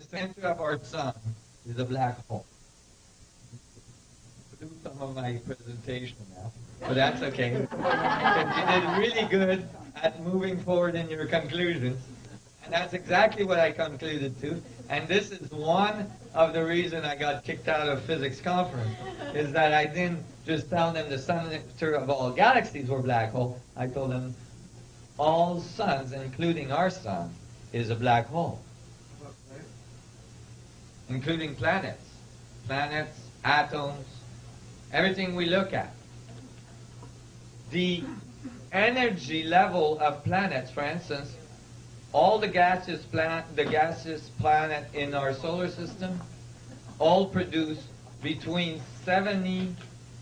center of our sun is a black hole. Do some of my presentation now, but that's okay. You did really good at moving forward in your conclusions, and that's exactly what I concluded to. And this is one of the reasons I got kicked out of physics conference, is that I didn't just tell them the center of all galaxies were black hole. I told them all suns, including our sun, is a black hole, including planets, atoms. Everything we look at. The energy level of planets, for instance, all the gaseous planet in our solar system, all produce between 70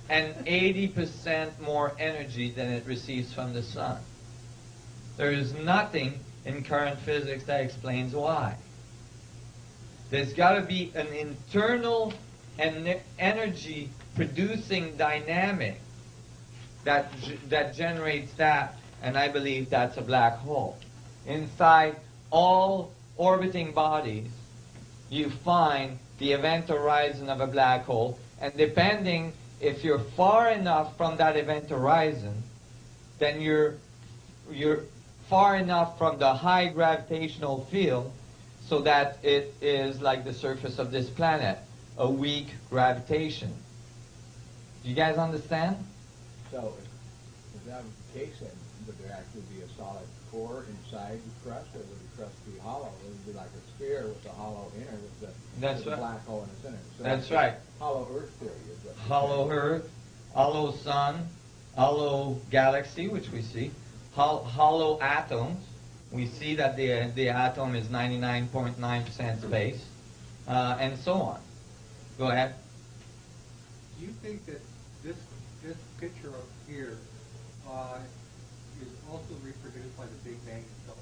and 80% more energy than it receives from the sun. There is nothing in current physics that explains why. There's got to be an internal energy producing dynamic that generates that, and I believe that's a black hole. Inside all orbiting bodies, you find the event horizon of a black hole, and depending if you're far enough from that event horizon, then you're far enough from the high gravitational field so that it is like the surface of this planet, a weak gravitation. Do you guys understand? So, if that was the case, then would there actually be a solid core inside the crust, or would the crust be hollow? It would be like a sphere with a hollow inner, with a black hole in the center. So that's right. Hollow Earth theory is what. Hollow Earth, hollow sun, hollow galaxy, which we see, hollow atoms. We see that the atom is 99.9% space, and so on. Go ahead. Do you think that this picture up here is also reproduced by the Big Bang itself?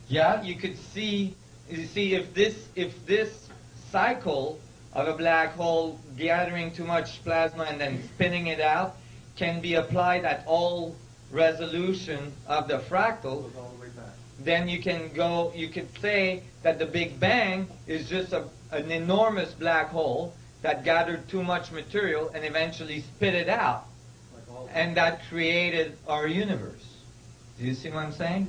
Yeah, you could see. You see, if this cycle of a black hole gathering too much plasma and then spinning it out can be applied at all resolution of the fractal, then you could say that the Big Bang is just an enormous black hole that gathered too much material and eventually spit it out, and that created our universe. Do you see what I'm saying?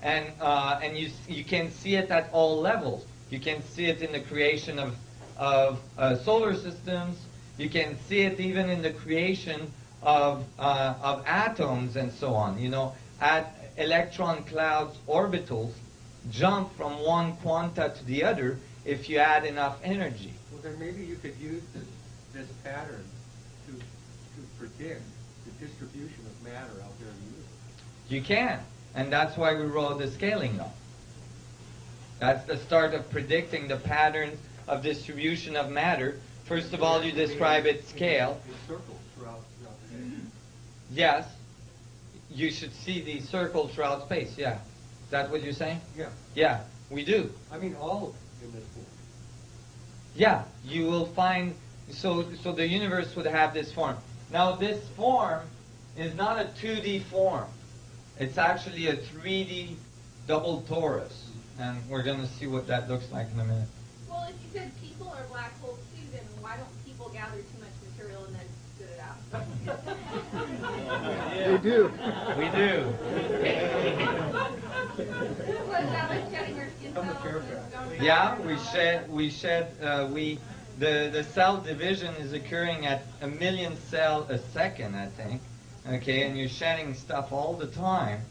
And you can see it at all levels. You can see it in the creation of solar systems. You can see it even in the creation of atoms and so on. You know, at electron clouds orbitals jump from one quanta to the other if you add enough energy. Well, then maybe you could use this pattern to predict the distribution of matter out there in the universe. You can, and that's why we wrote the scaling law. That's the start of predicting the patterns of distribution of matter. First of all, you describe its scale. Circles throughout space. Yes, you should see these circles throughout space. Yeah, is that what you're saying? Yeah. Yeah, we do. I mean, all in this form. Yeah, you will find, so the universe would have this form. Now this form is not a 2D form. It's actually a 3D double torus. And we're going to see what that looks like in a minute. Well, if you said people are black holes too, then why don't people gather too much material and then spit it out? They do. We do. Was that like shedding our skin cells? Yeah, the cell division is occurring at 1 million cells a second, I think. Okay, and you're shedding stuff all the time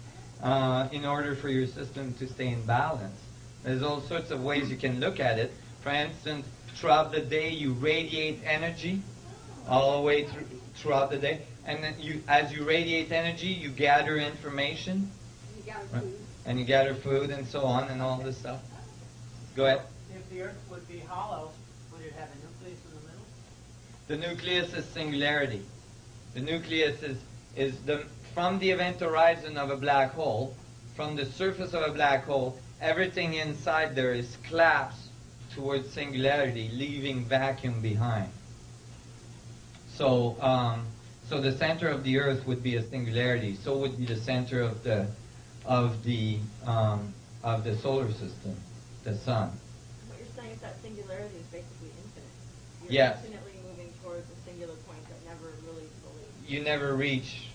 in order for your system to stay in balance. There's all sorts of ways you can look at it. For instance, throughout the day you radiate energy all the way throughout the day, and then as you radiate energy, you gather information. You gather food. And you gather food and so on and all this stuff. Go ahead. If the Earth would be hollow, would it have a nucleus in the middle? The nucleus is singularity. The nucleus is from the event horizon of a black hole, from the surface of a black hole, everything inside there is collapsed towards singularity, leaving vacuum behind. So, so the center of the Earth would be a singularity. So would be the center of the solar system, the sun. points, that singularity is basically infinite. You're Yes. infinitely moving towards a singular point that never really fully... You never reach,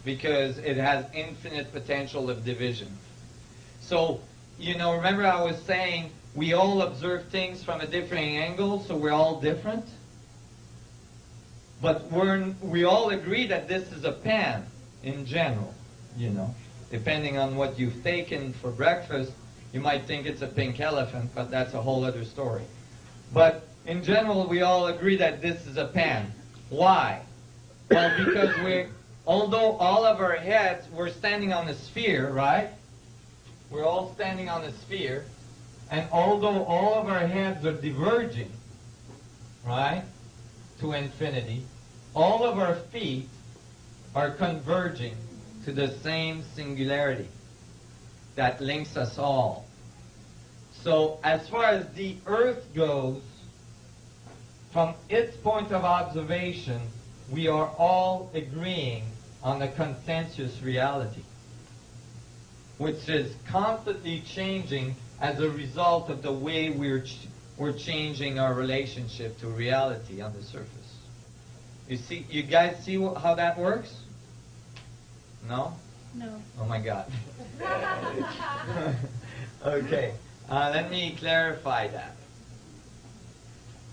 because it has infinite potential of division. So, remember I was saying we all observe things from a different angle, so we're all different? But we all agree that this is a pen in general, Depending on what you've taken for breakfast, you might think it's a pink elephant, but that's a whole other story. But in general, we all agree that this is a pen. Why? Well, because although all of our heads, we're standing on a sphere, right? We're all standing on a sphere, and although all of our heads are diverging, right, to infinity, all of our feet are converging to the same singularity that links us all. So as far as the Earth goes, from its point of observation, we are all agreeing on a consensus reality, which is constantly changing as a result of the way we're changing our relationship to reality on the surface. You guys see how that works? No? No. Oh my God. Okay, let me clarify that.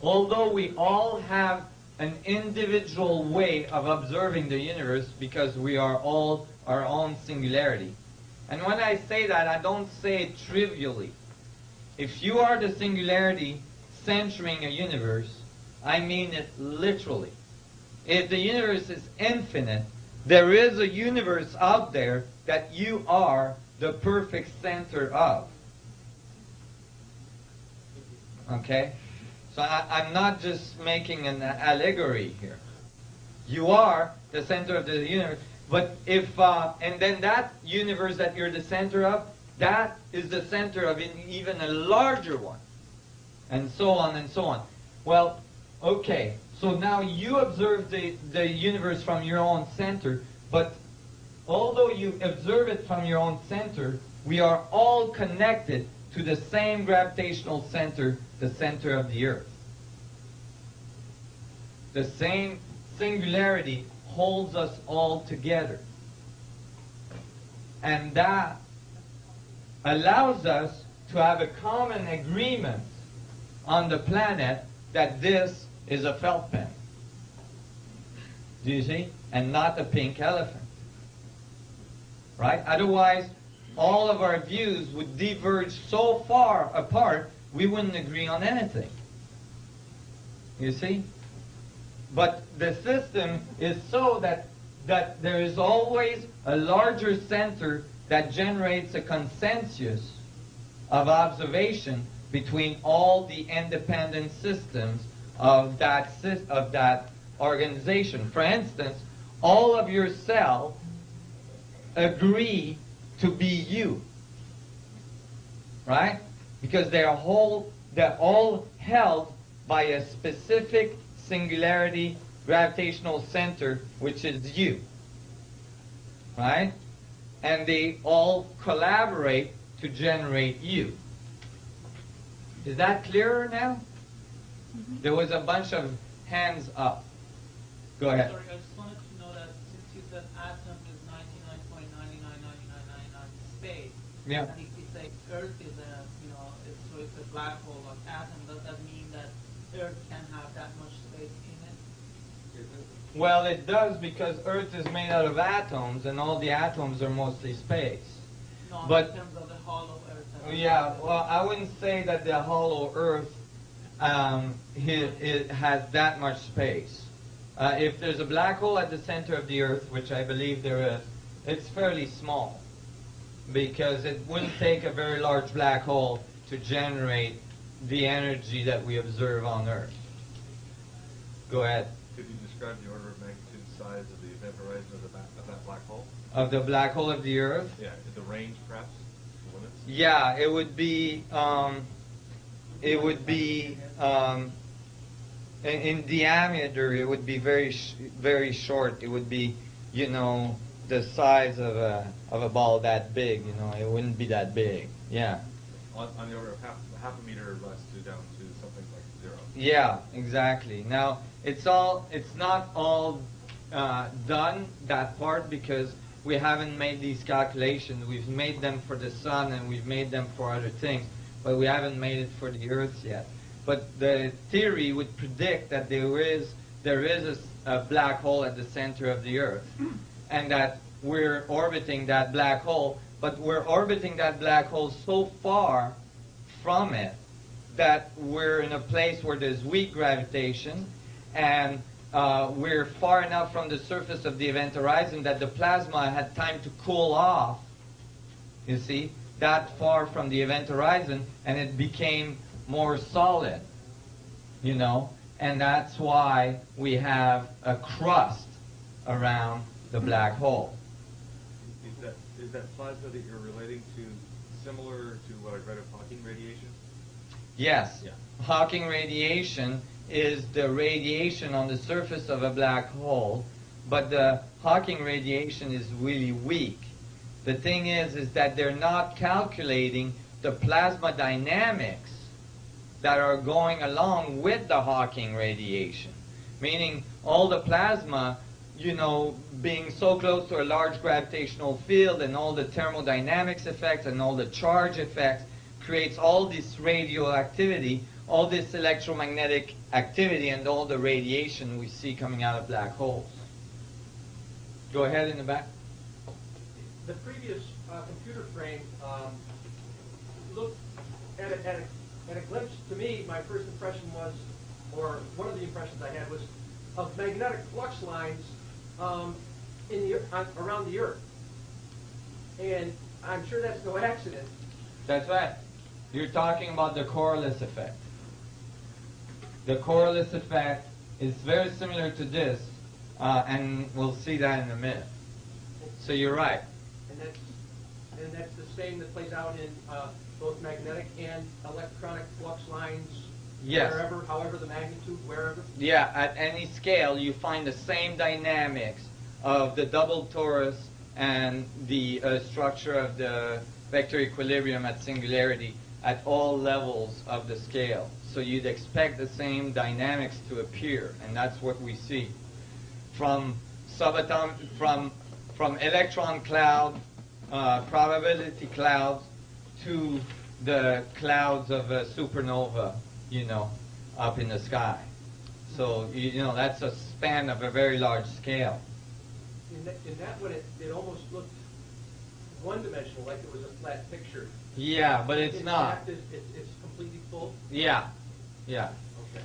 Although we all have an individual way of observing the universe because we are all our own singularity. And when I say that, I don't say it trivially. If you are the singularity centering a universe, I mean it literally. If the universe is infinite, there is a universe out there that you are the perfect center of. Okay? So I'm not just making an allegory here. You are the center of the universe. But and then that universe that you're the center of, that is the center of even a larger one. And so on and so on. Well, okay. So now you observe the universe from your own center, but although you observe it from your own center, we are all connected to the same gravitational center, the center of the Earth. The same singularity holds us all together. And that allows us to have a common agreement on the planet that this is a felt pen. Do you see? And not a pink elephant. Right? Otherwise, all of our views would diverge so far apart, we wouldn't agree on anything. You see? But the system is so that there is always a larger center that generates a consensus of observation between all the independent systems of that organization. For instance, all of your cells agree to be you, right? Because they're all held by a specific singularity gravitational center, which is you, right? And they all collaborate to generate you. Is that clearer now? Mm-hmm. There was a bunch of hands up. Go ahead. Sorry, I just wanted to know that since you said atom is 99.999999 space, Yeah. and if we say Earth is so it's a black hole of atom, does that mean that Earth can have that much space in it? Well, it does, because Earth is made out of atoms, and all the atoms are mostly space. No, But- in terms of the hollow Earth. Yeah, well, I wouldn't say that the hollow Earth it has that much space. If there's a black hole at the center of the Earth, which I believe there is, it's fairly small, because it wouldn't take a very large black hole to generate the energy that we observe on Earth. Go ahead. Could you describe the order of magnitude size of the event horizon of that black hole? Of the black hole of the Earth? Yeah, the range, perhaps, the limits? Yeah, it would be in diameter. It would be very short. It would be, the size of a ball that big. It wouldn't be that big. Yeah, on the order of half a meter less to down to something like 0. Yeah, exactly. Now it's not all done, that part, because we haven't made these calculations. We've made them for the sun and we've made them for other things, but we haven't made it for the Earth yet. But the theory would predict that there is a black hole at the center of the Earth, and that we're orbiting that black hole, but we're orbiting that black hole so far from it that we're in a place where there's weak gravitation, and we're far enough from the surface of the event horizon that the plasma had time to cool off, you see, that far from the event horizon, and it became more solid, you know, and that's why we have a crust around the black hole. Is that plasma that you're relating to similar to what I read of Hawking radiation? Yes. Yeah. Hawking radiation is the radiation on the surface of a black hole, but the Hawking radiation is really weak. The thing is that they're not calculating the plasma dynamics that are going along with the Hawking radiation, meaning all the plasma, you know, being so close to a large gravitational field and all the thermodynamics effects and all the charge effects creates all this radioactivity, all this electromagnetic activity, and all the radiation we see coming out of black holes. Go ahead in the back. The previous computer frame looked at a glimpse. To me, my first impression was, or one of the impressions I had was, of magnetic flux lines around the Earth. And I'm sure that's no accident. That's right. You're talking about the Coriolis effect. The Coriolis effect is very similar to this, and we'll see that in a minute. So you're right. And that's the same that plays out in both magnetic and electronic flux lines. Yes. Wherever, however the magnitude, wherever. Yeah, at any scale, you find the same dynamics of the double torus and the structure of the vector equilibrium at singularity at all levels of the scale. So you'd expect the same dynamics to appear, and that's what we see. From electron cloud, probability clouds, to the clouds of a supernova, you know, up in the sky. So, you know, that's a span of a very large scale. In that one, it almost looked one-dimensional, like it was a flat picture. Yeah, but it's not. Fact, it's completely full? Yeah, yeah. Okay.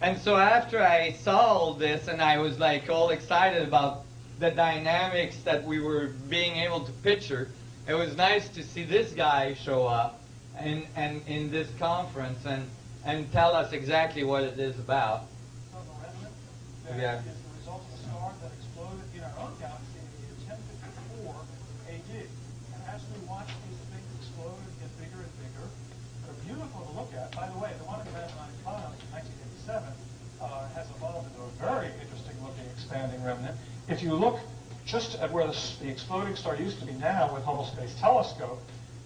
And so after I saw all this, and I was like all excited about the dynamics that we were being able to picture, it was nice to see this guy show up and in this conference and tell us exactly what it is about. Yeah. Is the result of a star that exploded in our own galaxy in the year 1054 AD. And as we watch these things explode and get bigger and bigger, they're beautiful to look at. By the way, the one in Red Line Clouds in 1987 has evolved into a very interesting looking expanding remnant. If you look just at where the exploding star used to be now with Hubble Space Telescope,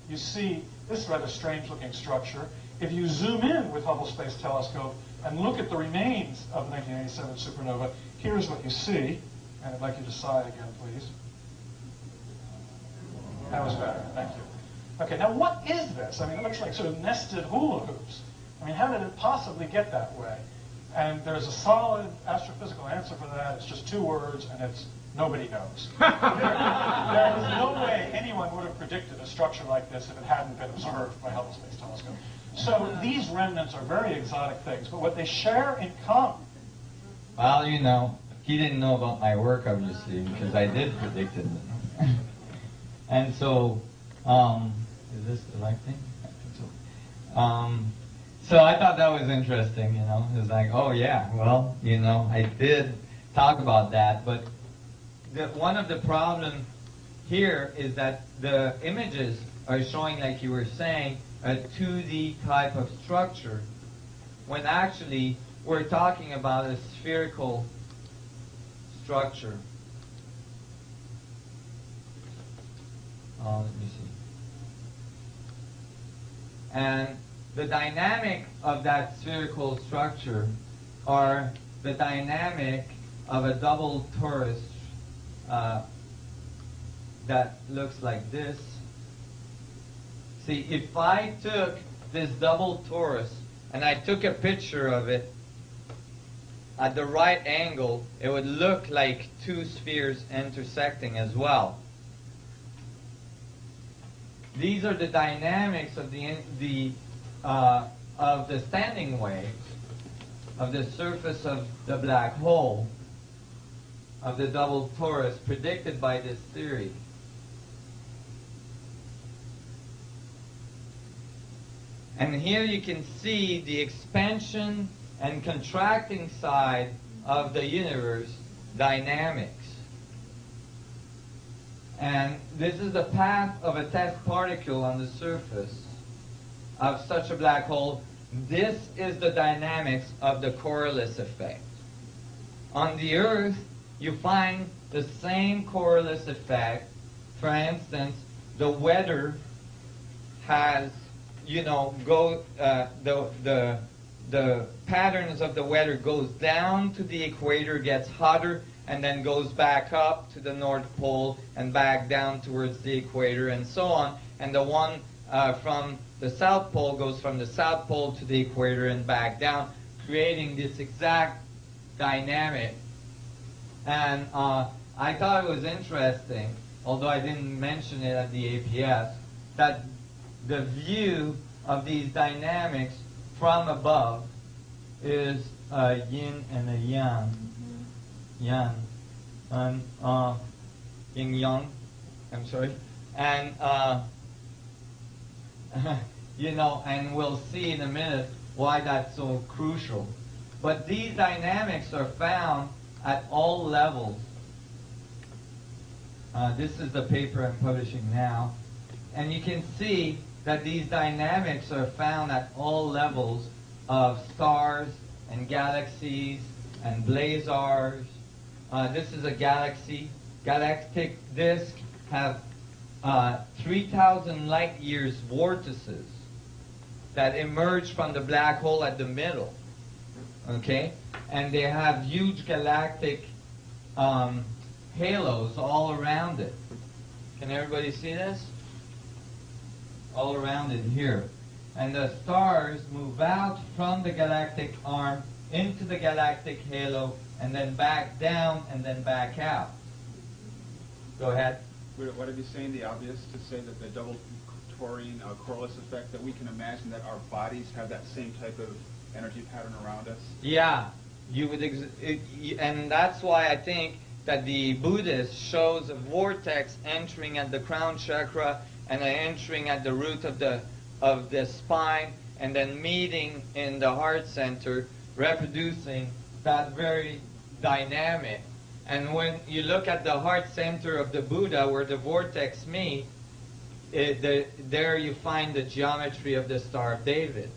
you see this rather strange looking structure. If you zoom in with Hubble Space Telescope and look at the remains of the 1987 supernova, here's what you see. And I'd like you to sigh again, please. That was better. Thank you. Okay, now what is this? I mean, it looks like sort of nested hula hoops. I mean, how did it possibly get that way? And there's a solid astrophysical answer for that. It's just 2 words, and it's nobody knows. There is no way anyone would have predicted a structure like this if it hadn't been observed by Hubble Space Telescope. So these remnants are very exotic things, but what they share in common. Well, you know, he didn't know about my work, obviously, because I did predict it. And so, is this the right thing? I think so. So I thought that was interesting, you know. It was like, oh yeah, well, you know, I did talk about that, but one of the problems here is that the images are showing, like you were saying, a 2D type of structure, when actually we're talking about a spherical structure. Let me see. And the dynamic of that spherical structure are the dynamic of a double torus that looks like this. See, if I took this double torus and I took a picture of it at the right angle, it would look like two spheres intersecting as well. These are the dynamics of the standing waves of the surface of the black hole, of the double torus, predicted by this theory. And here you can see the expansion and contracting side of the universe dynamics. And this is the path of a test particle on the surface of such a black hole. This is the dynamics of the Coriolis effect. On the Earth, you find the same Coriolis effect. For instance, the weather has, the patterns of the weather goes down to the equator, gets hotter, and then goes back up to the North Pole and back down towards the equator, and so on. And the one from the South Pole goes from the South Pole to the equator and back down, creating this exact dynamic. And I thought it was interesting, although I didn't mention it at the APS, that the view of these dynamics from above is a yin and a yang. Yang. And yin yang, I'm sorry. And and we'll see in a minute why that's so crucial. But these dynamics are found at all levels. This is the paper I'm publishing now. And you can see that these dynamics are found at all levels of stars and galaxies and blazars. This is a galaxy. Galactic disks have 3,000 light years vortices that emerge from the black hole at the middle. Okay? And they have huge galactic halos all around it. Can everybody see this? All around it here. And the stars move out from the galactic arm into the galactic halo and then back down and then back out. Go ahead. What are you saying, the obvious, to say that the double Taurian Coriolis effect, that we can imagine that our bodies have that same type of energy pattern around us? Yeah, you would, and that's why I think that the Buddhist shows a vortex entering at the crown chakra and entering at the root of the spine, and then meeting in the heart center, reproducing that very dynamic. And when you look at the heart center of the Buddha, where the vortex meet, there you find the geometry of the Star of David,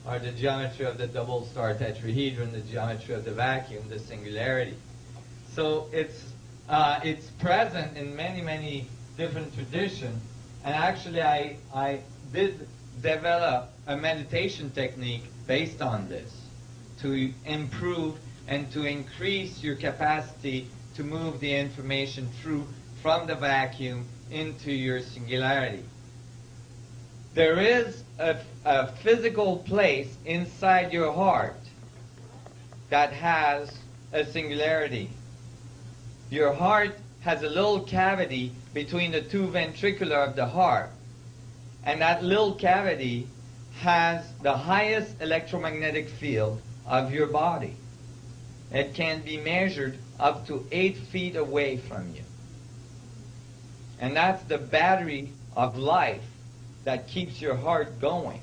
or the geometry of the double star tetrahedron, the geometry of the vacuum, the singularity. So it's present in many, many different traditions. And actually, I did develop a meditation technique based on this to improve and to increase your capacity to move the information through from the vacuum into your singularity. There is a physical place inside your heart that has a singularity. Your heart has a little cavity between the two ventricular of the heart, and that little cavity has the highest electromagnetic field of your body. It can be measured up to 8 feet away from you. And that's the battery of life that keeps your heart going.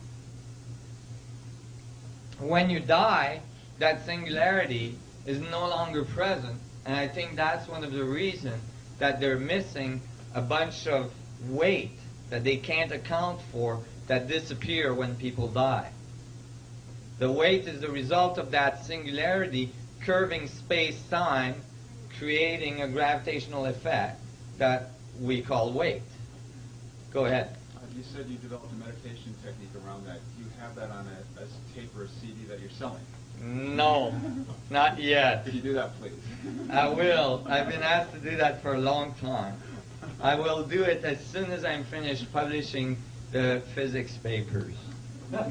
When you die, that singularity is no longer present, and I think that's one of the reasons that they're missing a bunch of weight that they can't account for that disappear when people die. The weight is the result of that singularity curving space-time, creating a gravitational effect that we call weight. Go ahead. you said you developed a meditation technique around that. Do you have that on a tape or a CD that you're selling? No, not yet. Could you do that, please? I will. I've been asked to do that for a long time. I will do it as soon as I'm finished publishing the physics papers,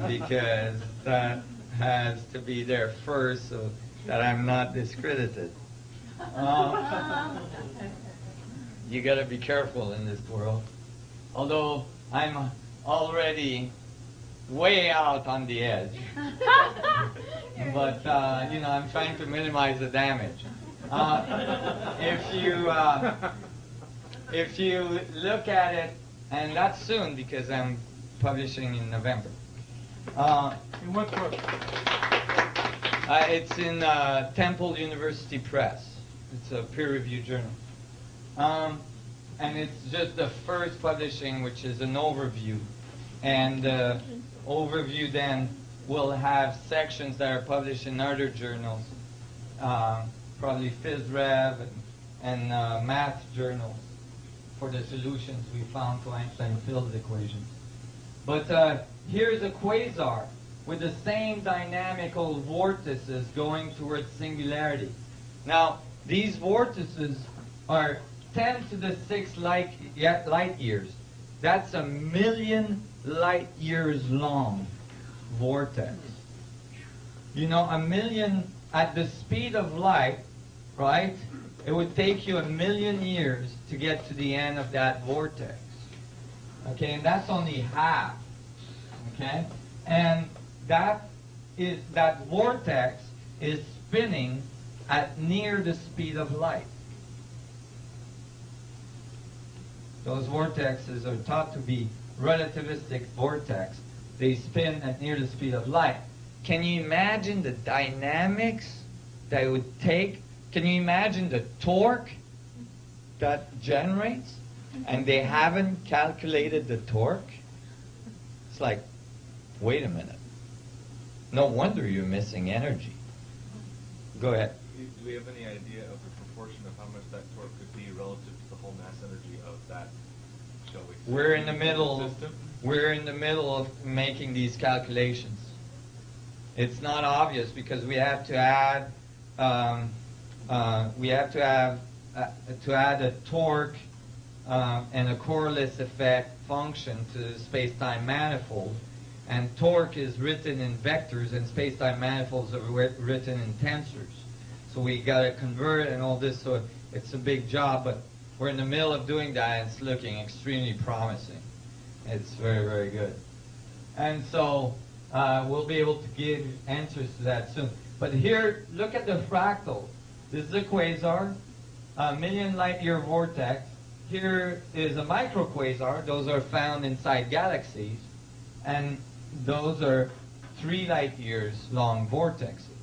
because that has to be there first so that I'm not discredited. You got to be careful in this world. Although I'm already way out on the edge. But, you know, I'm trying to minimize the damage. If you look at it, and that's soon because I'm publishing in November. In what book? It's in Temple University Press. It's a peer-reviewed journal. And it's just the first publishing, which is an overview. And the overview then will have sections that are published in other journals, probably PhysRev and math journals for the solutions we found to Einstein's field equations. But here's a quasar with the same dynamical vortices going towards singularity. Now, these vortices are 10 to the 6 light years. That's 1,000,000 light years long vortex. You know, 1,000,000 at the speed of light, right? It would take you 1,000,000 years to get to the end of that vortex. Okay, and that's only half. Okay, and that vortex is spinning at near the speed of light. Those vortexes are thought to be relativistic vortex. They spin at near the speed of light. Can you imagine the dynamics that it would take? Can you imagine the torque that generates? And they haven't calculated the torque? It's like, wait a minute. No wonder you're missing energy. Go ahead. Do we have any idea of the proportion of how much that torque could be relative to the whole mass energy of that, shall we say, We're in the middle. system? We're in the middle of making these calculations. It's not obvious because we have to add a torque and a Coriolis effect function to the space-time manifold. And torque is written in vectors, and space-time manifolds are written in tensors. So we got to convert and all this. So it's a big job, but we're in the middle of doing that, and it's looking extremely promising. It's very, very good. And so we'll be able to give answers to that soon. But here, look at the fractal. This is a quasar, 1,000,000 light-year vortex. Here is a microquasar. Those are found inside galaxies. And those are 3 light years long vortexes.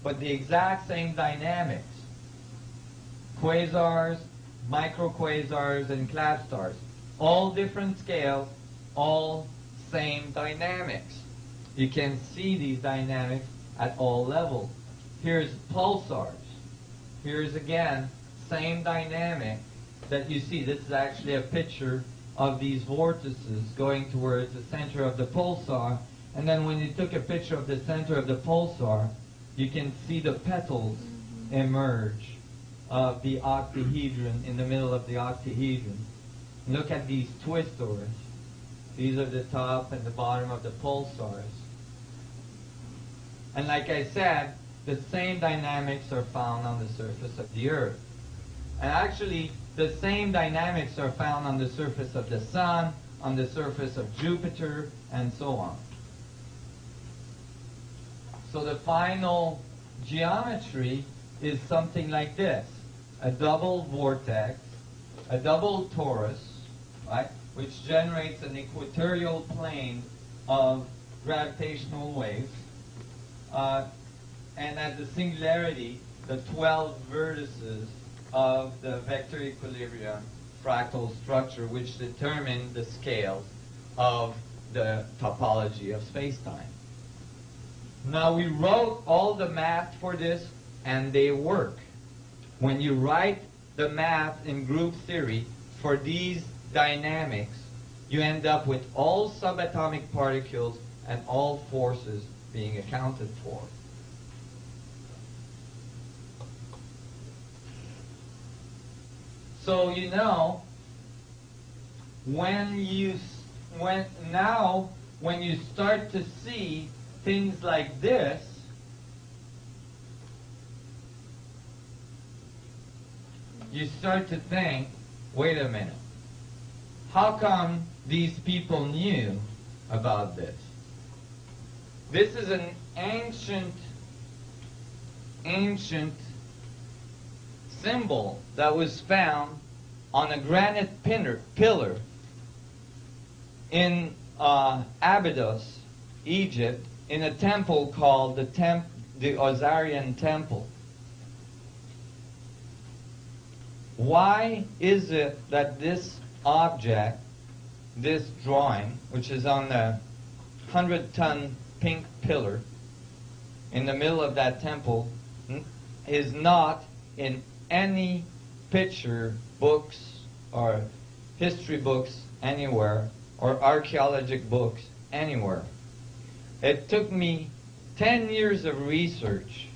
But the exact same dynamics. Quasars, microquasars, and clustars. All different scales, all same dynamics. You can see these dynamics at all levels. Here's pulsars. Here's again, same dynamic that you see. This is actually a picture of these vortices going towards the center of the pulsar. And then when you took a picture of the center of the pulsar, you can see the petals emerge of the octahedron in the middle of the octahedron. Look at these twistors. These are the top and the bottom of the pulsars. And like I said, the same dynamics are found on the surface of the Earth. And actually, the same dynamics are found on the surface of the Sun, on the surface of Jupiter, and so on. So the final geometry is something like this. A double vortex, a double torus, right, which generates an equatorial plane of gravitational waves. And at the singularity, the 12 vertices of the vector equilibrium fractal structure, which determine the scales of the topology of space-time. Now, we wrote all the math for this, and they work. When you write the math in group theory for these dynamics, you end up with all subatomic particles and all forces being accounted for. So you know, when you start to see things like this, you start to think, wait a minute, how come these people knew about this? This is an ancient symbol that was found on a granite pillar in Abydos, Egypt, in a temple called the Ozarian Temple. Why is it that this object, this drawing, which is on the 100-ton pink pillar in the middle of that temple, is not in any picture books or history books anywhere or archaeologic books anywhere? It took me 10 years of research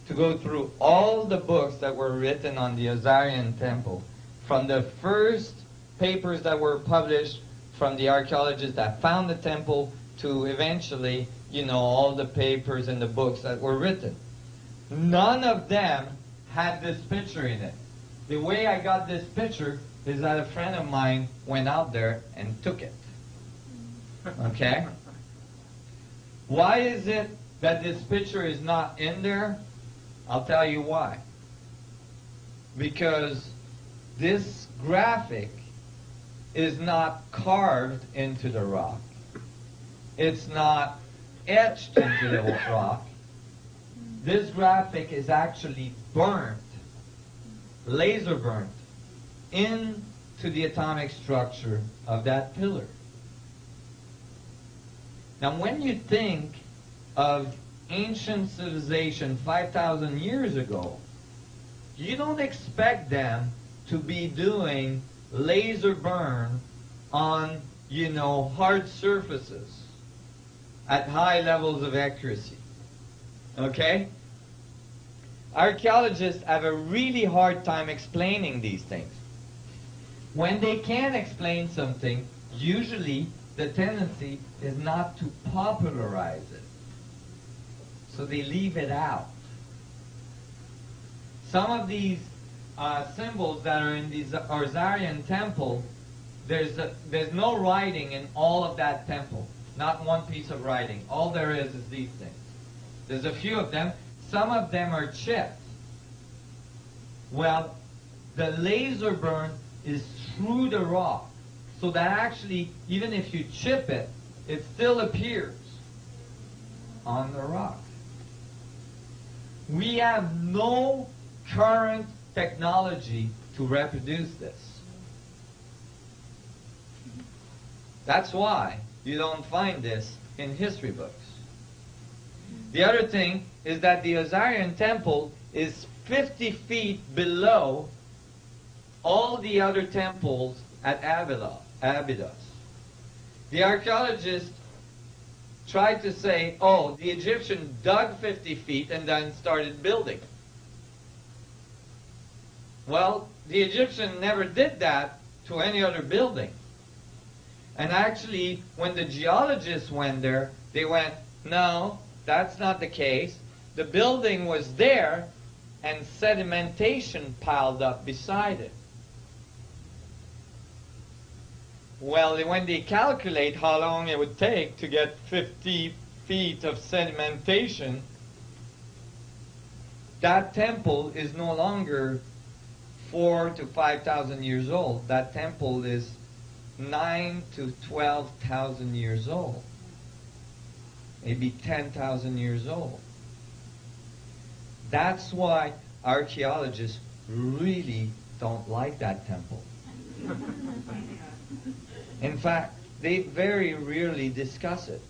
to go through all the books that were written on the Ozarian Temple, from the first papers that were published from the archaeologists that found the temple to eventually, you know, all the papers and the books that were written. None of them had this picture in it. The way I got this picture is that a friend of mine went out there and took it. Okay? Why is it that this picture is not in there? I'll tell you why. Because this graphic is not carved into the rock. It's not etched into the rock. This graphic is actually burnt, laser burnt, into the atomic structure of that pillar. Now, when you think of ancient civilization 5,000 years ago, you don't expect them to be doing laser burn on, you know, hard surfaces at high levels of accuracy. Okay? Archaeologists have a really hard time explaining these things. When they can explain something, usually the tendency is not to popularize it. So they leave it out. Some of these symbols that are in the Ozarian temple, there's no writing in all of that temple. Not one piece of writing. All there is these things. There's a few of them. Some of them are chipped. Well, the laser burn is through the rock. So that actually, even if you chip it, it still appears on the rock. We have no current technology to reproduce this. That's why you don't find this in history books. The other thing is that the Ozarian temple is 50 feet below all the other temples at Abydos. The archaeologists tried to say, oh, the Egyptian dug 50 feet and then started building. Well, the Egyptian never did that to any other building. And actually, when the geologists went there, they went, no, that's not the case. The building was there, and sedimentation piled up beside it. Well, when they calculate how long it would take to get 50 feet of sedimentation, that temple is no longer 4,000 to 5,000 years old. That temple is 9,000 to 12,000 years old. Maybe 10,000 years old. That's why archaeologists really don't like that temple. In fact, they very rarely discuss it.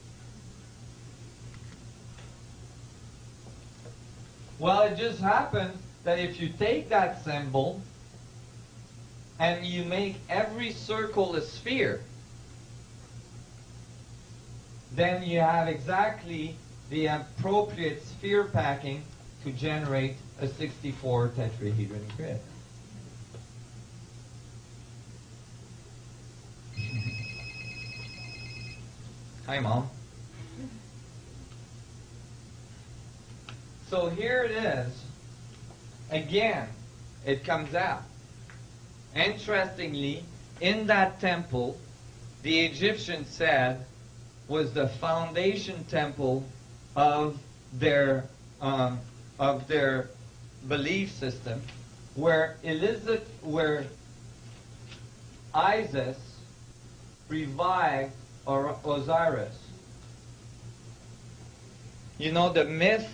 Well, it just happens that if you take that symbol and you make every circle a sphere, then you have exactly the appropriate sphere packing to generate a 64 tetrahedron grid. Hi, Mom. So here it is. Again, it comes out. Interestingly, in that temple, the Egyptians said was the foundation temple of their belief system, where Isis revived Osiris. You know, the myth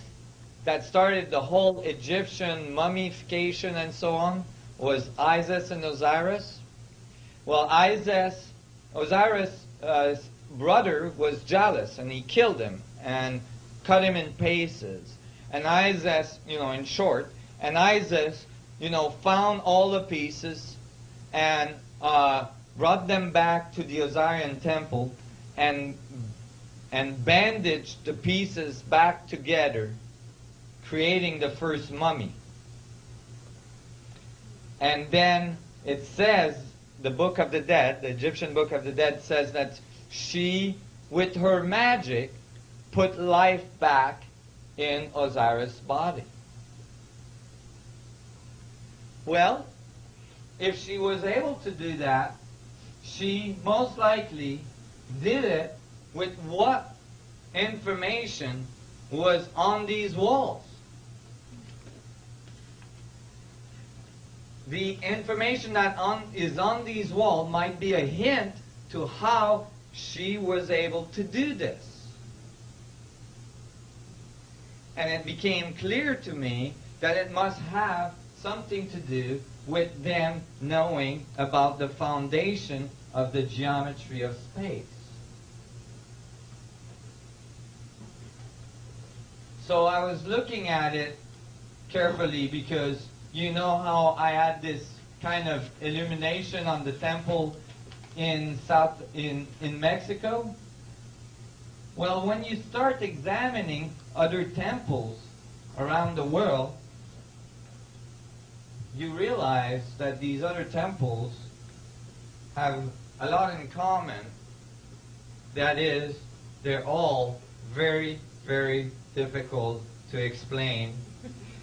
that started the whole Egyptian mummification and so on was Isis and Osiris. Well, Osiris' brother was jealous, and he killed him and cut him in pieces. And Isis, in short, and Isis, found all the pieces and brought them back to the Osirian temple and bandaged the pieces back together, creating the first mummy. And then it says, the Book of the Dead, the Egyptian Book of the Dead says that she, with her magic, put life back in Osiris' body. Well, if she was able to do that, she most likely did it with what information was on these walls. The information that is on these walls might be a hint to how she was able to do this. And it became clear to me that it must have something to do with them knowing about the foundation of the geometry of space. So I was looking at it carefully because you know how I had this kind of illumination on the temple in Mexico? Well, when you start examining other temples around the world, you realize that these other temples have a lot in common. That is, they're all very, very difficult to explain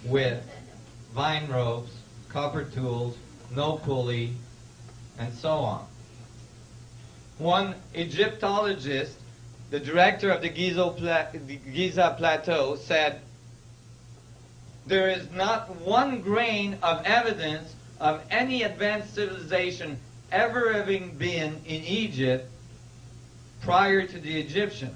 with vine ropes, copper tools, no pulley, and so on. One Egyptologist, the director of the Giza Plateau, said, "There is not one grain of evidence of any advanced civilization ever having been in Egypt prior to the Egyptians."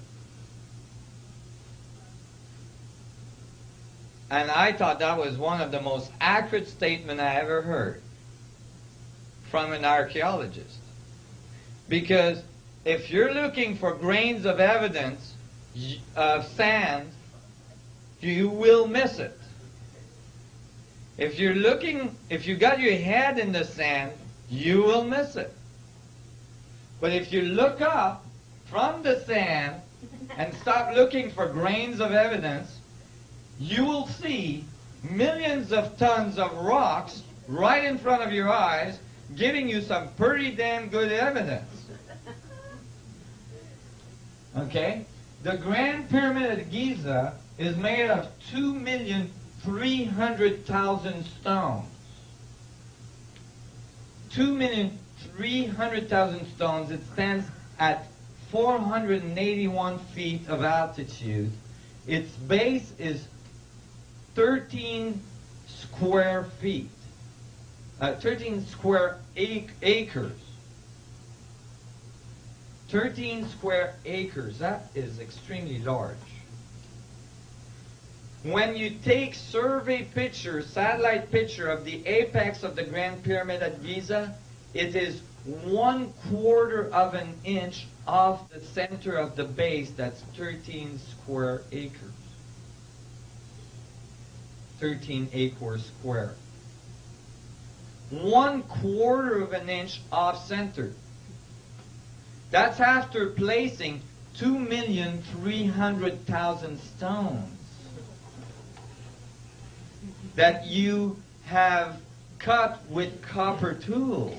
And I thought that was one of the most accurate statements I ever heard from an archaeologist. Because if you're looking for grains of evidence of sand, you will miss it. If you got your head in the sand, you will miss it. But if you look up from the sand and stop looking for grains of evidence, you will see millions of tons of rocks right in front of your eyes, giving you some pretty damn good evidence. Okay? The Grand Pyramid of Giza is made of 2,300,000 stones. 2,300,000 stones. It stands at 481 feet of altitude. Its base is 13 square feet. 13 square acres. 13 square acres. That is extremely large. When you take survey picture, satellite picture of the apex of the Grand Pyramid at Giza, it is 1/4 of an inch off the center of the base. That's 13 square acres. 13 acres square. 1/4 of an inch off center. That's after placing 2,300,000 stones that you have cut with copper tools.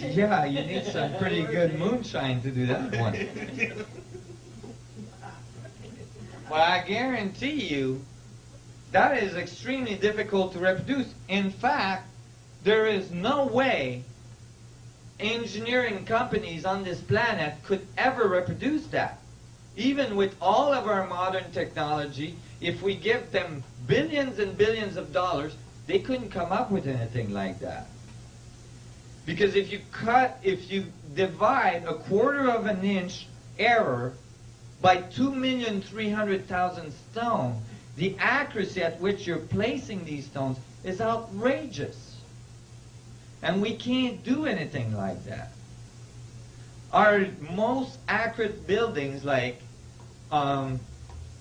Yeah, you need some pretty good moonshine to do that one. But I guarantee you, that is extremely difficult to reproduce. In fact, there is no way engineering companies on this planet could ever reproduce that. Even with all of our modern technology, if we give them billions and billions of dollars, they couldn't come up with anything like that. Because if you divide a quarter of an inch error by 2,300,000 stones, the accuracy at which you're placing these stones is outrageous. And we can't do anything like that. Our most accurate buildings, like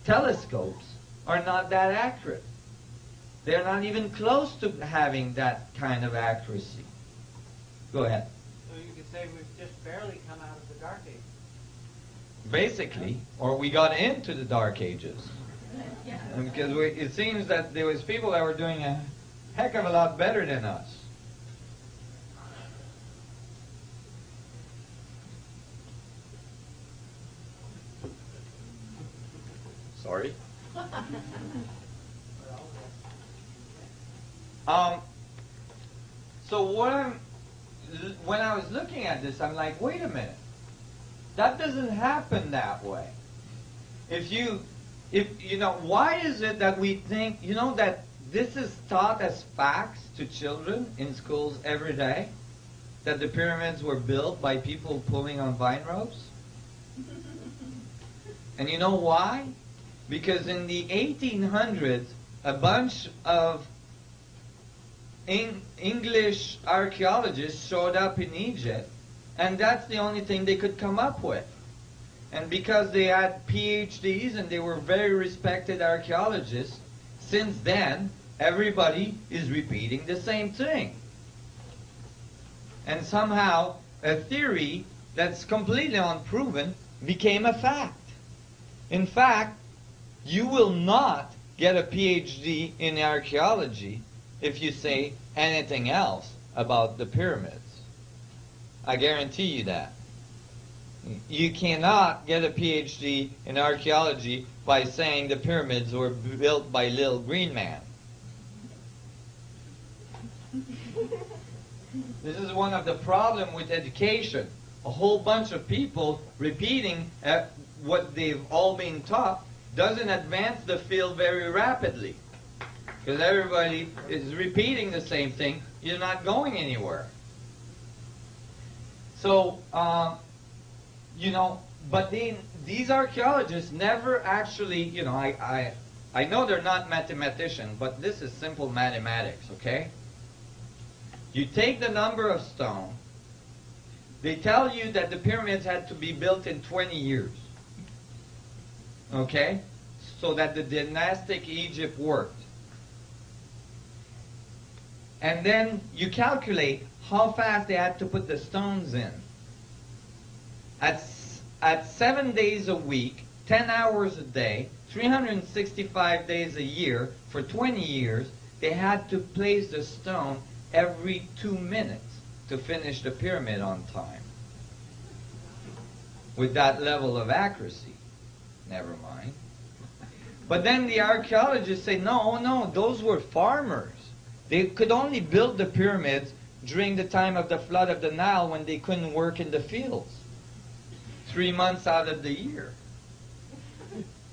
telescopes, are not that accurate. They're not even close to having that kind of accuracy. Go ahead. So you could say we've just barely come out of the Dark Ages. Basically, or we got into the Dark Ages. Because it seems that there was people that were doing a heck of a lot better than us. Sorry. So when I was looking at this, I'm like, wait a minute. That doesn't happen that way. Why is it that we think, that this is taught as facts to children in schools every day? That the pyramids were built by people pulling on vine ropes? And you know why? Because in the 1800s, a bunch of English archaeologists showed up in Egypt, and that's the only thing they could come up with. And because they had PhDs and they were very respected archaeologists, since then, everybody is repeating the same thing. And somehow, a theory that's completely unproven became a fact. In fact, you will not get a PhD in archaeology if you say anything else about the pyramids. I guarantee you that. You cannot get a PhD in archaeology by saying the pyramids were built by Little Green Man. This is one of the problems with education. A whole bunch of people repeating what they've all been taught doesn't advance the field very rapidly. Because everybody is repeating the same thing. You're not going anywhere. So, but these archaeologists never actually, I know they're not mathematicians, but this is simple mathematics, okay? You take the number of stones. They tell you that the pyramids had to be built in 20 years. Okay? So that the dynastic Egypt worked. And then you calculate how fast they had to put the stones in. At 7 days a week, 10 hours a day, 365 days a year, for 20 years, they had to place the stone every 2 minutes to finish the pyramid on time. With that level of accuracy. Never mind. But then the archaeologists say, no, those were farmers. They could only build the pyramids during the time of the flood of the Nile when they couldn't work in the fields. 3 months out of the year.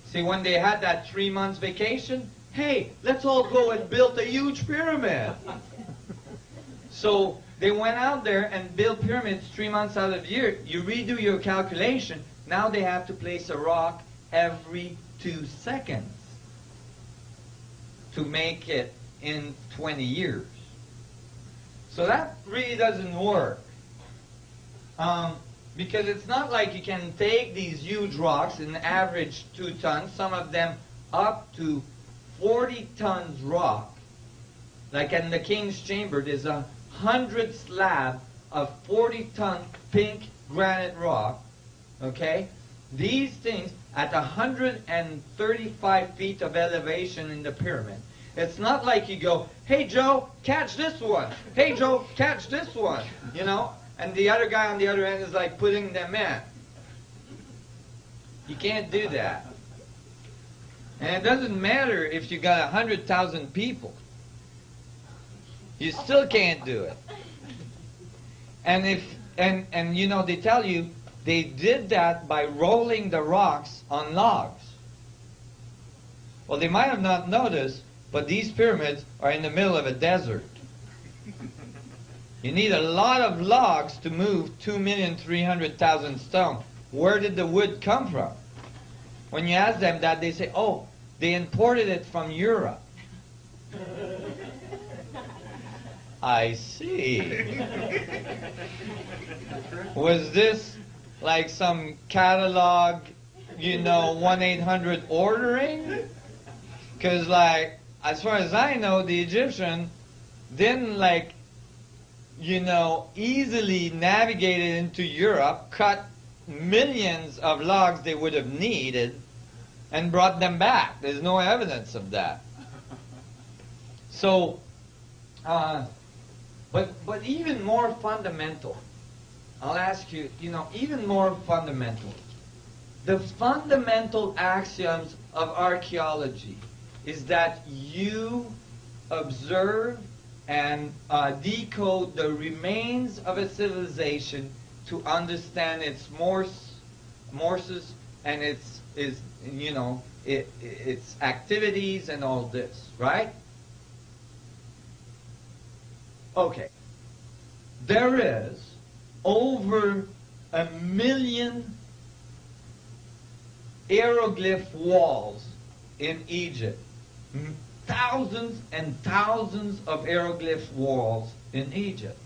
See, when they had that 3 months vacation, hey, let's all go and build a huge pyramid. So they went out there and built pyramids 3 months out of the year. You redo your calculation. Now they have to place a rock every 2 seconds to make it in 20 years. So that really doesn't work. Because it's not like you can take these huge rocks, an average 2 tons, some of them up to 40 tons rock. Like in the King's Chamber, there's 100 slabs of 40-ton pink granite rock, okay? These things at 135 feet of elevation in the pyramid. It's not like you go, hey Joe, catch this one. Hey Joe, catch this one. You know? And the other guy on the other end is like putting them in. You can't do that. And it doesn't matter if you got 100,000 people. You still can't do it. And you know, they tell you they did that by rolling the rocks on logs. Well, they might have not noticed, but these pyramids are in the middle of a desert. You need a lot of logs to move 2,300,000 stone. Where did the wood come from? When you ask them that, they say, oh, they imported it from Europe. I see. Was this like some catalog, you know, 1-800 ordering? Because, like, as far as I know, the Egyptian didn't, like, you know, easily navigate it into Europe, cut millions of logs they would have needed, and brought them back. There's no evidence of that. So, but even more fundamental, I'll ask you, you know, even more fundamental. The fundamental axioms of archaeology is that you observe and decode the remains of a civilization to understand its morses and its activities and all this, right? Okay. There is over 1 million hieroglyph walls in Egypt. Thousands and thousands of hieroglyph walls in Egypt.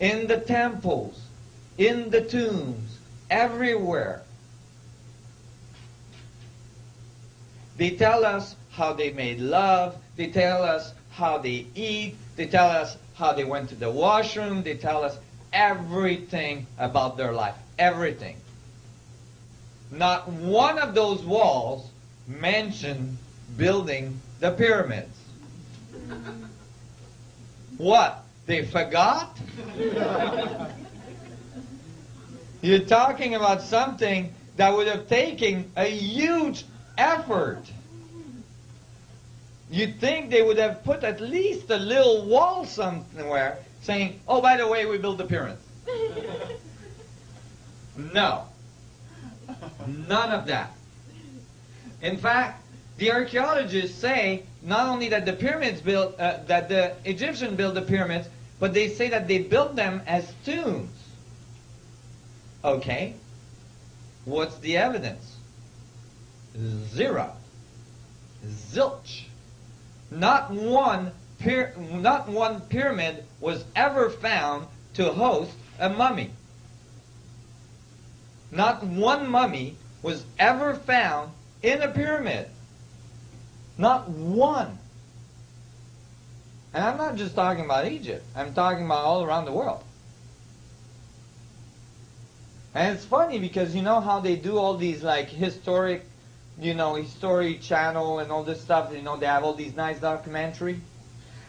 In the temples, in the tombs, everywhere. They tell us how they made love. They tell us how they eat. They tell us how they went to the washroom. They tell us everything about their life. Everything. Not one of those walls mentioned building the pyramids. What? They forgot? You're talking about something that would have taken a huge effort. You'd think they would have put at least a little wall somewhere saying, oh, by the way, we built the pyramids. No. None of that. In fact, the archaeologists say not only that the pyramids built, that the Egyptians built the pyramids, but they say that they built them as tombs. Okay. What's the evidence? Zero. Zilch. Not one pyramid was ever found to host a mummy. Not one mummy was ever found in a pyramid. Not one. And I'm not just talking about Egypt. I'm talking about all around the world. And it's funny because you know how they do all these like historic, you know, History Channel and all this stuff. You know, they have all these nice documentaries.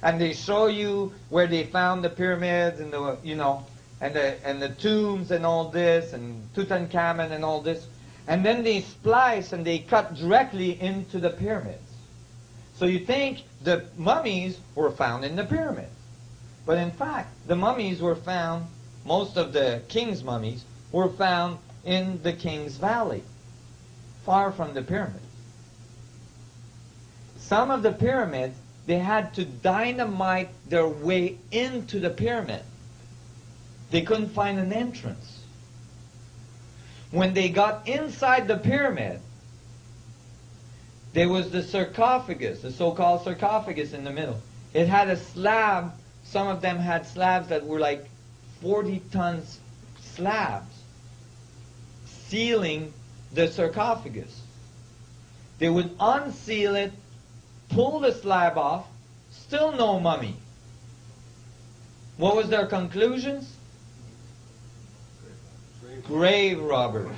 And they show you where they found the pyramids and the, you know, and the tombs and all this, and Tutankhamun and all this. And then they splice and they cut directly into the pyramids. So you think the mummies were found in the pyramids. But in fact, the mummies were found, most of the king's mummies, were found in the King's Valley, far from the pyramids. Some of the pyramids, they had to dynamite their way into the pyramid. They couldn't find an entrance. When they got inside the pyramid, there was the sarcophagus, the so-called sarcophagus in the middle. It had a slab. Some of them had slabs that were like 40-ton slabs sealing the sarcophagus. They would unseal it, pull the slab off, still no mummy. What was their conclusions? Grave robbers.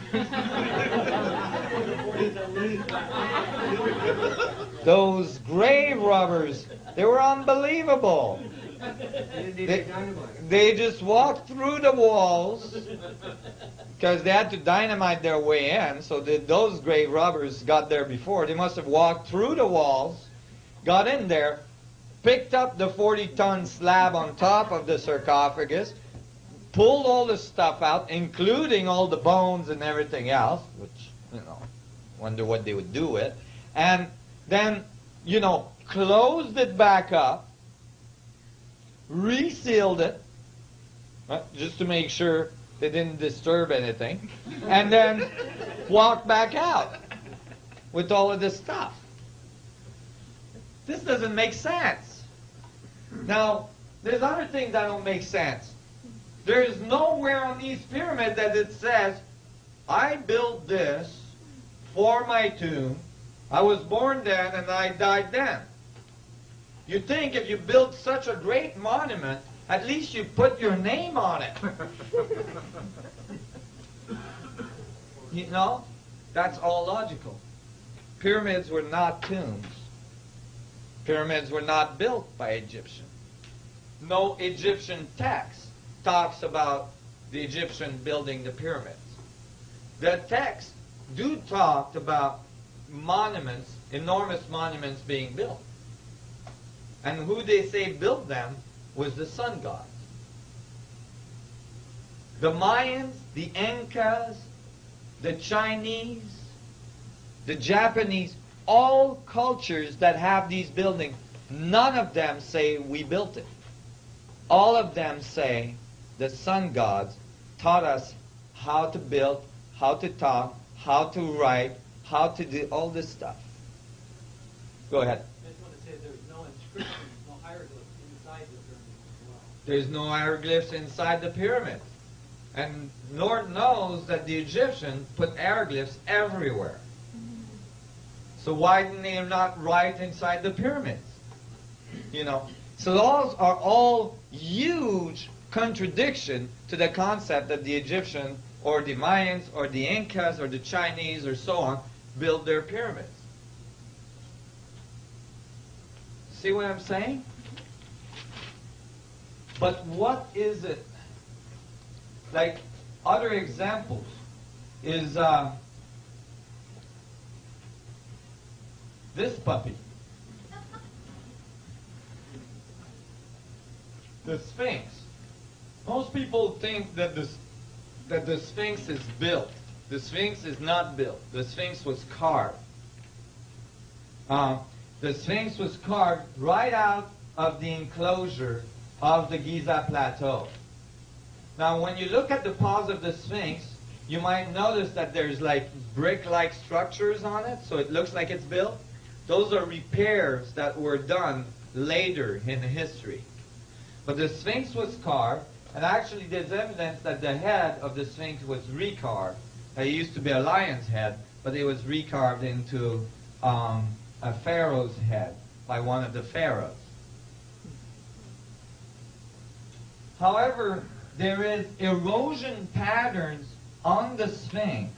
Those grave robbers, they were unbelievable. They just walked through the walls because they had to dynamite their way in, so those grave robbers got there before. They must have walked through the walls, got in there, picked up the 40-ton slab on top of the sarcophagus, pulled all the stuff out, including all the bones and everything else, which, wonder what they would do with, and then, closed it back up, resealed it, just to make sure they didn't disturb anything, and then walked back out with all of this stuff. This doesn't make sense. Now, there's other things that don't make sense. There is nowhere on these pyramids that it says, I built this for my tomb, I was born then and I died then. You think if you build such a great monument, at least you put your name on it. That's all logical. Pyramids were not tombs. Pyramids were not built by Egyptians. No Egyptian text talks about the Egyptian building the pyramids. The texts do talk about monuments, enormous monuments being built. And who they say built them was the sun gods. The Mayans, the Incas, the Chinese, the Japanese, all cultures that have these buildings, none of them say we built it. All of them say the sun gods taught us how to build, how to talk, how to write, how to do all this stuff. Go ahead. I just want to say there's no inscriptions, no hieroglyphs inside the pyramids as well. There's no hieroglyphs inside the pyramids. And Lord knows that the Egyptians put hieroglyphs everywhere. So why didn't they not write inside the pyramids? So those are all huge contradiction to the concept that the Egyptians or the Mayans or the Incas or the Chinese or so on built their pyramids. See what I'm saying? But what is it? Like other examples is this puppy. The Sphinx. Most people think that the Sphinx is built. The Sphinx is not built. The Sphinx was carved. The Sphinx was carved right out of the enclosure of the Giza Plateau. Now, when you look at the paws of the Sphinx, you might notice that there's like brick-like structures on it, so it looks like it's built. Those are repairs that were done later in history. But the Sphinx was carved, and actually there's evidence that the head of the Sphinx was recarved. It used to be a lion's head, but it was recarved into a pharaoh's head by one of the pharaohs. However, there is erosion patterns on the Sphinx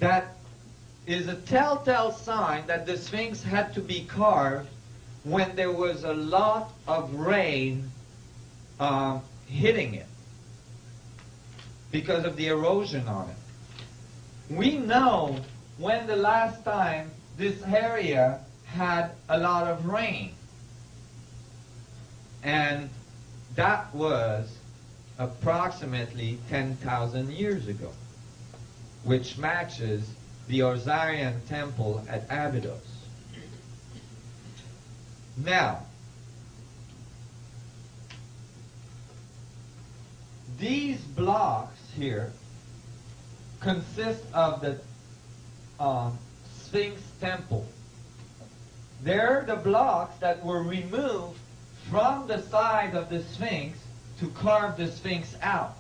that is a telltale sign that the Sphinx had to be carved when there was a lot of rain hitting it because of the erosion on it. We know when the last time this area had a lot of rain. And that was approximately 10,000 years ago, which matches the Osirian temple at Abydos. Now, these blocks here consist of the Sphinx temple. They're the blocks that were removed from the side of the Sphinx to carve the Sphinx out.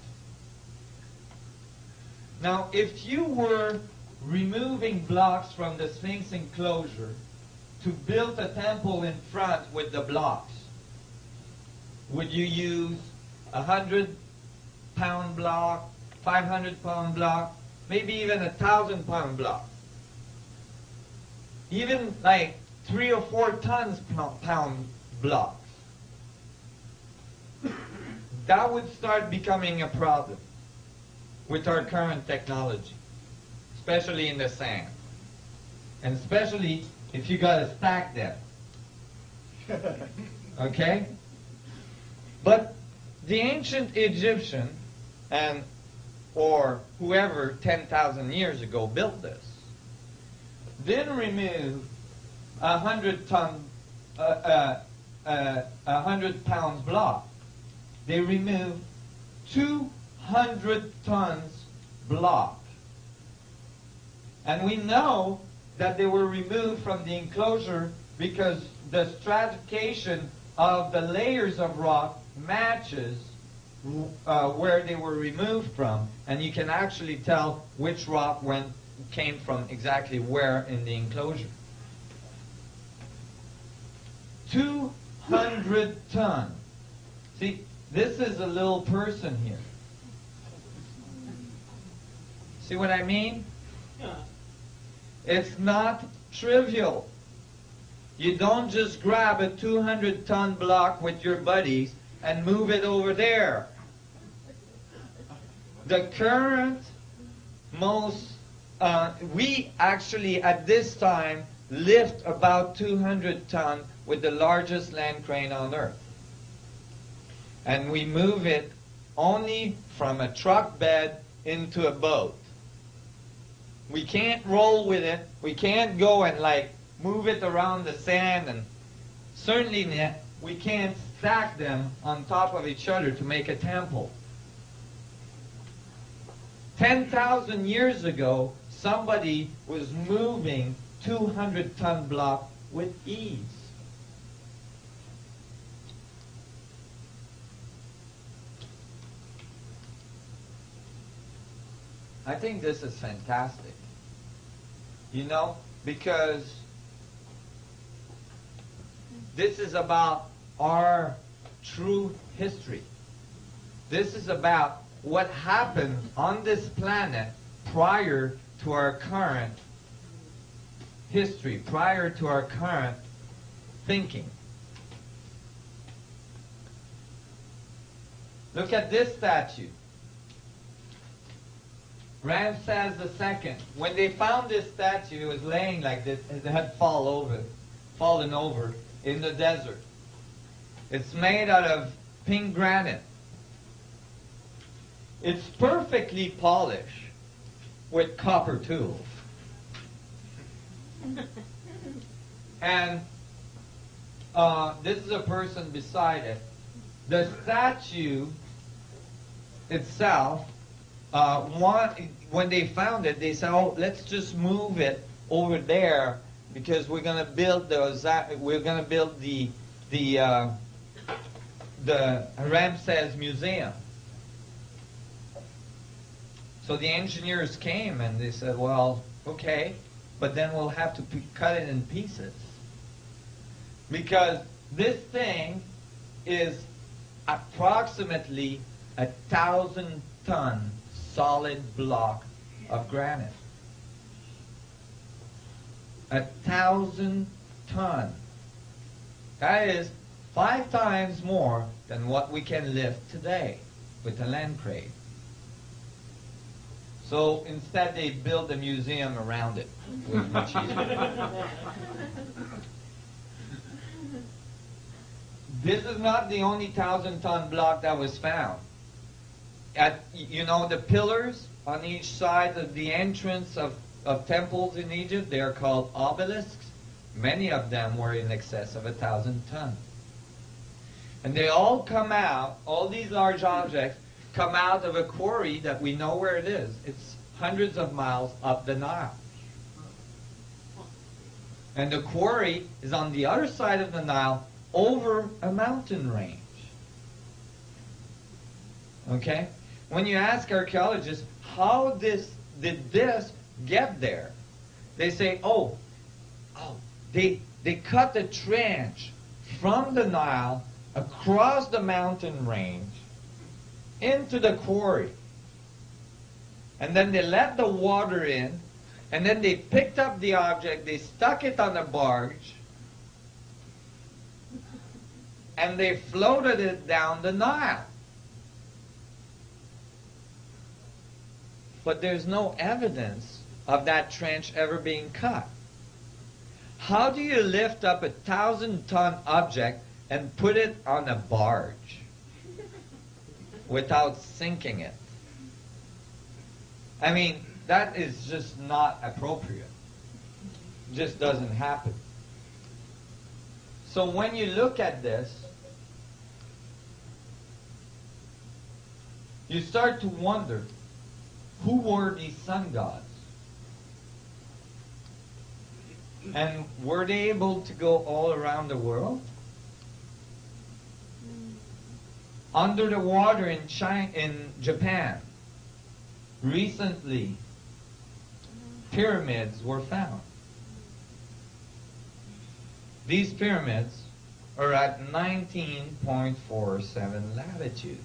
Now, if you were removing blocks from the Sphinx enclosure to build a temple in front with the blocks, would you use 100 pound block, 500-pound block, maybe even 1,000-pound block. Even like 3 or 4 tons pound blocks. That would start becoming a problem with our current technology, especially in the sand. And especially if you got to stack them. Okay? But the ancient Egyptian or whoever 10,000 years ago built this didn't remove 100-pound block. They removed 200 tons block. And we know that they were removed from the enclosure because the stratification of the layers of rock matches where they were removed from, and you can actually tell which rock came from exactly where in the enclosure. 200 tons. See, this is a little person here. See what I mean? It's not trivial. You don't just grab a 200-ton block with your buddies and move it over there. The current we actually at this time lift about 200 tons with the largest land crane on earth. And we move it only from a truck bed into a boat. We can't roll with it. We can't go and move it around the sand, and certainly we can't stack them on top of each other to make a temple. 10,000 years ago, somebody was moving 200-ton block with ease. I think this is fantastic. You know, because this is about our true history. This is about what happened on this planet prior to our current history, prior to our current thinking. Look at this statue. Ramses II. When they found this statue, it was laying like this, and it had fallen over in the desert. It's made out of pink granite. It's perfectly polished with copper tools. And this is a person beside it. The statue itself, when they found it, they said, "Oh, let's just move it over there because we're going to build the Ramses Museum." So the engineers came and they said, "Well, okay, but then we'll have to cut it in pieces because this thing is approximately 1,000-ton solid block of granite. 1,000 ton. That is 5 times more than what we can lift today with a land crane. So instead they build a museum around it. Which this is not the only 1,000-ton block that was found. The pillars on each side of the entrance of temples in Egypt, they are called obelisks. Many of them were in excess of 1,000 tons. And they all come out, all these large objects come out of a quarry that we know where it is. It's hundreds of miles up the Nile. And the quarry is on the other side of the Nile over a mountain range. Okay? When you ask archaeologists, how did this get there? They say, they cut a trench from the Nile across the mountain range into the quarry. And then they let the water in, and then they picked up the object, they stuck it on a barge, and they floated it down the Nile. But there's no evidence of that trench ever being cut. How do you lift up a 1,000-ton object and put it on a barge without sinking it? I mean, that is just not appropriate. It just doesn't happen. So when you look at this, you start to wonder, who were these sun gods? And were they able to go all around the world? Under the water in Japan, recently, pyramids were found. These pyramids are at 19.47 latitude.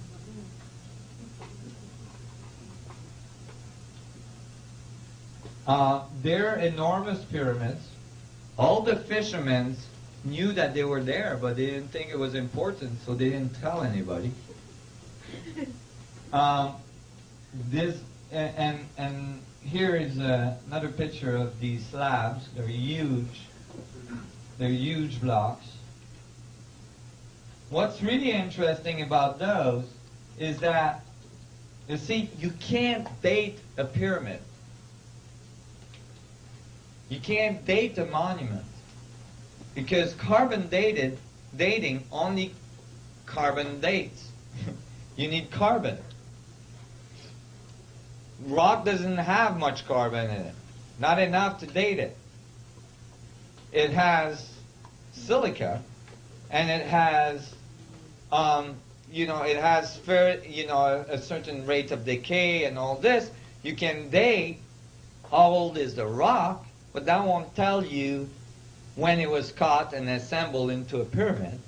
They're enormous pyramids. All the fishermen knew that they were there, but they didn't think it was important, so they didn't tell anybody. And here is another picture of these slabs. They're huge. They're huge blocks. What's really interesting about those is that, you see, you can't date a pyramid. You can't date a monument, because carbon dating only carbon dates. You need carbon. Rock doesn't have much carbon in it, not enough to date it. It has silica, and it has, it has a certain rate of decay and all this. You can date how old is the rock, but that won't tell you when it was cut and assembled into a pyramid.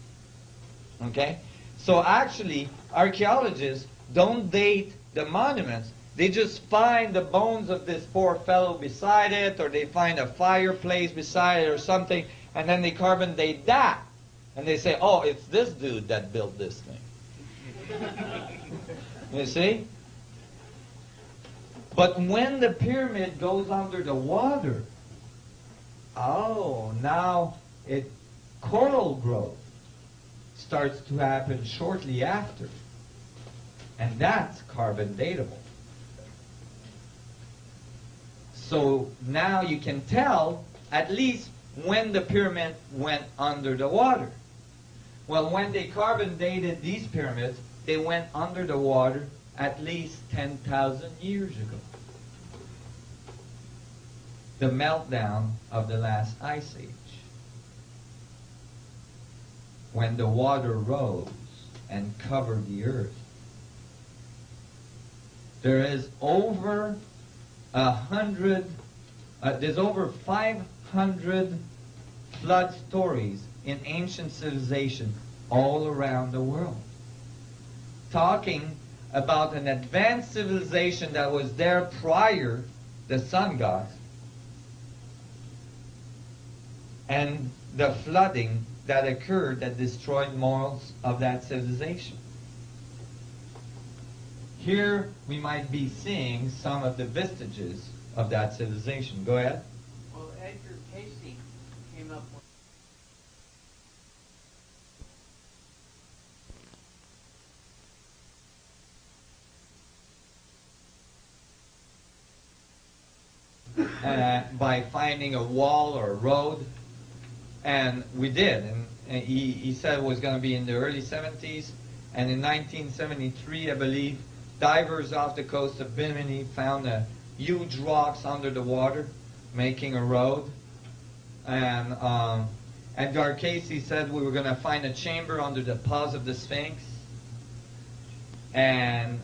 Okay? So actually, archaeologists don't date the monuments. They just find the bones of this poor fellow beside it, or they find a fireplace beside it or something, and then they carbon date that. And they say, oh, it's this dude that built this thing. You see? But when the pyramid goes under the water, now coral growth starts to happen shortly after. And that's carbon datable. So now you can tell at least when the pyramid went under the water. Well, when they carbon dated these pyramids, they went under the water at least 10,000 years ago. The meltdown of the last ice age, when the water rose and covered the earth. There is over 500 flood stories in ancient civilization all around the world, talking about an advanced civilization that was there prior the sun gods, and the flooding that occurred that destroyed most of that civilization. Here we might be seeing some of the vestiges of that civilization. Go ahead. Well, Edgar Casey came up with by finding a wall or a road, and we did. And he said it was going to be in the early 70s, and in 1973, I believe, divers off the coast of Bimini found huge rocks under the water, making a road. And Edgar Casey said we were going to find a chamber under the paws of the Sphinx. And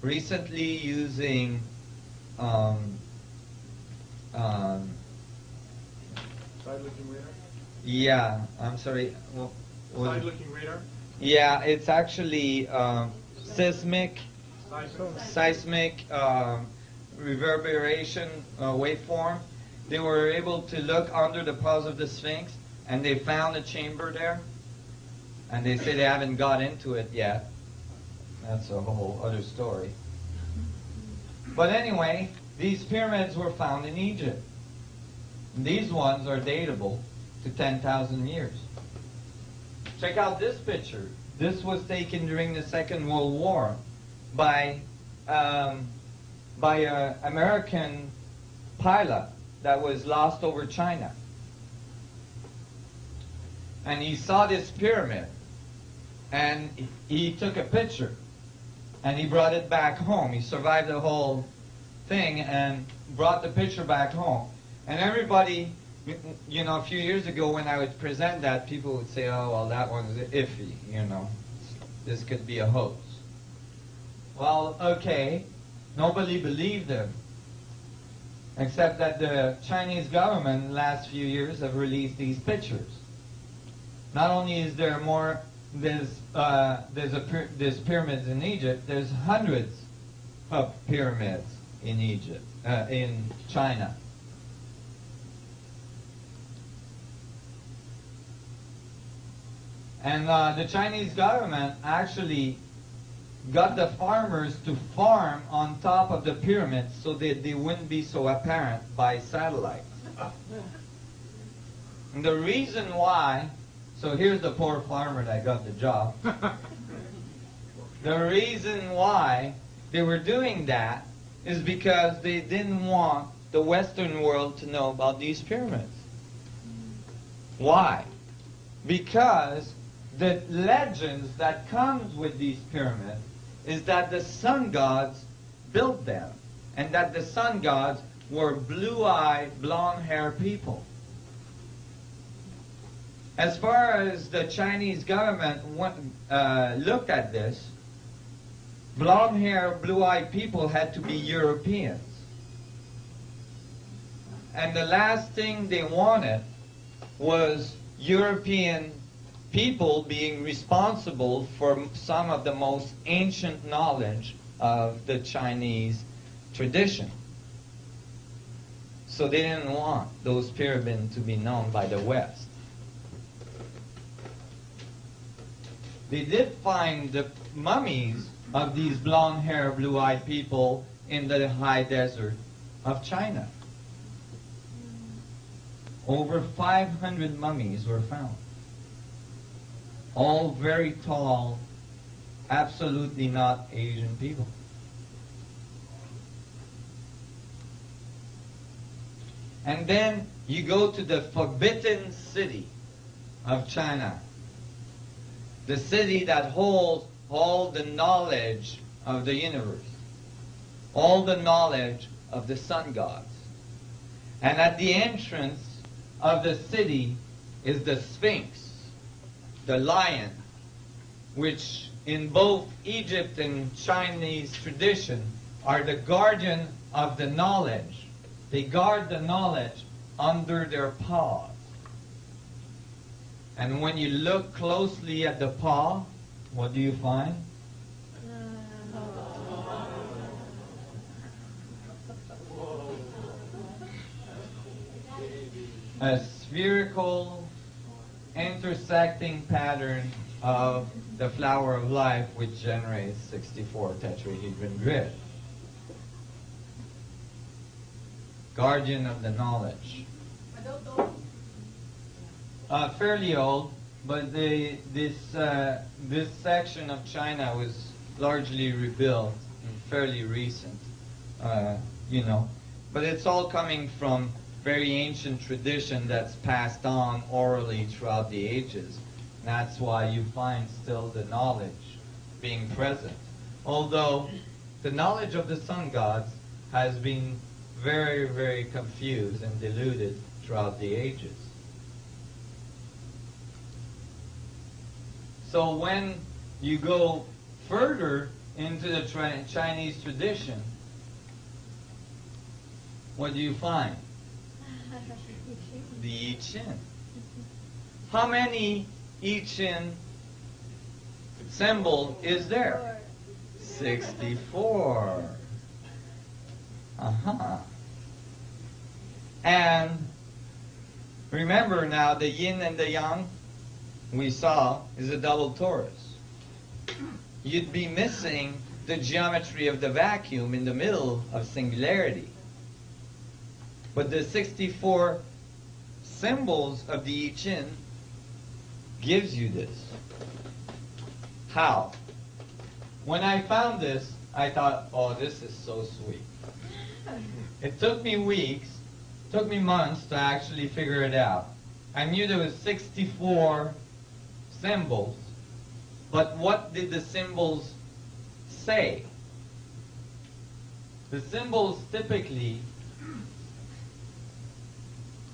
recently, using Side-looking radar? yeah, I'm sorry. Side-looking radar? Yeah, it's actually seismic reverberation waveform. They were able to look under the paws of the Sphinx, and they found a chamber there. And they say they haven't got into it yet. That's a whole other story. But anyway, these pyramids were found in Egypt. And these ones are datable to 10,000 years. Check out this picture. This was taken during the Second World War by an American pilot that was lost over China. And he saw this pyramid, and he took a picture, and he brought it back home. He survived the whole thing and brought the picture back home. And everybody, you know, a few years ago when I would present that, people would say, oh, well, that one's iffy, you know. This could be a hoax. Well, okay, nobody believed him, except that the Chinese government in the last few years have released these pictures. Not only is there more, there's pyramids in Egypt, there's hundreds of pyramids in Egypt, in China. And the Chinese government actually got the farmers to farm on top of the pyramids so that they wouldn't be so apparent by satellite. And the reason why, so here's the poor farmer that got the job. The reason why they were doing that is because they didn't want the Western world to know about these pyramids. Why? Because the legends that comes with these pyramids is that the sun gods built them, and that the sun gods were blue-eyed, blonde-haired people. As far as the Chinese government looked at this, blonde-haired, blue-eyed people had to be Europeans. And the last thing they wanted was European people being responsible for some of the most ancient knowledge of the Chinese tradition. So they didn't want those pyramids to be known by the West. They did find the mummies of these blonde-haired, blue-eyed people in the high desert of China. Over 500 mummies were found. All very tall, absolutely not Asian people. And then you go to the forbidden city of China, the city that holds all the knowledge of the universe, all the knowledge of the sun gods. And at the entrance of the city is the Sphinx, the lion, which in both Egypt and Chinese tradition are the guardian of the knowledge. They guard the knowledge under their paws. And when you look closely at the paw, what do you find? A spherical intersecting pattern of the flower of life, which generates 64 tetrahedron grid. Guardian of the knowledge. Fairly old, but this section of China was largely rebuilt and fairly recent, you know. But it's all coming from very ancient tradition that's passed on orally throughout the ages. And that's why you find still the knowledge being present. Although the knowledge of the sun gods has been very, very confused and diluted throughout the ages. So when you go further into the Chinese tradition, what do you find? The I Ching. How many I Ching symbol is there? 64. And remember now, the yin and the yang we saw is a double torus. You'd be missing the geometry of the vacuum in the middle of singularity. But the 64 symbols of the I Ching gives you this. How? When I found this, I thought, oh, this is so sweet. It took me weeks, took me months to actually figure it out. I knew there was 64 symbols, but what did the symbols say? The symbols typically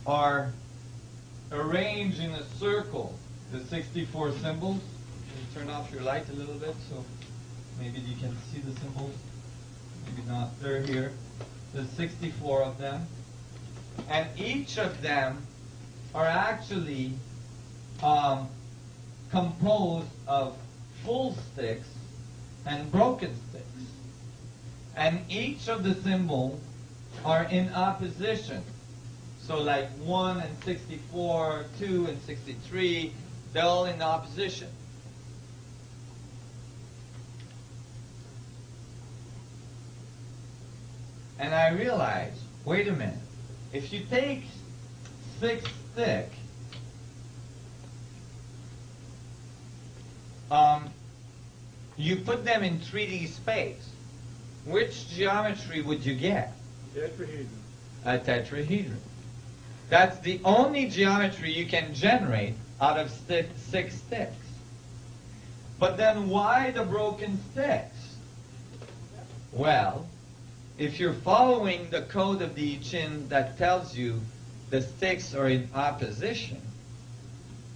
are arranged in a circle. The 64 symbols. Can you turn off your light a little bit so maybe you can see the symbols? Maybe not. They're here. There's 64 of them. And each of them are actually composed of full sticks and broken sticks. And each of the symbols are in opposition. So like 1 and 64, 2 and 63, they're all in opposition. And I realized, wait a minute, if you take 6 sticks, you put them in 3D space, which geometry would you get? Tetrahedron. A tetrahedron. That's the only geometry you can generate out of 6 sticks. But then why the broken sticks? Well, if you're following the code of the I Ching that tells you the sticks are in opposition,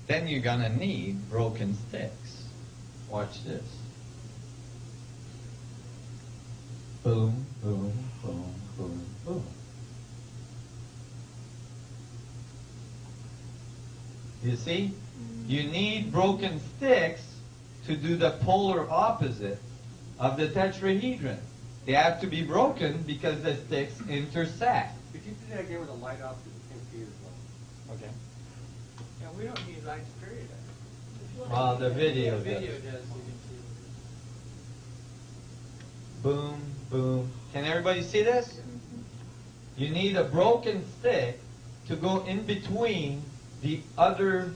then you're gonna need broken sticks. Watch this. Boom, boom, boom, boom, boom. You see? You need broken sticks to do the polar opposite of the tetrahedron. They have to be broken because the sticks intersect. Could you do that again with the light off so you can see it as well? Okay. Yeah, we don't need lights, period. Well, the video does. The video does. You can see. Boom, boom. Can everybody see this? You need a broken stick to go in between the other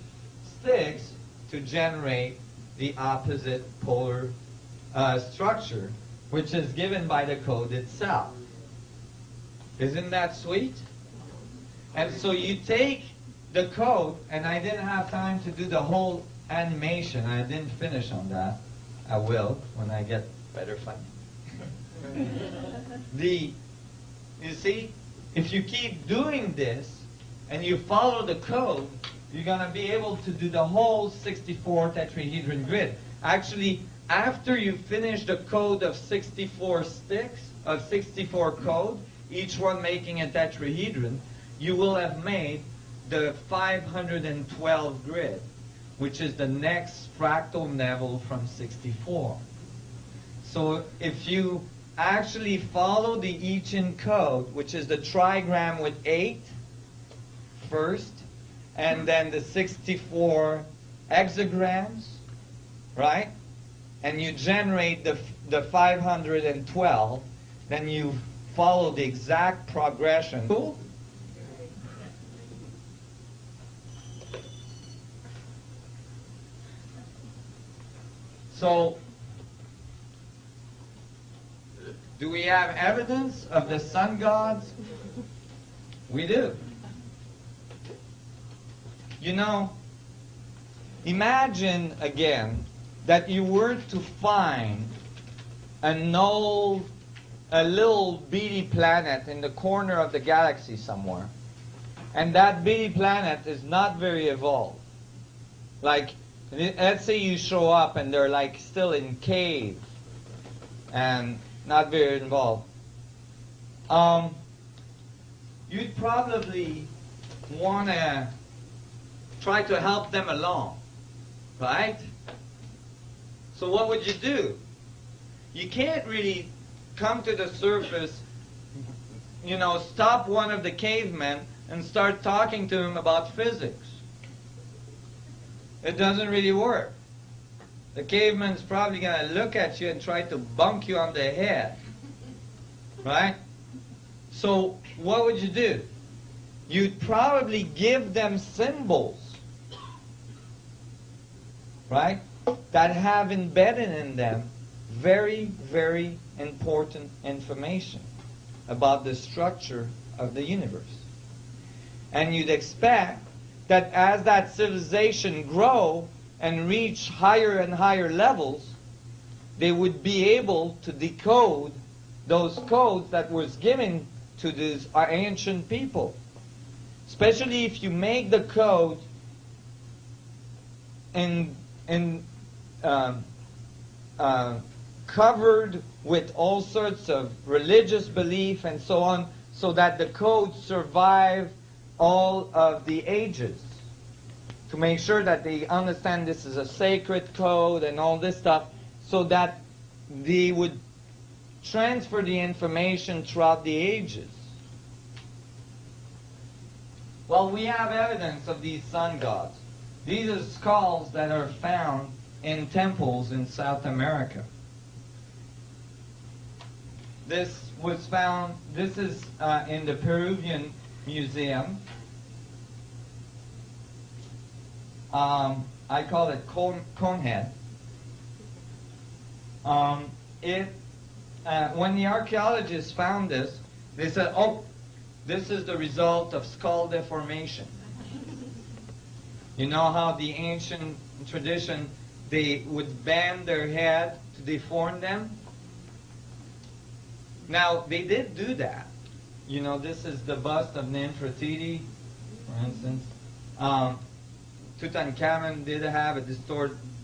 sticks to generate the opposite polar structure, which is given by the code itself. Isn't that sweet? And so you take the code, and I didn't have time to do the whole animation. I didn't finish on that. I will when I get better funding. You see, if you keep doing this and you follow the code, you're going to be able to do the whole 64 tetrahedron grid. Actually, after you finish the code of 64 sticks, of 64 code, each one making a tetrahedron, you will have made the 512 grid, which is the next fractal level from 64. So if you actually follow the I Ching code, which is the trigram with 8 first, and then the 64 hexagrams, right? And you generate the 512, then you follow the exact progression. Cool? So, do we have evidence of the sun gods? We do. You know, imagine again that you were to find a little bitty planet in the corner of the galaxy somewhere, and that bitty planet is not very evolved. Like, let's say you show up and they're like still in cave and not very involved. You'd probably want to try to help them along, right? So what would you do? you can't really come to the surface, you know, stop one of the cavemen and start talking to him about physics. It doesn't really work. The caveman's probably going to look at you and try to bunk you on the head. Right? So what would you do? You'd probably give them symbols, right, that have embedded in them very, very important information about the structure of the universe. And you'd expect that as that civilization grow and reach higher and higher levels, they would be able to decode those codes that was given to these ancient people. Especially if you make the code covered with all sorts of religious belief and so on, so that the codes survive all of the ages. To make sure that they understand this is a sacred code and all this stuff, so that they would transfer the information throughout the ages. Well, we have evidence of these sun gods. These are skulls that are found in temples in South America. This was found, this is in the Peruvian Museum. I call it conehead. When the archaeologists found this, they said, oh, this is the result of skull deformation. You know how the ancient tradition, they would bend their head to deform them? Now, they did do that. You know, this is the bust of Nefertiti, for instance. Tutankhamun did have a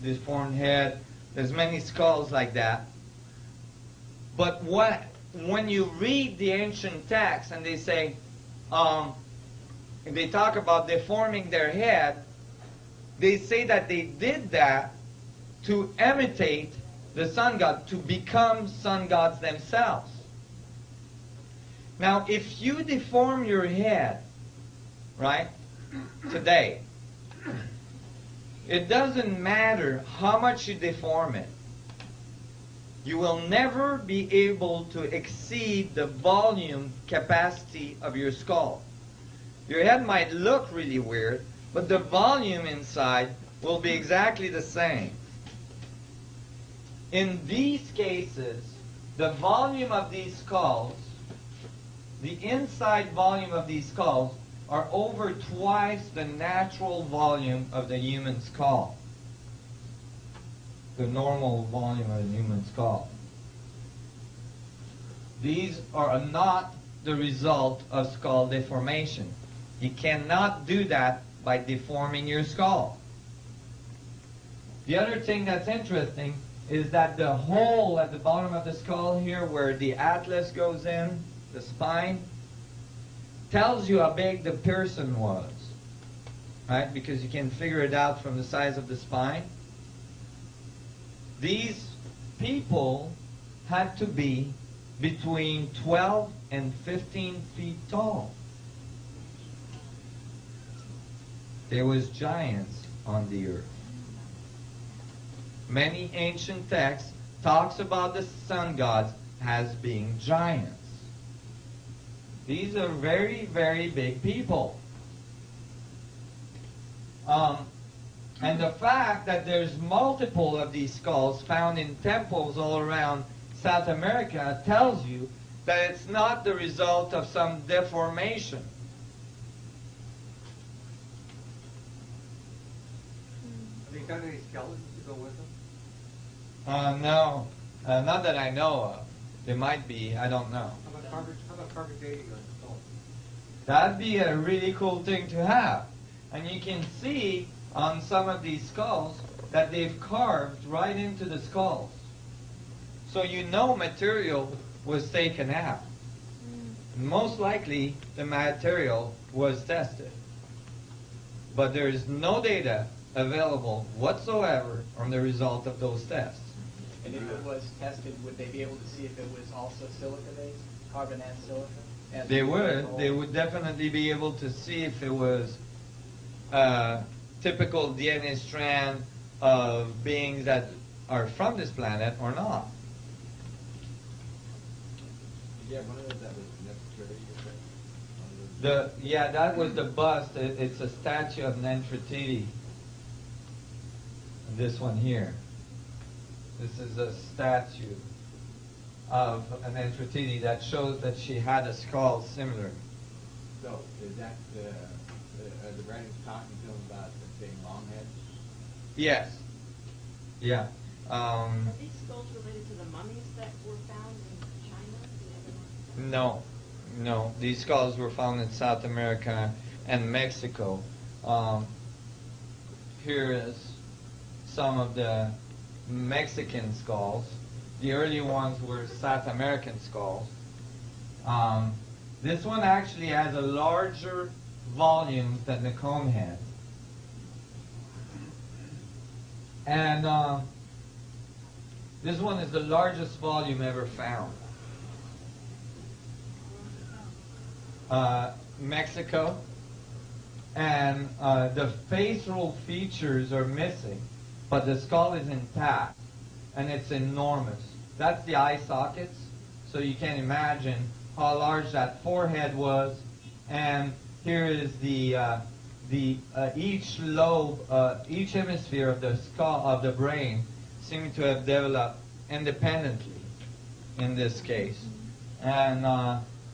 deformed head. There's many skulls like that. But when you read the ancient texts and they say, they talk about deforming their head, they say that they did that to imitate the sun god, to become sun gods themselves. Now, if you deform your head, right, today, it doesn't matter how much you deform it. You will never be able to exceed the volume capacity of your skull. Your head might look really weird, but the volume inside will be exactly the same. In these cases, the volume of these skulls, the inside volume of these skulls, are over twice the natural volume of the human skull. The normal volume of a human skull. These are not the result of skull deformation. You cannot do that by deforming your skull. The other thing that's interesting is that the hole at the bottom of the skull here, where the atlas goes in, the spine, tells you how big the person was, right? Because you can figure it out from the size of the spine. These people had to be between 12 and 15 feet tall. There was giants on the earth. Many ancient texts talks about the sun gods as being giants. These are very, very big people. And the fact that there's multiple of these skulls found in temples all around South America tells you that it's not the result of some deformation. Have you got any skeletons to go with them? No. Not that I know of. There might be, I don't know. How about carbon dating on the skull? That'd be a really cool thing to have. And you can see on some of these skulls that they've carved right into the skulls. So you know material was taken out. Most likely the material was tested. But there is no data available whatsoever on the result of those tests. And if it was tested, would they be able to see if it was also silica-based, carbon and silica? They would. They would definitely be able to see if it was a typical DNA strand of beings that are from this planet or not. Yeah, one of those that was necessary. Yeah, that was the bust. It's a statue of Nefertiti. This one here. This is a statue of an Nefertiti that shows that she had a skull similar. So, is that the writings talking to them about them being long heads? Yes. Yeah. Are these skulls related to the mummies that were found in China? No. No. These skulls were found in South America and Mexico. Here is some of the Mexican skulls. The early ones were South American skulls. This one actually has a larger volume than the comb head. And this one is the largest volume ever found. Mexico. And the facial features are missing, but the skull is intact, and it's enormous. That's the eye sockets, so you can imagine how large that forehead was. And here is each lobe, each hemisphere of the skull of the brain seemed to have developed independently in this case, and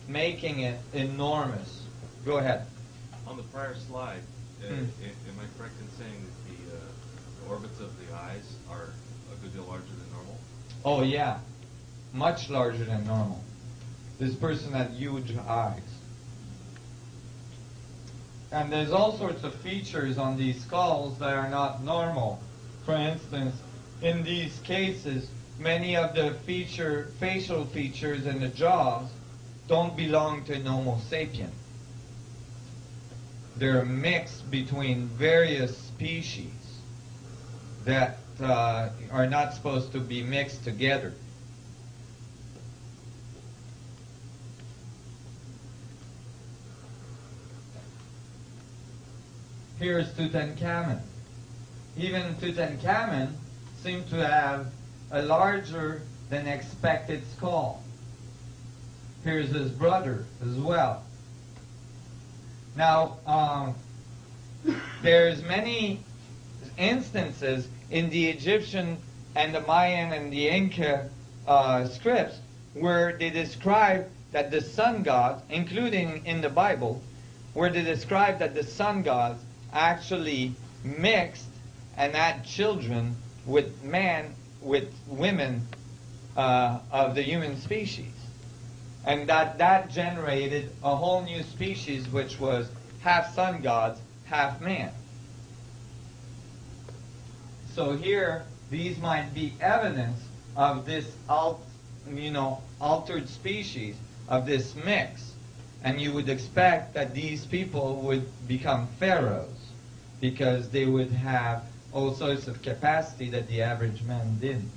making it enormous. Go ahead. On the prior slide, am I correct in saying that the orbits of the eyes are a good deal larger than normal? Oh yeah, much larger than normal. This person had huge eyes. And there's all sorts of features on these skulls that are not normal. For instance, in these cases, many of the facial features in the jaws don't belong to an Homo sapien. They're a mix between various species that are not supposed to be mixed together. Here's Tutankhamun. Even Tutankhamun seemed to have a larger than expected skull. Here's his brother as well. Now, there's many instances in the Egyptian and the Mayan and the Inca scripts where they describe that the sun gods, including in the Bible, where they describe that the sun gods actually mixed and had children with women of the human species. And that generated a whole new species which was half sun gods, half man. So here, these might be evidence of this altered species, of this mix. And you would expect that these people would become pharaohs because they would have all sorts of capacity that the average man didn't.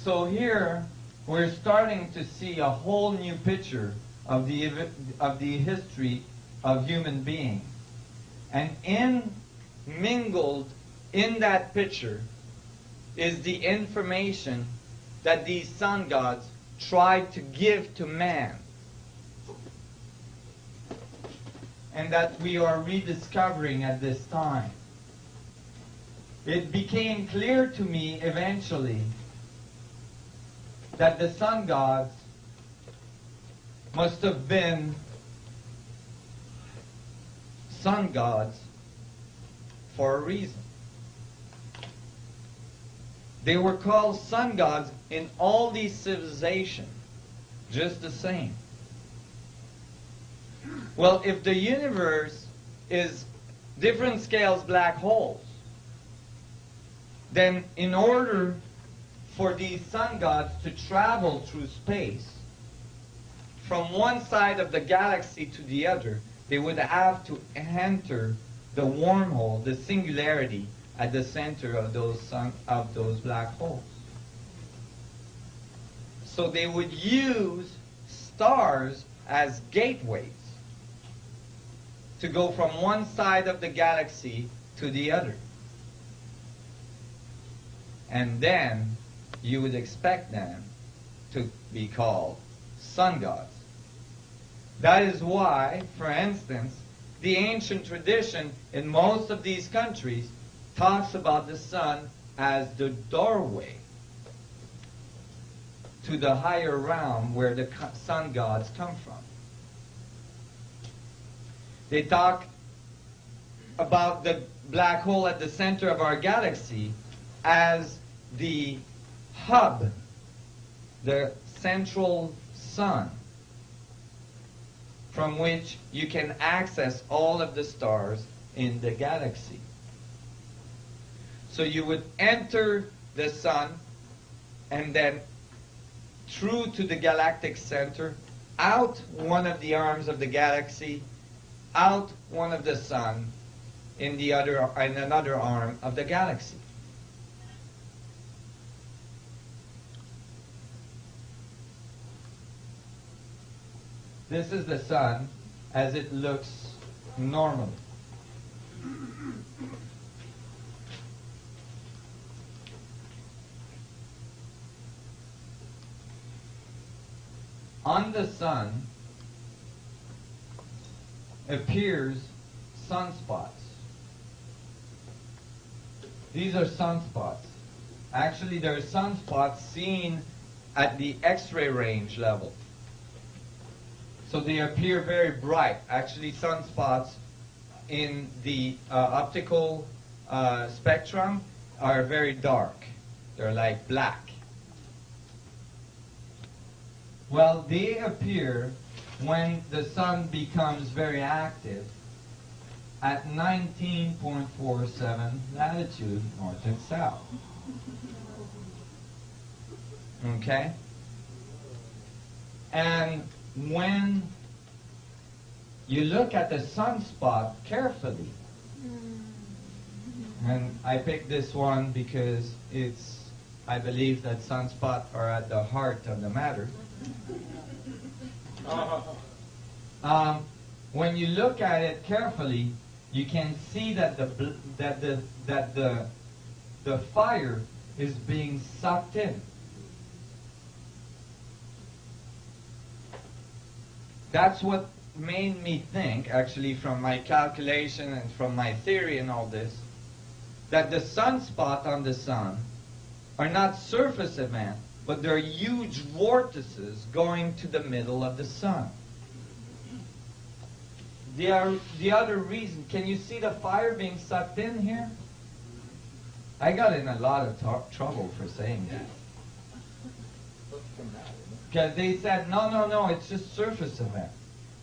So here, we're starting to see a whole new picture of the history of human beings. And mingled in that picture is the information that these sun gods tried to give to man, and that we are rediscovering at this time. It became clear to me eventually that the sun gods must have been sun gods for a reason. They were called sun gods in all these civilizations, just the same. Well, if the universe is different scales black holes, then in order for these sun gods to travel through space from one side of the galaxy to the other, they would have to enter the wormhole, the singularity, at the center of those black holes. So they would use stars as gateways to go from one side of the galaxy to the other. And then you would expect them to be called sun gods. That is why, for instance, the ancient tradition in most of these countries talks about the sun as the doorway to the higher realm where the sun gods come from. They talk about the black hole at the center of our galaxy as the hub, the central sun, from which you can access all of the stars in the galaxy. So you would enter the sun and then through to the galactic center, out one of the arms of the galaxy, out one of the sun, in another arm of the galaxy. This is the sun as it looks normally. On the sun appears sunspots. These are sunspots. Actually, there are sunspots seen at the X-ray range level. So they appear very bright. Actually, sunspots in the optical spectrum are very dark. They're like black. Well, they appear when the sun becomes very active at 19.47 latitude north and south. Okay? And when you look at the sunspot carefully, and I picked this one because I believe that sunspots are at the heart of the matter. When you look at it carefully, you can see that the fire is being sucked in. That's what made me think, actually, from my calculation and from my theory and all this, that the sunspot on the sun are not surface events, but they're huge vortices going to the middle of the sun. The other reason, can you see the fire being sucked in here? I got in a lot of trouble for saying that. Because they said, no, it's just surface event.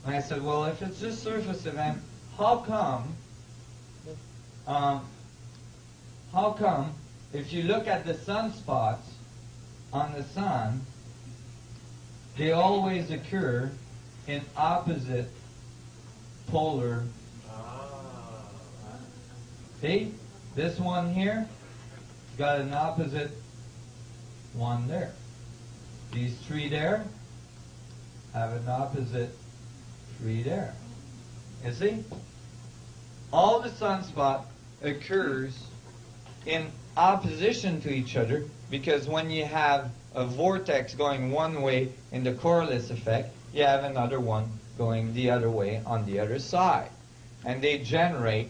And I said, well, if it's just surface event, how come if you look at the sunspots on the sun, they always occur in opposite polar. See? This one here got an opposite one there. These three there have an opposite three there. You see? All the sunspot occurs in opposition to each other, because when you have a vortex going one way in the Coriolis effect, you have another one going the other way on the other side. And they generate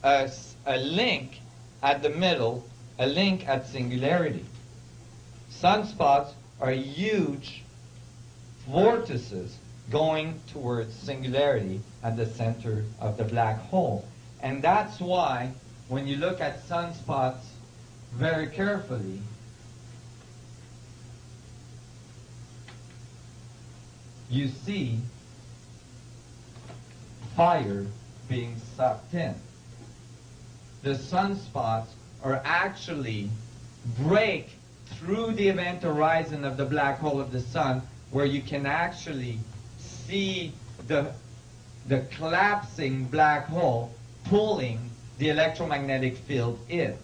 a link at the middle, a link at singularity. Sunspots are huge vortices going towards singularity at the center of the black hole. And that's why when you look at sunspots very carefully, you see fire being sucked in. The sunspots are actually break through the event horizon of the black hole of the sun, where you can actually see the the collapsing black hole pulling the electromagnetic field in.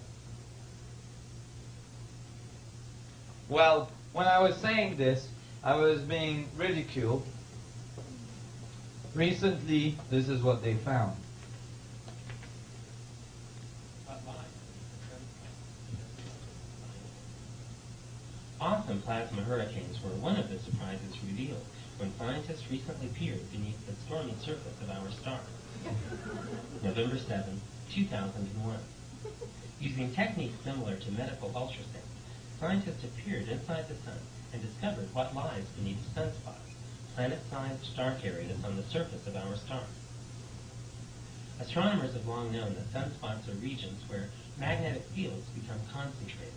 Well, when I was saying this, I was being ridiculed. Recently, this is what they found. Awesome plasma hurricanes were one of the surprises revealed when scientists recently peered beneath the stormy surface of our star. November 7, 2001. Using techniques similar to medical ultrasound, scientists have peered inside the sun and discovered what lies beneath sunspots, planet-sized dark areas on the surface of our star. Astronomers have long known that sunspots are regions where magnetic fields become concentrated.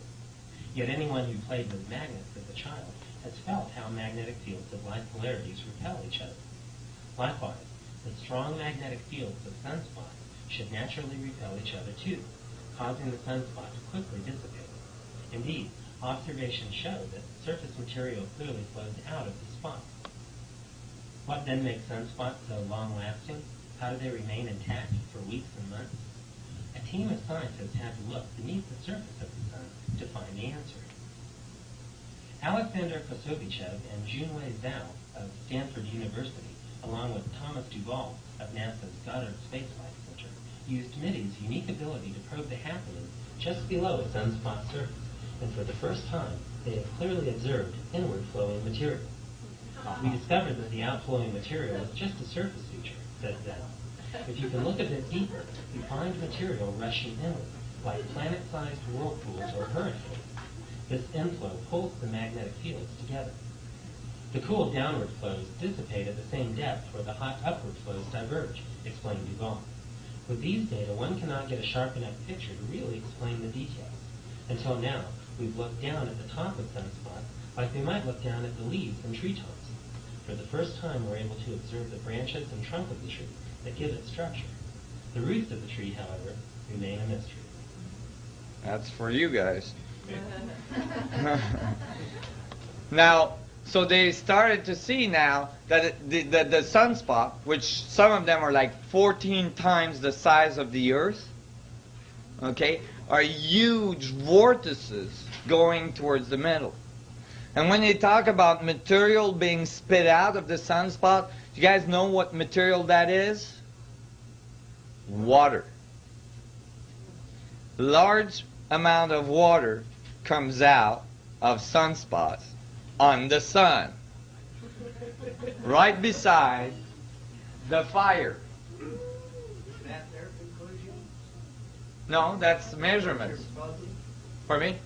Yet anyone who played with magnets as a child has felt how magnetic fields of like polarities repel each other. Likewise, the strong magnetic fields of sunspots should naturally repel each other too, causing the sunspot to quickly dissipate. Indeed, observations show that surface material clearly flows out of the spot. What then makes sunspots so long-lasting? How do they remain intact for weeks and months? A team of scientists had to look beneath the surface of the sun to find the answer. Alexander Kosovichev and Junwei Zhao of Stanford University, along with Thomas Duvall of NASA's Goddard Space Flight Center, used MIDI's unique ability to probe the happening just below a sunspot surface, and for the first time, they have clearly observed inward-flowing material. We discovered that the outflowing material is just a surface feature, said Zhao. If you can look a bit deeper, you find material rushing inward, like planet-sized whirlpools or hurricanes. This inflow pulls the magnetic fields together. The cool downward flows dissipate at the same depth where the hot upward flows diverge, explained Duvall. With these data, one cannot get a sharp enough picture to really explain the details. Until now, we've looked down at the top of sunspots like we might look down at the leaves and treetops. For the first time, we're able to observe the branches and trunk of the tree that give it structure. The roots of the tree, however, remain a mystery. That's for you guys. Now, so they started to see now that the sunspot, which some of them are like 14 times the size of the Earth, okay, are huge vortices going towards the middle. And when they talk about material being spit out of the sunspot, do you guys know what material that is? Water. Large amount of water comes out of sunspots on the sun, right beside the fire. Is that their conclusion? No, that's measurements. Pardon me?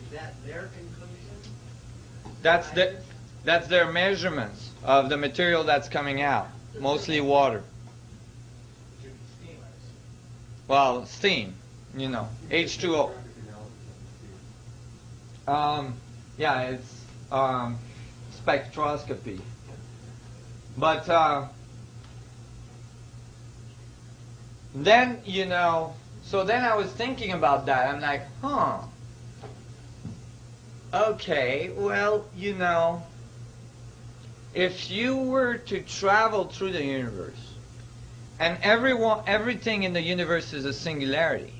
Is that their conclusion? That's their measurements of the material that's coming out, mostly water. Well, steam, you know, H2O. Yeah, it's spectroscopy. But then, you know, so then I was thinking about that. I'm like, okay, well, you know, if you were to travel through the universe, and everything in the universe is a singularity,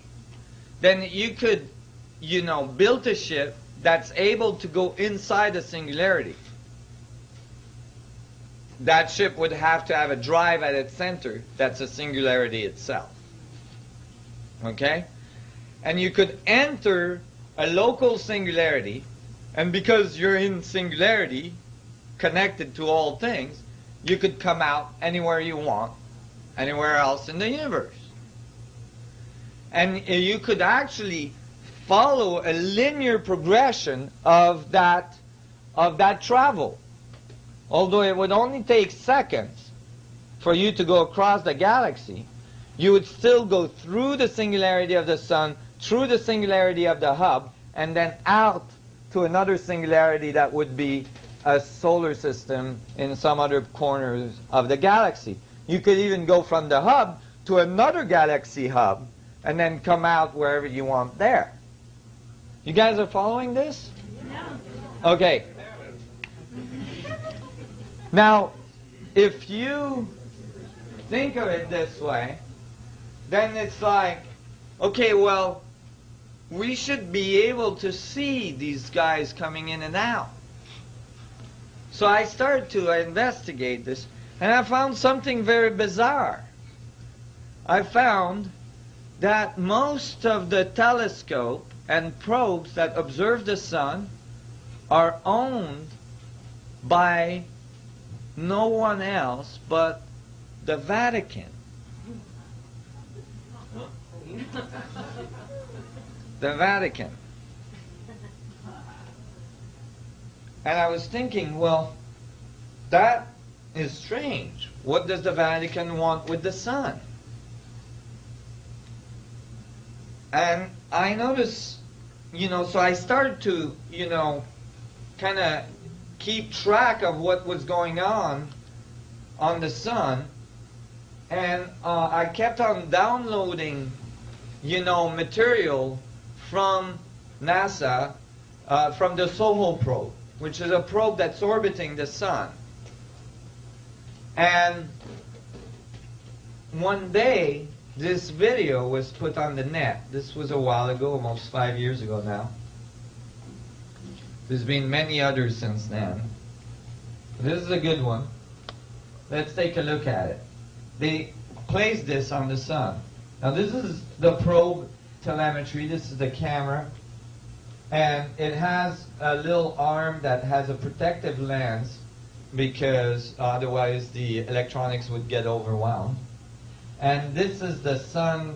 then you could, you know, build a ship that's able to go inside the singularity. That ship would have to have a drive at its center that's a singularity itself. Okay? And you could enter a local singularity, and because you're in singularity, connected to all things, you could come out anywhere you want, anywhere else in the universe. And you could actually follow a linear progression of that travel. Although it would only take seconds for you to go across the galaxy, you would still go through the singularity of the sun, through the singularity of the hub, and then out to another singularity that would be a solar system in some other corners of the galaxy. You could even go from the hub to another galaxy hub and then come out wherever you want there. You guys are following this? No. Okay. Now, if you think of it this way, then it's like, okay, well, we should be able to see these guys coming in and out. So I started to investigate this, and I found something very bizarre. I found that most of the telescope and probes that observe the sun are owned by no one else but the Vatican. The Vatican. And I was thinking, well, that is strange. What does the Vatican want with the sun? And I noticed, so I started to, kind of keep track of what was going on the sun. And I kept on downloading, material from NASA, from the SOHO probe, which is a probe that's orbiting the sun. And one day, this video was put on the net. This was a while ago, almost 5 years ago now. There's been many others since then. This is a good one. Let's take a look at it. They placed this on the sun. Now this is the probe telemetry. This is the camera. And it has a little arm that has a protective lens because otherwise the electronics would get overwhelmed. And this is the sun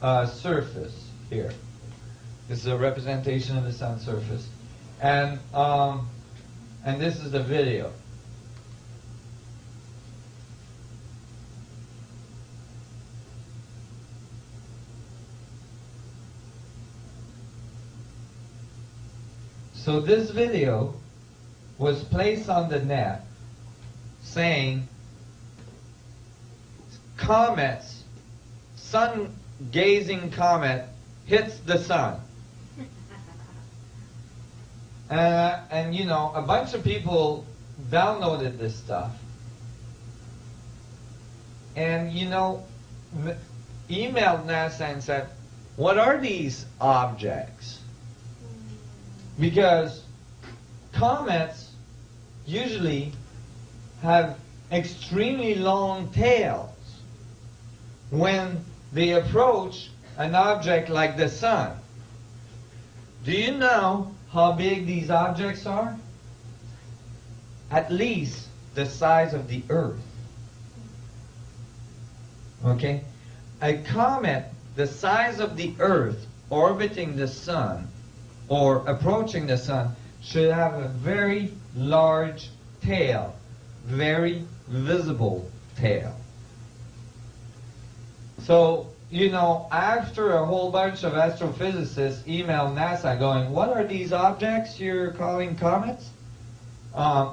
surface here. This is a representation of the sun surface. And this is the video. So this video was placed on the net saying comets, sun-gazing comet hits the sun. And a bunch of people downloaded this stuff. And, emailed NASA and said, what are these objects? Because comets usually have extremely long tails when they approach an object like the sun. Do you know how big these objects are? At least the size of the Earth. Okay? A comet the size of the Earth orbiting the sun or approaching the sun should have a very large tail, very visible tail. So, after a whole bunch of astrophysicists emailed NASA going, what are these objects you're calling comets?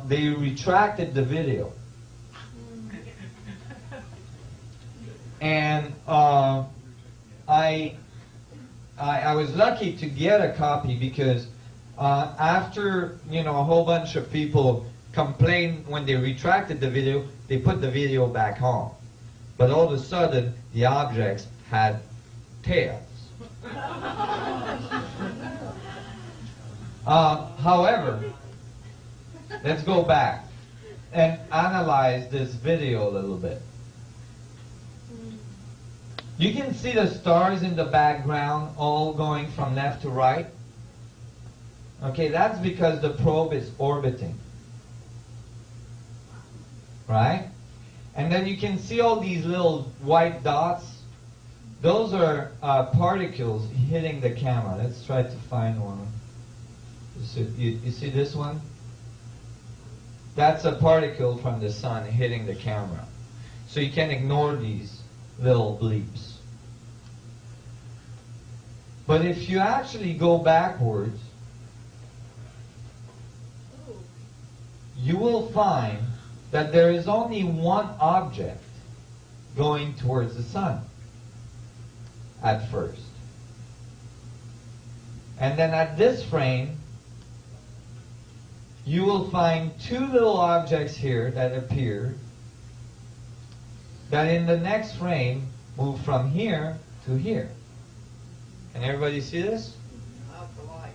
They retracted the video. And I was lucky to get a copy because after, a whole bunch of people complained when they retracted the video, they put the video back on. But all of a sudden, the objects had tails. However, let's go back and analyze this video a little bit. You can see the stars in the background all going from left to right. Okay, that's because the probe is orbiting. Right? And then you can see all these little white dots. Those are particles hitting the camera. Let's try to find one. You see this one? That's a particle from the sun hitting the camera. So you can ignore these little bleeps. But if you actually go backwards, you will find that there is only one object going towards the sun at first. And then at this frame, you will find two little objects here that appear. that in the next frame move from here to here. Can everybody see this? Not the light.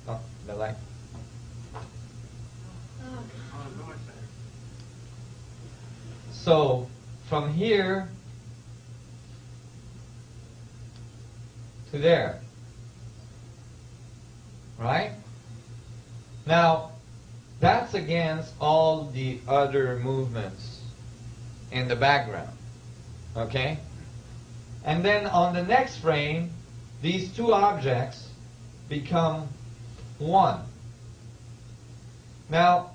Oh, the light. So, from here to there. Right? Now, that's against all the other movements in the background. Okay? And then on the next frame, these two objects become one. Now,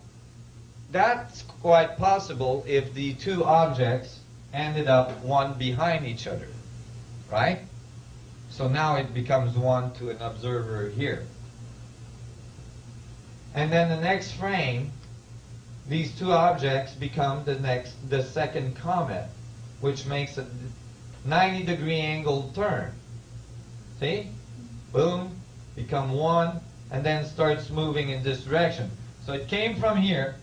that's quite possible if the two objects ended up one behind each other. Right? So now it becomes one to an observer here. And then the next frame, these two objects become the second comet, which makes a 90-degree angled turn. See? Boom, become one, and then starts moving in this direction. So it came from here,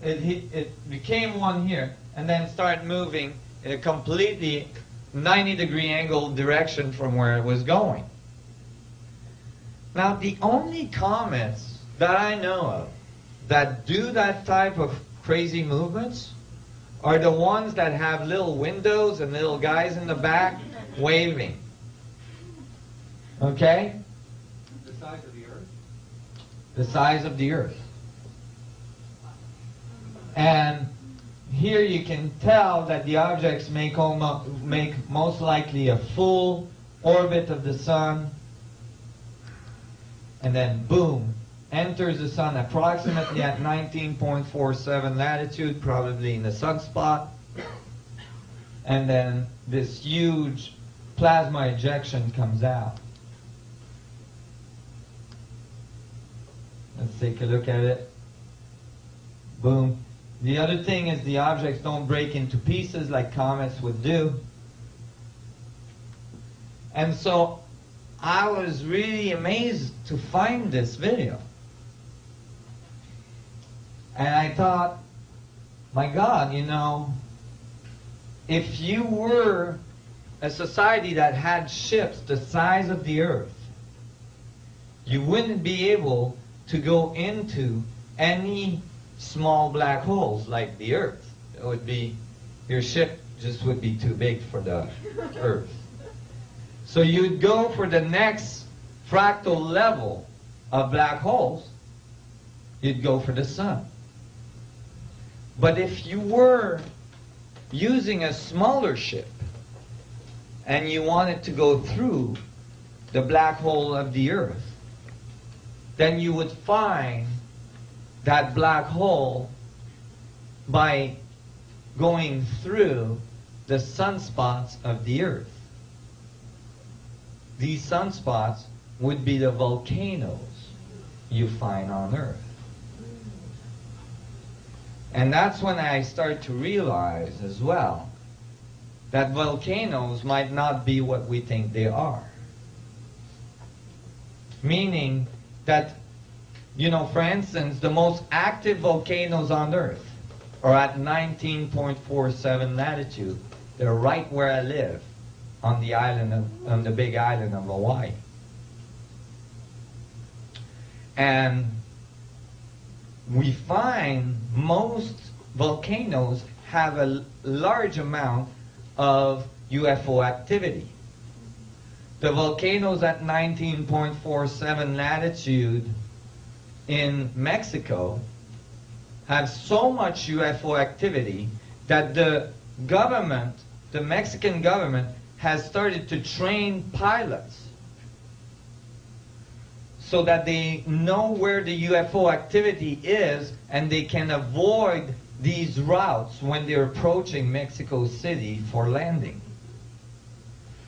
it became one here, and then started moving in a completely 90-degree angled direction from where it was going. Now, the only comets that I know of that do that type of crazy movements are the ones that have little windows and little guys in the back waving. Okay? The size of the Earth? The size of the Earth. And here you can tell that the objects make most likely a full orbit of the sun, and then boom, enters the sun approximately at 19.47 latitude, probably in the sunspot, and then this huge plasma ejection comes out. Let's take a look at it. Boom. The other thing is the objects don't break into pieces like comets would do. And so I was really amazed to find this video. And I thought, my God, you know, if you were a society that had ships the size of the Earth, you wouldn't be able to go into any small black holes like the Earth. It would be, your ship just would be too big for the Earth. So you'd go for the next fractal level of black holes, you'd go for the sun. But if you were using a smaller ship and you wanted to go through the black hole of the Earth, then you would find that black hole by going through the sunspots of the Earth. These sunspots would be the volcanoes you find on Earth. And that's when I start to realize as well that volcanoes might not be what we think they are. Meaning that, you know, for instance, the most active volcanoes on Earth are at 19.47 latitude. They're right where I live, on the island on the big island of Hawaii. And we find most volcanoes have a large amount of UFO activity. The volcanoes at 19.47 latitude in Mexico have so much UFO activity that the government, the Mexican government, has started to train pilots so that they know where the UFO activity is and they can avoid these routes when they're approaching Mexico City for landing.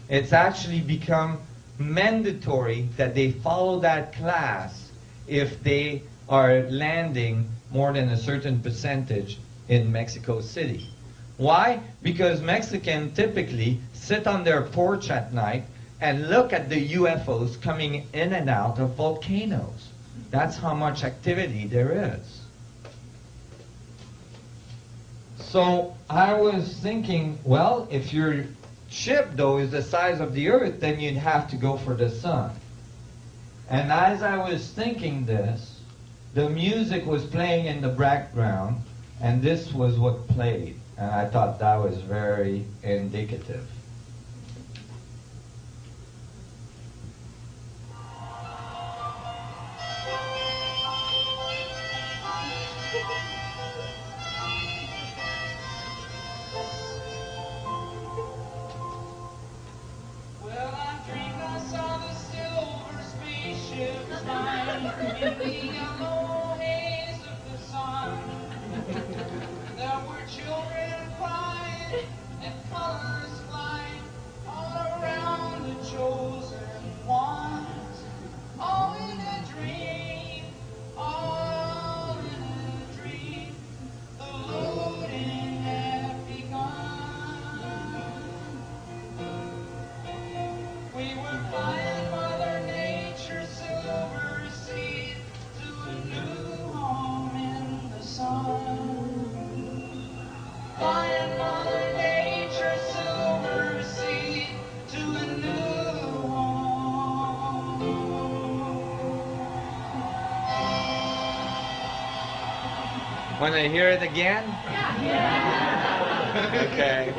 It's actually become mandatory that they follow that class if they are landing more than a certain percentage in Mexico City. Why? Because Mexicans typically sit on their porch at night and look at the UFOs coming in and out of volcanoes. That's how much activity there is. So I was thinking, well, if your ship, though, is the size of the Earth, then you'd have to go for the sun. And as I was thinking this, the music was playing in the background, and this was what played. And I thought that was very indicative. Want to hear it again? Yeah. Okay.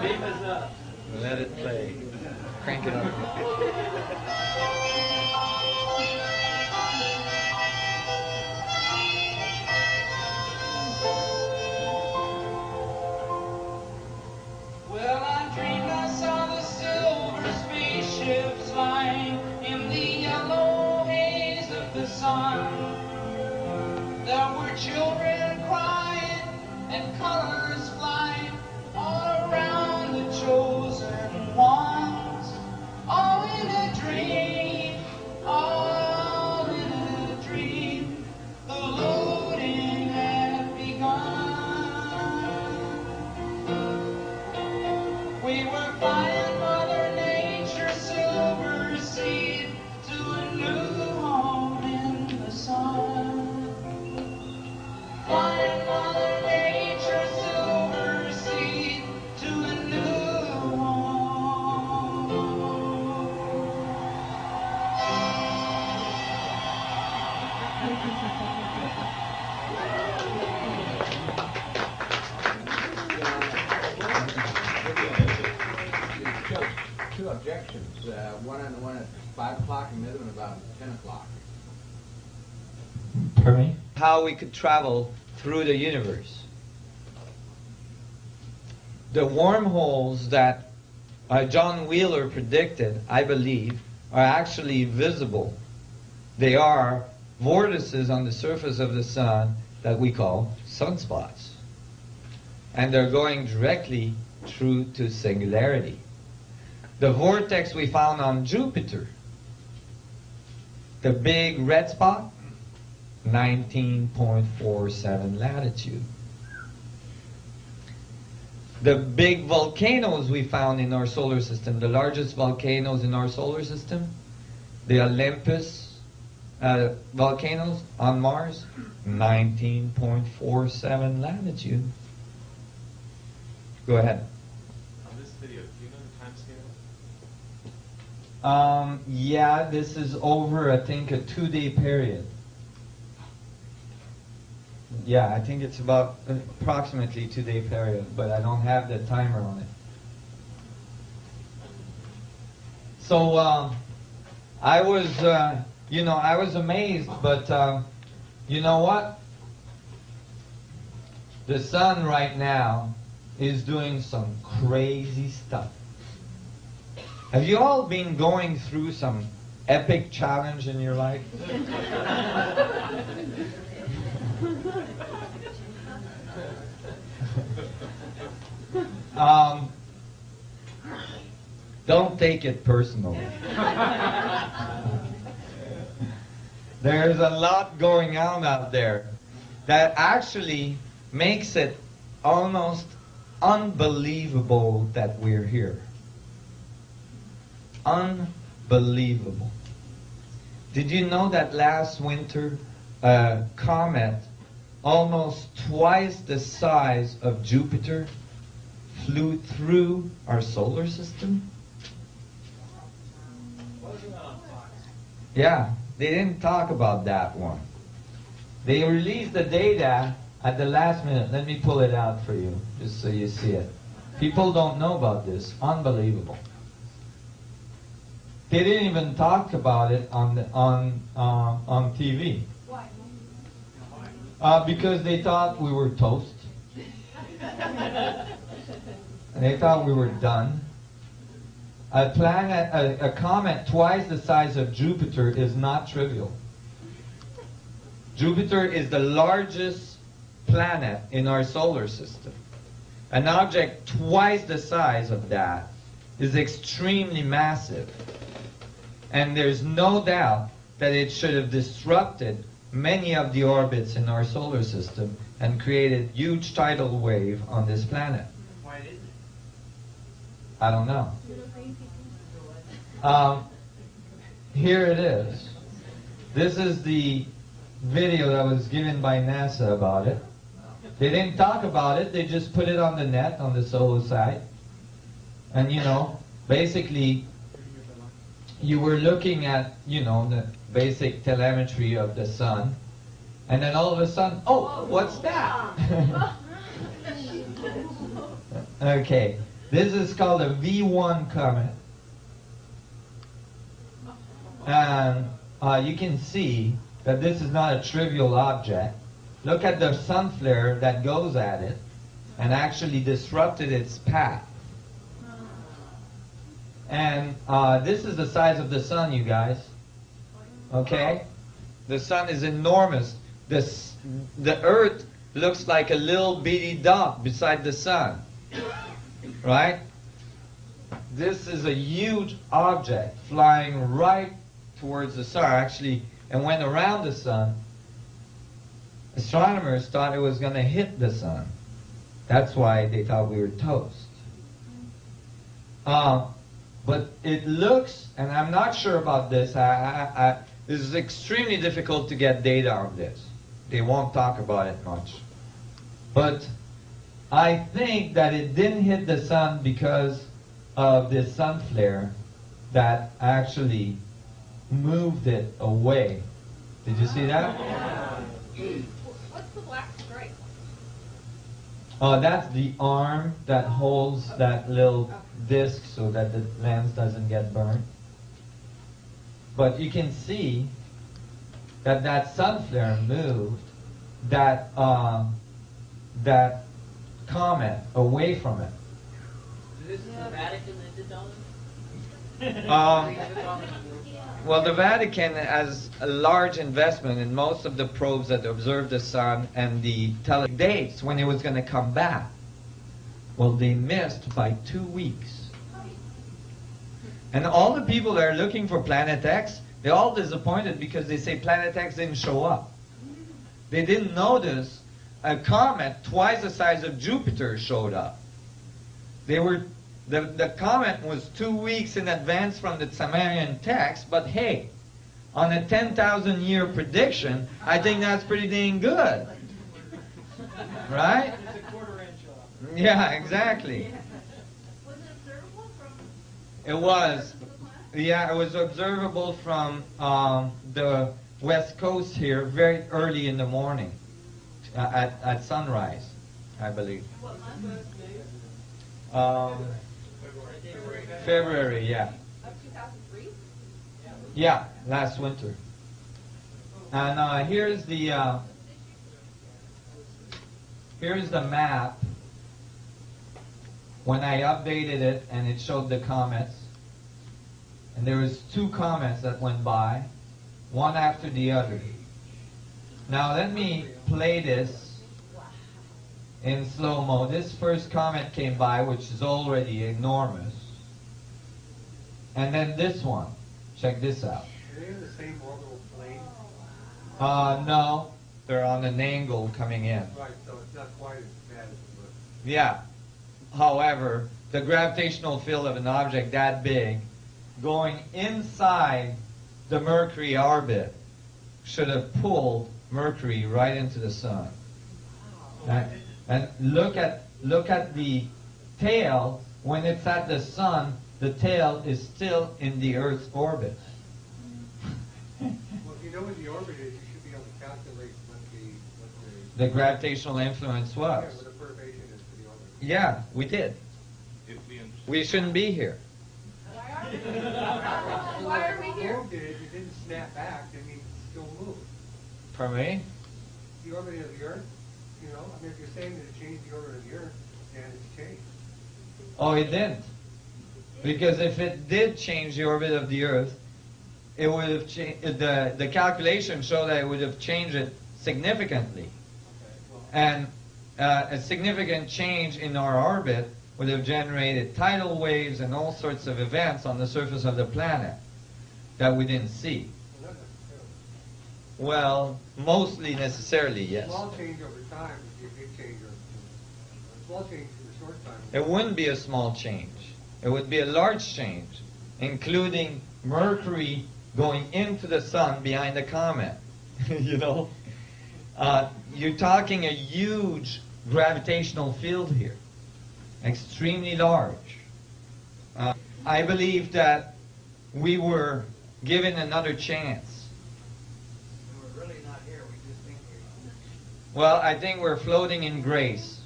Beam is up. Let it play. Crank it up. Well, I dreamed I saw the silver spaceships flying in the yellow haze of the sun. There were children crying and colors flying all around the chosen ones. All in a dream, all in a dream. The loading had begun. We were flying Mother Nature's silver seed to a new home in the sun. Flying Mother Nature's silver seed to a new home. Two objections. One at 5 o'clock and the other one about 10 o'clock. Pardon me? How we could travel through the universe. The wormholes that John Wheeler predicted, I believe, are actually visible. They are vortices on the surface of the sun that we call sunspots. And they're going directly through to singularity. The vortex we found on Jupiter, the big red spot, 19.47 latitude. The big volcanoes we found in our solar system, the largest volcanoes in our solar system, the Olympus volcanoes on Mars, 19.47 latitude. Go ahead. On this video, do you know the time scale? Yeah, this is over, I think, a 2-day period. Yeah, I think it's about approximately 2-day period, but I don't have the timer on it. So I was, I was amazed, but you know what? The sun right now is doing some crazy stuff. Have you all been going through some epic challenge in your life? Don't take it personally. There's a lot going on out there that actually makes it almost unbelievable that we're here. Unbelievable. Did you know that last winter a comet almost twice the size of Jupiter flew through our solar system? Yeah, they didn't talk about that one. They released the data at the last minute. Let me pull it out for you, just so you see it. People don't know about this. Unbelievable. They didn't even talk about it on TV. Why? Because they thought we were toast. And they thought we were done. A comet twice the size of Jupiter is not trivial. Jupiter is the largest planet in our solar system. An object twice the size of that is extremely massive. And there's no doubt that it should have disrupted many of the orbits in our solar system and created huge tidal wave on this planet. Why didn't it? I don't know. Here it is. This is the video that was given by NASA about it. They didn't talk about it, they just put it on the net, on the solar site. And you know, basically, you were looking at, you know, the basic telemetry of the sun. And then all of a sudden, oh, what's that? Okay, this is called a V1 comet. And you can see that this is not a trivial object. Look at the sun flare that goes at it and actually disrupted its path. And this is the size of the sun, you guys. Okay? The sun is enormous. The earth looks like a little bitty dot beside the sun. Right? This is a huge object flying right towards the sun, actually, and went around the sun. Astronomers thought it was going to hit the sun. That's why they thought we were toast. But it looks, and I'm not sure about this, this is extremely difficult to get data on this. They won't talk about it much. But I think that it didn't hit the sun because of this sun flare that actually moved it away. Did you see that? What's the black stripe? Oh, that's the arm that holds that little disc so that the lens doesn't get burned. But you can see that that sun flare moved that that comet away from it. This is the Vatican that did all this? Well, the Vatican has a large investment in most of the probes that observe the sun and the dates when it was going to come back. Well, they missed by 2 weeks. And all the people that are looking for Planet X, they're all disappointed because they say Planet X didn't show up. They didn't notice a comet twice the size of Jupiter showed up. The comet was 2 weeks in advance from the Sumerian text, but hey, on a 10,000-year prediction, I think that's pretty dang good. Right? It's a quarter inch off. Yeah, exactly. Was it observable from? It was. Yeah, it was observable from the west coast here very early in the morning, at sunrise, I believe. What month? February, yeah. Of 2003? Yeah, last winter. And here's the map when I updated it, and it showed the comets. And there was 2 comets that went by, one after the other. Now let me play this in slow-mo. This first comet came by, which is already enormous. And then this one. Check this out. Are they in the same orbital plane? No. They're on an angle coming in. Right, so it's not quite as bad as it looks. Yeah. However, the gravitational field of an object that big going inside the Mercury orbit should have pulled Mercury right into the sun. And look at the tail. When it's at the sun, the tail is still in the Earth's orbit. Well, if you know what the orbit is, you should be able to calculate what the gravitational influence was. Yeah, what the perturbation is for the orbit. Yeah, we did. We shouldn't be here. Why are we here? If it didn't snap back, that means it still moved. Pardon me? The orbit of the Earth, you know, I mean, if you're saying that it changed the orbit of the Earth, then it's changed. Oh, it didn't. Because if it did change the orbit of the Earth, it would have changed. The calculation showed that it would have changed it significantly, and a significant change in our orbit would have generated tidal waves and all sorts of events on the surface of the planet that we didn't see. Well, mostly necessarily, yes. A small change over time would be a big change. A small change in a short time. It wouldn't be a small change. It would be a large change, including Mercury going into the sun behind the comet. You know? You're talking a huge gravitational field here. Extremely large. I believe that we were given another chance. We're really not here, we just think we're... Well, I think we're floating in grace.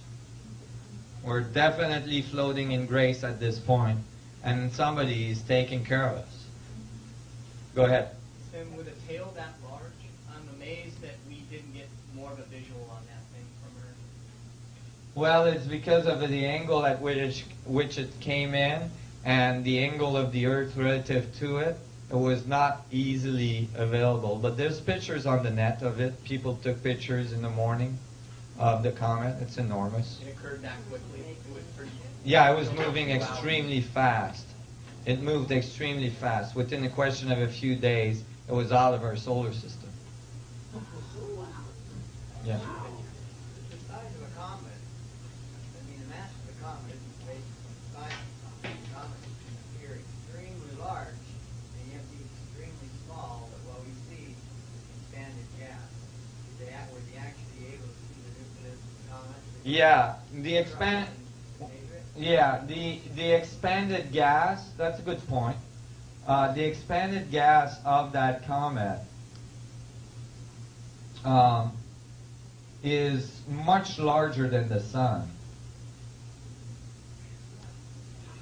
We're definitely floating in grace at this point, and somebody is taking care of us. Go ahead. And with a tail that large, I'm amazed that we didn't get more of a visual on that thing from Earth. Well, it's because of the angle at which it came in, and the angle of the Earth relative to it. It was not easily available, but there's pictures on the net of it. People took pictures in the morning of the comet. It's enormous. It occurred that quickly. It was pretty... Yeah, it was moving extremely fast. It moved extremely fast. Within the question of a few days, it was out of our solar system. Yeah. The size of a comet, I mean, the mass of the comet is based on the size of the comet. If you're extremely large, and you have to be extremely small, but what we see is expanded gas. Were they actually able to see the nucleus of the comet? Yeah, the expanded gas, that's a good point. The expanded gas of that comet is much larger than the sun.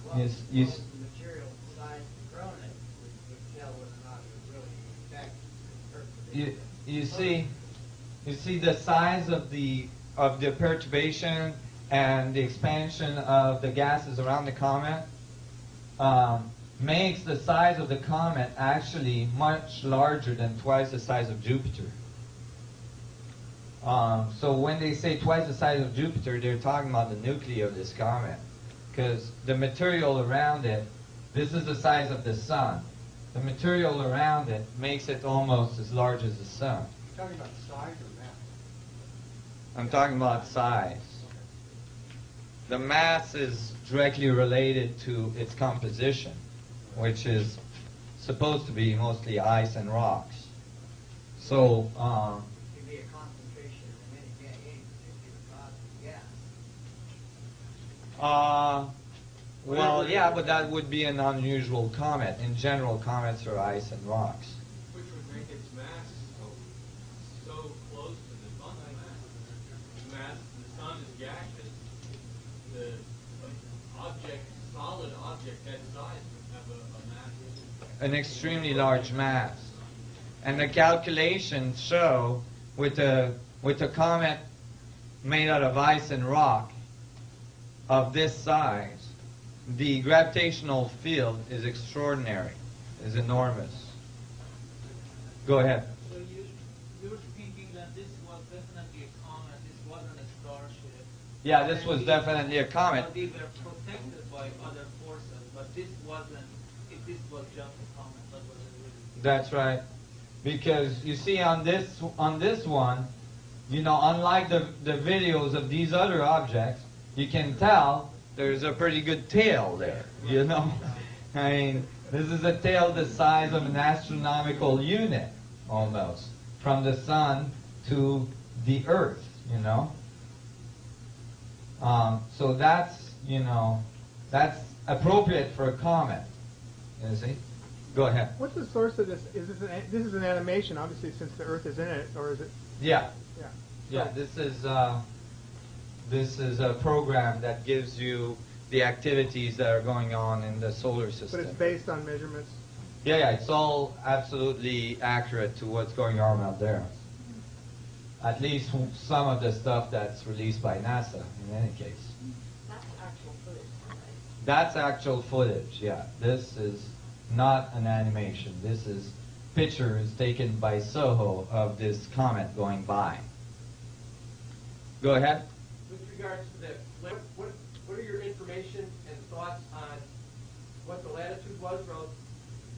Well, the material size of the corona would tell whether or not it would really affect You see the size of the perturbation and the expansion of the gases around the comet makes the size of the comet actually much larger than twice the size of Jupiter. So when they say twice the size of Jupiter, they're talking about the nuclei of this comet, because the material around it, this is the size of the sun. The material around it makes it almost as large as the sun. You're talking about size or mass? I'm talking about size. The mass is directly related to its composition, which is supposed to be mostly ice and rocks. So, It'd be a concentration of any particular cause of gas. well, yeah, but that would be an unusual comet. In general, comets are ice and rocks. Which would make its mass so close to the sun's mass. The sun is gaseous. The solid object that size would have a mass. An extremely large mass. And the calculations show with a comet made out of ice and rock of this size, the gravitational field is extraordinary, is enormous. Go ahead. So you're thinking that this was definitely a comet, this wasn't a starship. Yeah, this was definitely a comet. They were protected by other forces, but this wasn't, if this was just a comet, that wasn't really... That's right. Because you see on this one, you know, unlike the videos of these other objects, you can tell there's a pretty good tail there, you know. I mean, this is a tail the size of an astronomical unit, almost, from the sun to the Earth, you know. So that's, you know, that's appropriate for a comet. You see? Go ahead. What's the source of this? Is this this is an animation, obviously, since the Earth is in it, or is it? Yeah. Yeah. Yeah. This is a program that gives you the activities that are going on in the solar system. But it's based on measurements. Yeah, yeah. It's all absolutely accurate to what's going on out there. At least some of the stuff that's released by NASA, in any case. That's actual footage, right? That's actual footage, yeah. This is not an animation. This is pictures taken by Soho of this comet going by. Go ahead. With regards to that, what are your information and thoughts on what the latitude was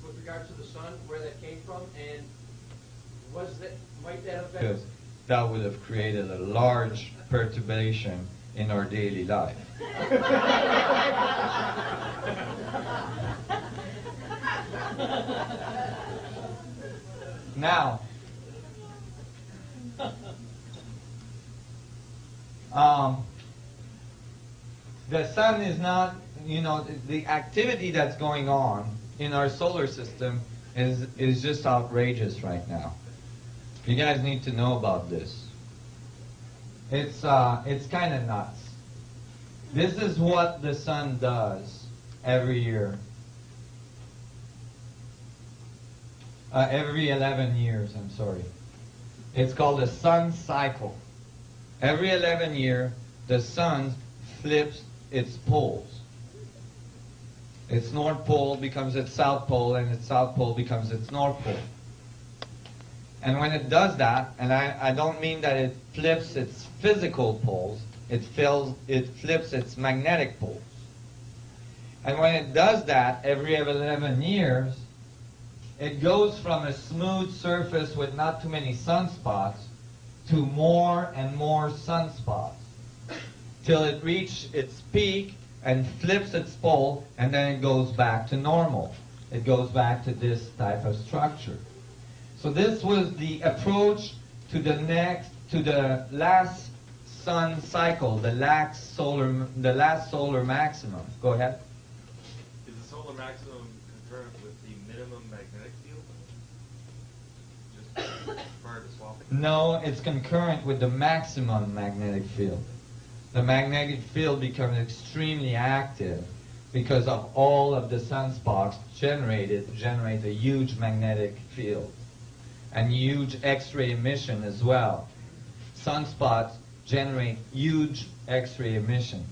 with regards to the sun, where that came from, and might that affect? Because that would have created a large perturbation in our daily life. Now, the sun is not, you know, the activity that's going on in our solar system is just outrageous right now. You guys need to know about this. It's kind of nuts. This is what the sun does every year. Every 11 years, I'm sorry. It's called the sun cycle. Every 11 years, the sun flips its poles. Its north pole becomes its south pole, and its south pole becomes its north pole. And when it does that, and I don't mean that it flips its physical poles, it flips its magnetic poles. And when it does that every 11 years, it goes from a smooth surface with not too many sunspots to more and more sunspots till it reaches its peak and flips its pole, and then it goes back to normal. It goes back to this type of structure. So this was the approach to the last sun cycle, the last solar maximum. Go ahead. Is the solar maximum concurrent with the minimum magnetic field? Just prior to swapping? No, it's concurrent with the maximum magnetic field. The magnetic field becomes extremely active because of all of the sunspots generate a huge magnetic field and huge X-ray emission as well. Sunspots generate huge X-ray emissions.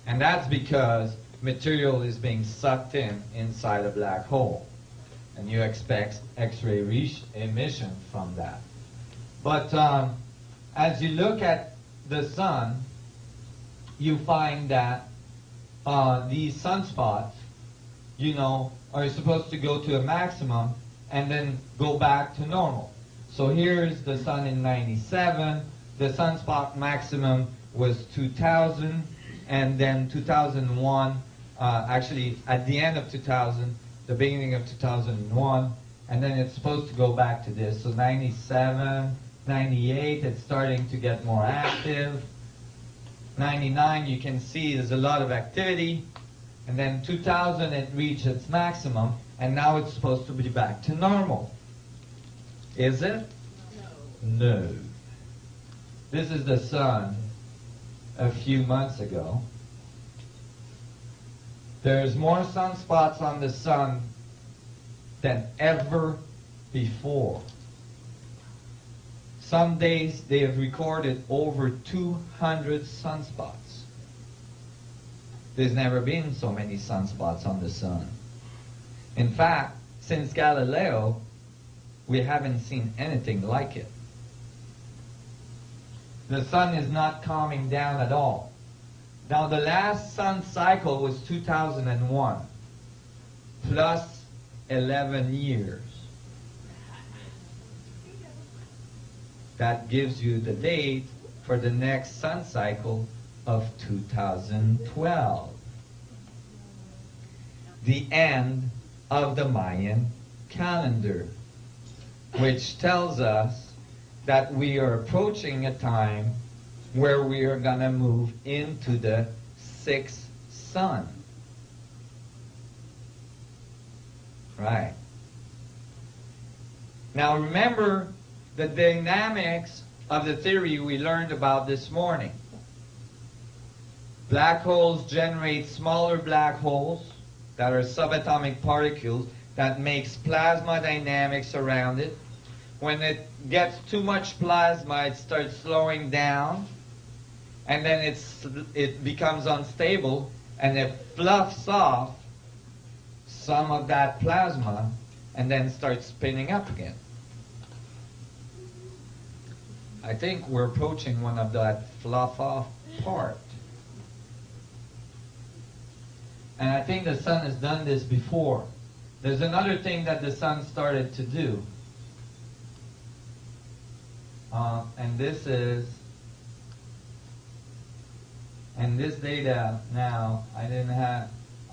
And that's because material is being sucked inside a black hole. And you expect X-ray emission from that. But as you look at the sun, you find that these sunspots, you know, are supposed to go to a maximum and then go back to normal. So here's the sun in 97. The sunspot maximum was 2000, and then 2001, actually at the end of 2000, the beginning of 2001, and then it's supposed to go back to this. So 97, 98, it's starting to get more active. 99, you can see there's a lot of activity. And then 2000, it reached its maximum, and now it's supposed to be back to normal. Is it? No. No. This is the sun a few months ago. There's more sunspots on the sun than ever before. Some days they have recorded over 200 sunspots. There's never been so many sunspots on the sun. In fact, since Galileo, we haven't seen anything like it. The sun is not calming down at all. Now, the last sun cycle was 2001, plus 11 years. That gives you the date for the next sun cycle of 2012. The end of the Mayan calendar, which tells us that we are approaching a time where we are going to move into the sixth sun. Right. Now remember the dynamics of the theory we learned about this morning. Black holes generate smaller black holes that are subatomic particles that makes plasma dynamics around it. When it gets too much plasma, it starts slowing down, and then it becomes unstable, and it fluffs off some of that plasma and then starts spinning up again. I think we're approaching one of that fluff off part. And I think the sun has done this before. There's another thing that the sun started to do. And this data now, I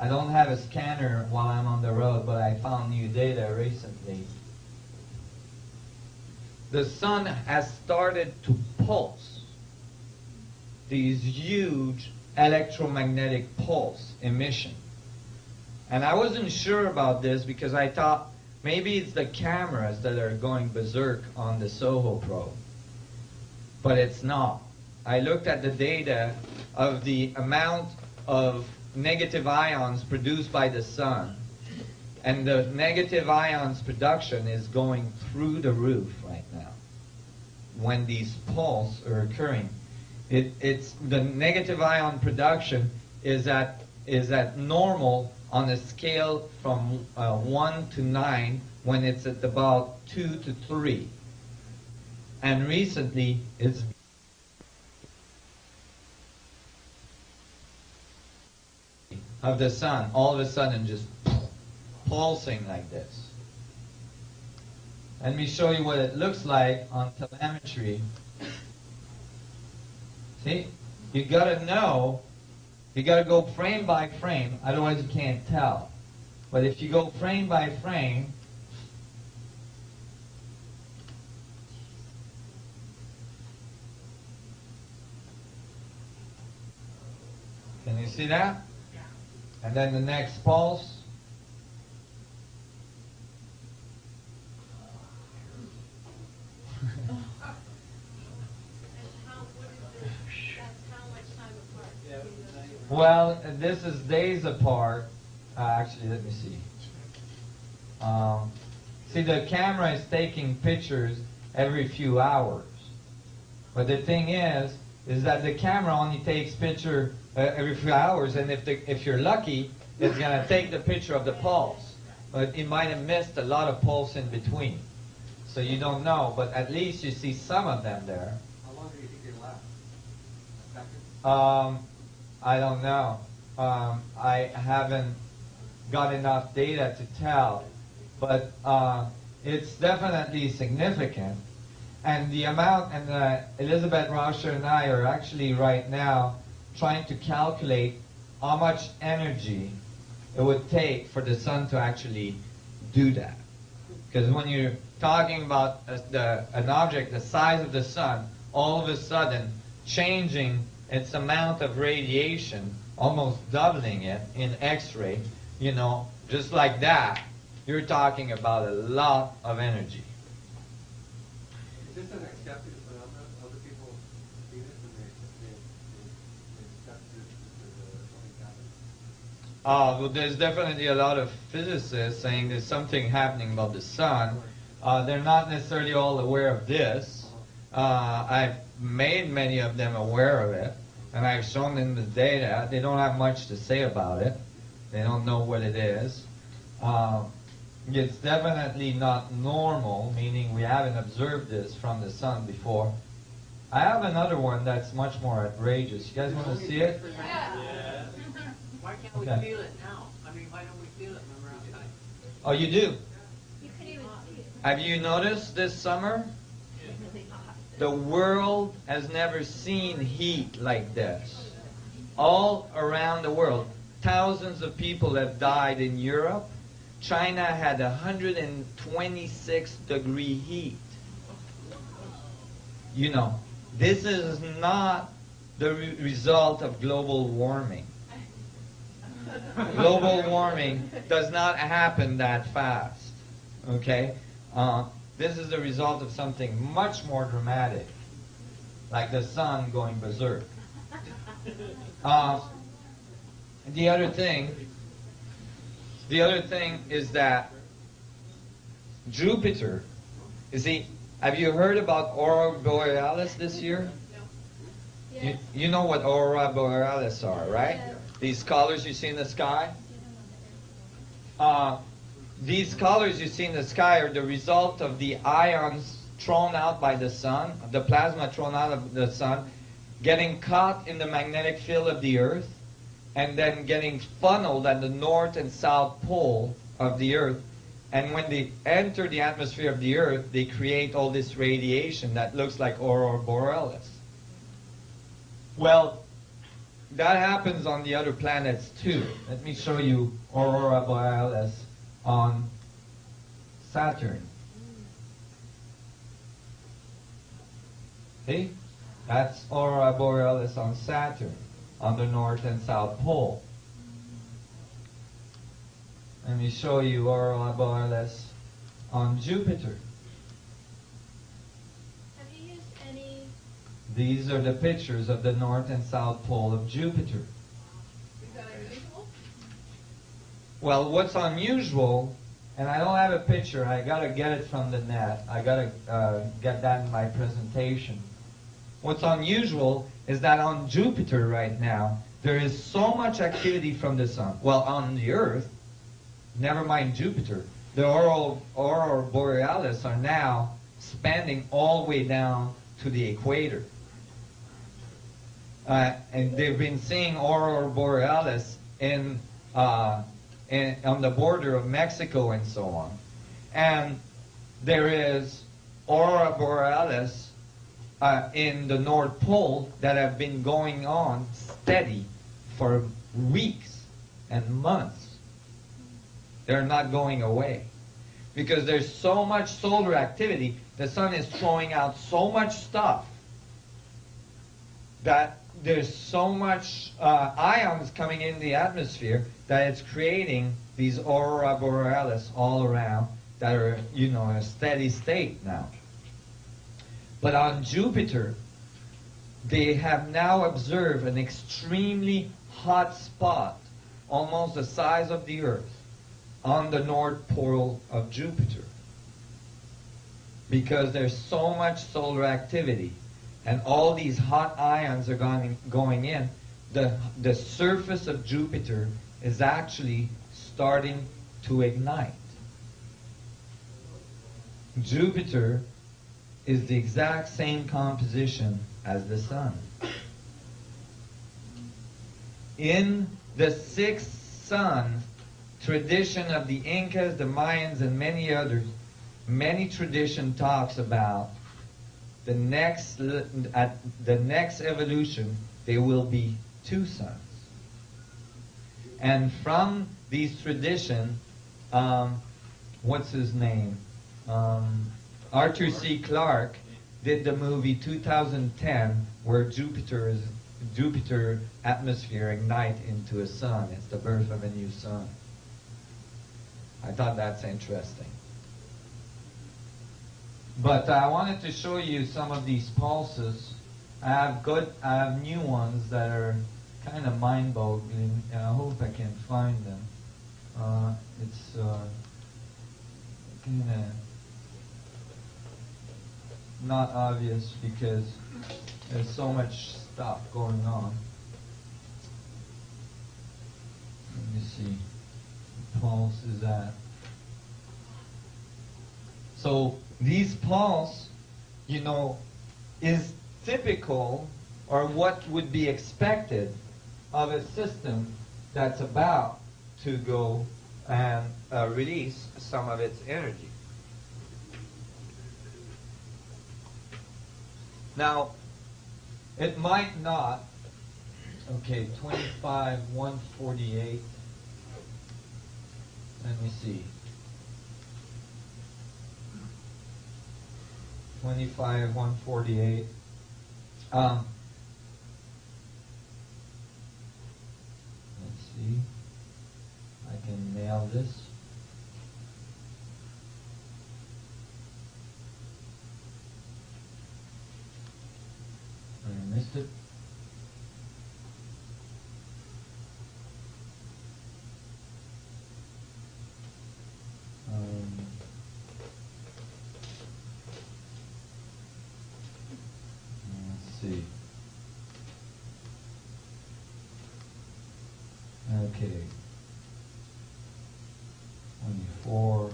don't have a scanner while I'm on the road, but I found new data recently. The sun has started to pulse these huge electromagnetic pulse emission. And I wasn't sure about this because I thought maybe it's the cameras that are going berserk on the SOHO probe. But it's not. I looked at the data of the amount of negative ions produced by the sun, and the negative ions production is going through the roof right now when these pulses are occurring. It's the negative ion production is at normal on a scale from 1 to 9 when it's at about 2 to 3. And recently it's of the sun all of a sudden just pulsing like this. Let me show you what it looks like on telemetry. See, you gotta know, you gotta go frame by frame, otherwise you can't tell. But if you go frame by frame, can you see that? And then the next pulse. Well, this is days apart. Actually, let me see. See, the camera is taking pictures every few hours. But the thing is that the camera only takes picture every few hours, and if you're lucky, it's going to take the picture of the pulse. But it might have missed a lot of pulse in between. So you don't know, but at least you see some of them there. How long do you think it lasts? I don't know. I haven't got enough data to tell, but it's definitely significant. And the amount, and Elizabeth Rauscher and I are actually right now trying to calculate how much energy it would take for the sun to actually do that. Because when you're talking about an object the size of the sun, all of a sudden changing its amount of radiation, almost doubling it in X-ray, you know, just like that, you're talking about a lot of energy. Is this an accepted phenomenon? Other people see this and they accept this as something happening? Well, there's definitely a lot of physicists saying there's something happening about the sun. They're not necessarily all aware of this. I've made many of them aware of it, and I've shown them the data. They don't have much to say about it. They don't know what it is. It's definitely not normal, meaning we haven't observed this from the sun before. I have another one that's much more outrageous. You guys want to see it? Yeah. Why can't we feel it now? I mean, why don't we feel it when we're outside? Oh, you do? You could even see it. Have you noticed this summer? The world has never seen heat like this. All around the world, thousands of people have died in Europe. China had 126 degree heat. You know, this is not the result of global warming. Global warming does not happen that fast. Okay? This is the result of something much more dramatic, like the sun going berserk. The other thing is that Jupiter, you see, have you heard about Aurora Borealis this year? No. Yes. You know what Aurora Borealis are, right? Yes. These colors you see in the sky? These colors you see in the sky are the result of the ions thrown out by the sun, the plasma thrown out of the sun, getting caught in the magnetic field of the Earth, and then getting funneled at the north and south pole of the Earth. And when they enter the atmosphere of the Earth, they create all this radiation that looks like Aurora Borealis. Well, that happens on the other planets too. Let me show you Aurora Borealis on Saturn. See? That's Aurora Borealis on Saturn, on the north and south pole. Let me show you Aurora Borealis on Jupiter. Have you used any? These are the pictures of the north and south pole of Jupiter. Is that unusual? Well, what's unusual, and I don't have a picture, I gotta get it from the net. I gotta get that in my presentation. What's unusual is that on Jupiter right now, there is so much activity from the sun. Well, on the Earth, never mind Jupiter, the Aurora Borealis are now spanning all the way down to the equator. And they've been seeing Aurora Borealis on the border of Mexico and so on. And there is Aurora Borealis in the North Pole that have been going on steady for weeks and months. They're not going away. Because there's so much solar activity, the sun is throwing out so much stuff that there's so much ions coming in the atmosphere that it's creating these Aurora Borealis all around that are, in a steady state now. But on Jupiter, they have now observed an extremely hot spot, almost the size of the Earth, on the North Pole of Jupiter. Because there's so much solar activity, and all these hot ions are going in, the surface of Jupiter is actually starting to ignite. Jupiter is the exact same composition as the sun. In the sixth sun tradition of the Incas, the Mayans, and many others, many tradition talks about the next evolution, there will be two suns. And from these tradition, what's his name? Arthur C. Clarke did the movie 2010, where Jupiter atmosphere ignite into a sun. It's the birth of a new sun. I thought that's interesting. But I wanted to show you some of these pulses. I have new ones that are kind of mind-boggling, and I hope I can find them. It's kind of not obvious because there's so much stuff going on. Let me see. What pulse is that? So these pulse, is typical or what would be expected of a system that's about to go and release some of its energy. Now, it might not. Okay, 25,148. Let me see. 25,148. Let's see. I can nail this. I missed it. Let's see. Okay. 24.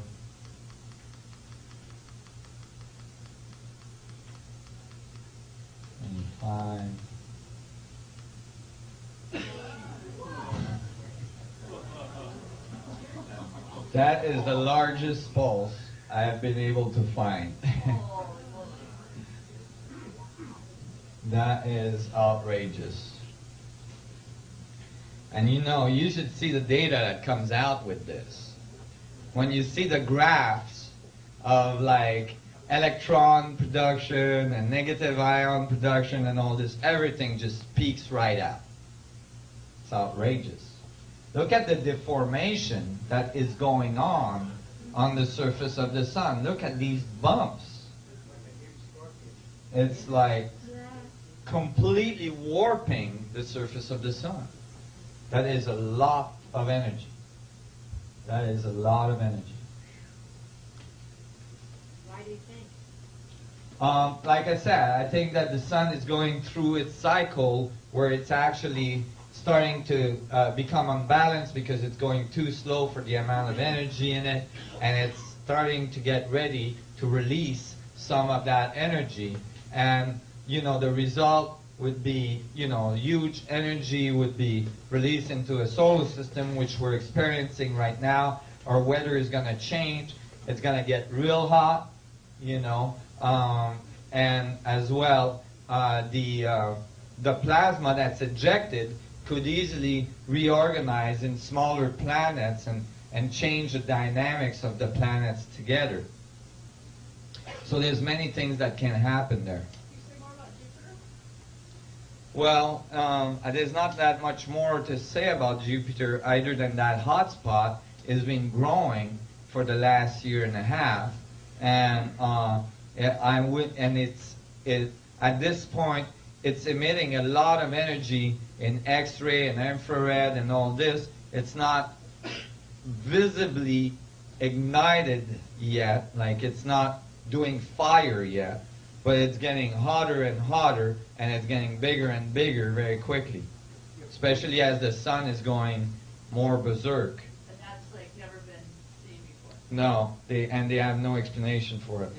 25. That is the largest pulse I have been able to find. That is outrageous. And you know, you should see the data that comes out with this. When you see the graphs of like electron production and negative ion production and all this, everything just peaks right out. It's outrageous. Look at the deformation that is going on the surface of the sun. Look at these bumps. It's like completely warping the surface of the sun. That is a lot of energy. That is a lot of energy. Why do you think? Like I said, I think that the sun is going through its cycle where it's actually starting to become unbalanced because it's going too slow for the amount of energy in it, and it's starting to get ready to release some of that energy. And, you know, the result would be, you know, huge energy would be released into a solar system, which we're experiencing right now. Our weather is going to change. It's going to get real hot, you know, and as well, the plasma that's ejected could easily reorganize in smaller planets and change the dynamics of the planets together. So there's many things that can happen there. Well, there's not that much more to say about Jupiter other than that hotspot has been growing for the last year and a half, and at this point it's emitting a lot of energy in X-ray and infrared and all this. It's not visibly ignited yet, like it's not doing fire yet, but it's getting hotter and hotter, and it's getting bigger and bigger very quickly, especially as the sun is going more berserk. And that's like never been seen before. No, they have no explanation for it.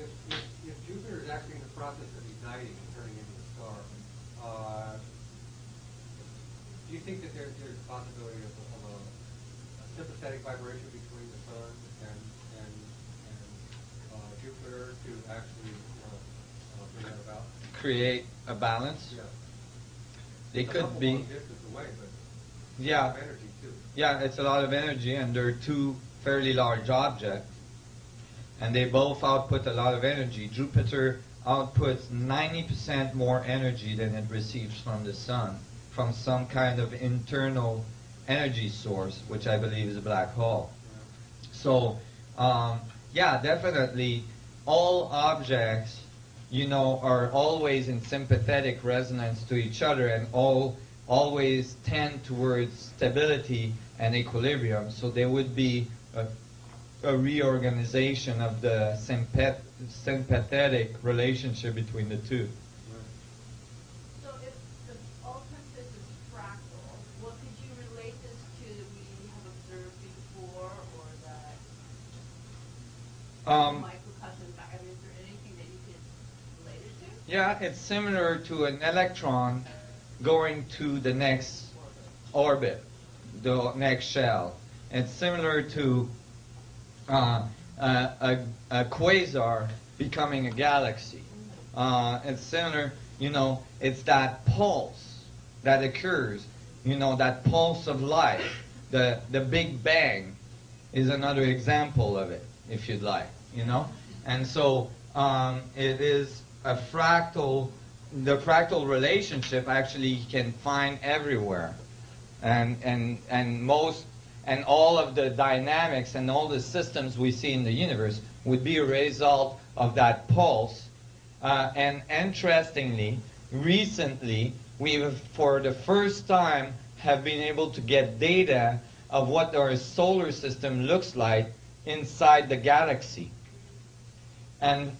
If Jupiter is actually in the process of igniting and turning into a star, do you think that there's a possibility of a sympathetic vibration between the sun and Jupiter to actually bring that about? Create a balance? Yeah. They it's could be. Distance away, but yeah. A lot of energy too. Yeah, it's a lot of energy, and they're two fairly large objects, and they both output a lot of energy. Jupiter outputs 90% more energy than it receives from the sun, from some kind of internal energy source, which I believe is a black hole. So, yeah, definitely all objects, you know, are always in sympathetic resonance to each other and always tend towards stability and equilibrium. So there would be a reorganization of the sympathetic relationship between the two. So if all consists is fractal, what could you relate this to that we have observed before, or that microcosm? I mean, is there anything that you could relate it to? Yeah, it's similar to an electron going to the next orbit, the next shell. It's similar to a quasar becoming a galaxy. It's similar, you know, it's that pulse that occurs, you know, that pulse of life. The Big Bang is another example of it, if you'd like, you know. And so it is a fractal the fractal relationship actually you can find everywhere, and all of the dynamics and all the systems we see in the universe would be a result of that pulse. And interestingly, recently we have, for the first time, have been able to get data of what our solar system looks like inside the galaxy. And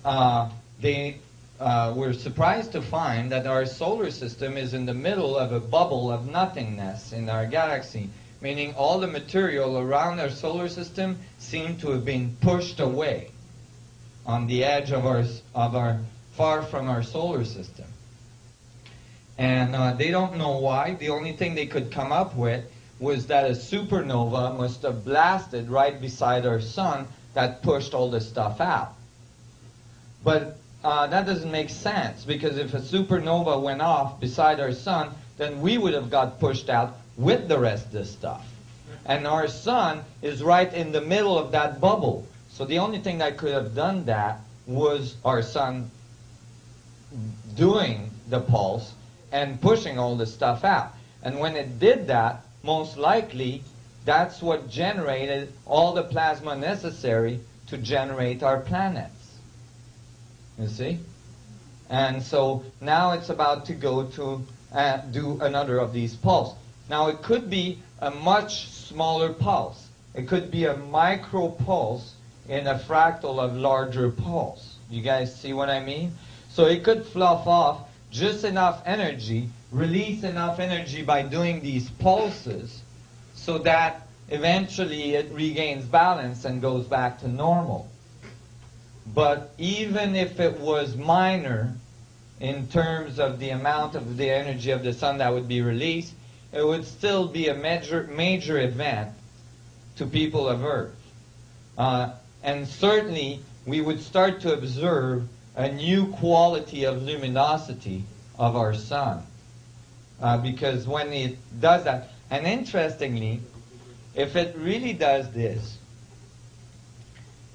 they were surprised to find that our solar system is in the middle of a bubble of nothingness in our galaxy, meaning all the material around our solar system seem to have been pushed away on the edge of our far from our solar system. And they don't know why. The only thing they could come up with was that a supernova must have blasted right beside our sun that pushed all this stuff out. But that doesn't make sense, because if a supernova went off beside our sun, then we would have got pushed out with the rest of the stuff. And our sun is right in the middle of that bubble. So the only thing that could have done that was our sun doing the pulse and pushing all the stuff out. And when it did that, most likely that's what generated all the plasma necessary to generate our planets. You see? And so now it's about to go to do another of these pulses. Now it could be a much smaller pulse. It could be a micro pulse in a fractal of larger pulse. You guys see what I mean? So it could fluff off just enough energy, release enough energy by doing these pulses, so that eventually it regains balance and goes back to normal. But even if it was minor in terms of the amount of the energy of the sun that would be released, it would still be a major event to people of Earth. And certainly we would start to observe a new quality of luminosity of our sun. Because when it does that, and interestingly, if it really does this,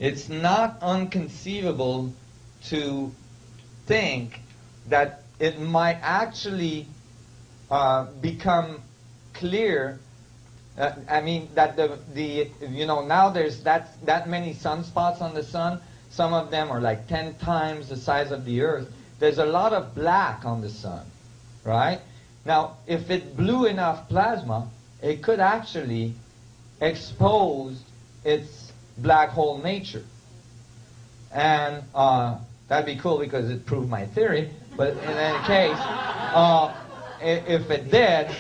it's not inconceivable to think that it might actually become clear. I mean that now there's that many sunspots on the sun. Some of them are like 10 times the size of the Earth. There's a lot of black on the sun, right? Now, if it blew enough plasma, it could actually expose its black hole nature. And that'd be cool because it proved my theory. But in any case, if it did,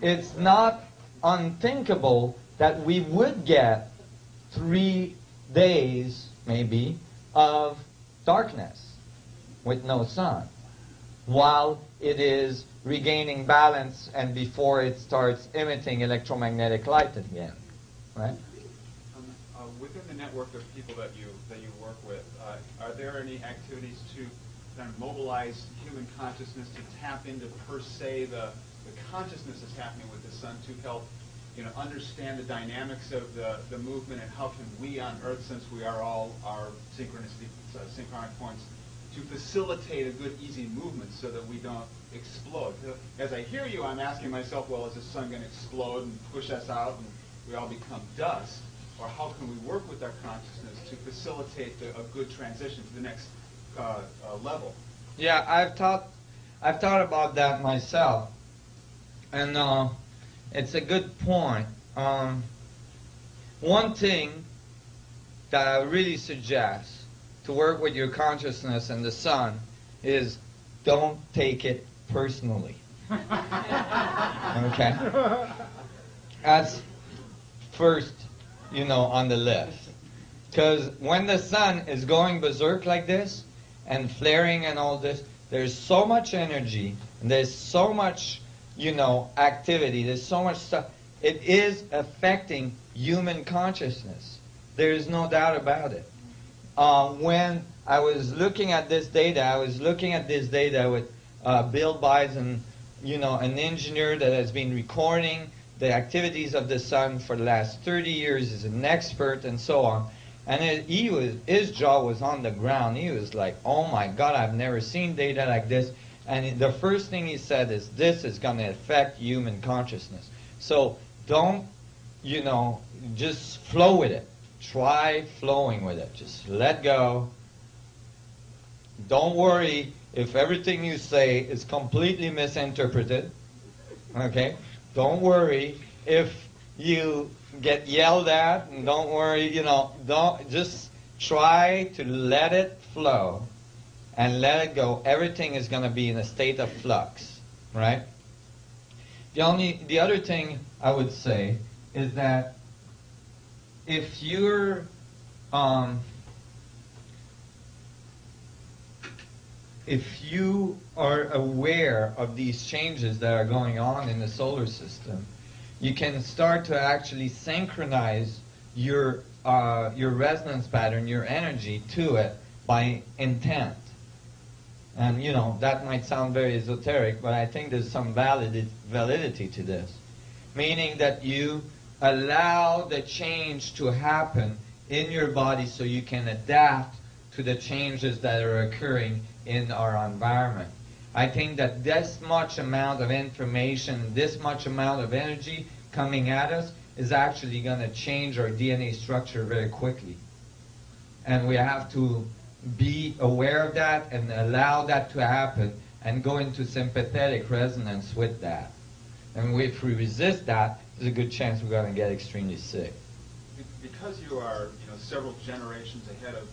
it's not unthinkable that we would get 3 days, maybe, of darkness with no sun, while it is regaining balance and before it starts emitting electromagnetic light again, right? Within the network of people that you work with, are there any activities to kind of mobilize human consciousness to tap into per se the consciousness that's happening with the sun to help understand the dynamics of the movement, and how can we on Earth, since we are all our synchronic points, to facilitate a good, easy movement so that we don't explode? As I hear you, I'm asking myself, well, is the sun going to explode and push us out and we all become dust? Or how can we work with our consciousness to facilitate a good transition to the next level? Yeah, I've thought about that myself, and it's a good point. One thing that I really suggest to work with your consciousness and the sun is don't take it personally. Okay? That's first, on the list. Because when the sun is going berserk like this and flaring and all this, there's so much energy, and there's so much, activity, there's so much stuff. It is affecting human consciousness. There is no doubt about it. When I was looking at this data, with Bill Bison, an engineer that has been recording the activities of the sun for the last 30 years, is an expert and so on. And his jaw was on the ground. He was like, oh my God, I've never seen data like this. And the first thing he said is, this is going to affect human consciousness. So don't, just flow with it. Try flowing with it. Just let go. Don't worry if everything you say is completely misinterpreted. Okay? Don't worry if you get yelled at, and don't worry, don't, just try to let it flow and let it go. Everything is going to be in a state of flux, right? The other thing I would say is that if you're if you are aware of these changes that are going on in the solar system, you can start to actually synchronize your resonance pattern, your energy to it by intent. And that might sound very esoteric, but I think there's some validity to this. Meaning that you allow the change to happen in your body so you can adapt to the changes that are occurring in our environment. I think that this much amount of information, this much amount of energy coming at us is actually going to change our DNA structure very quickly. And we have to be aware of that and allow that to happen and go into sympathetic resonance with that. And if we resist that, there's a good chance we're going to get extremely sick. Because you are, several generations ahead of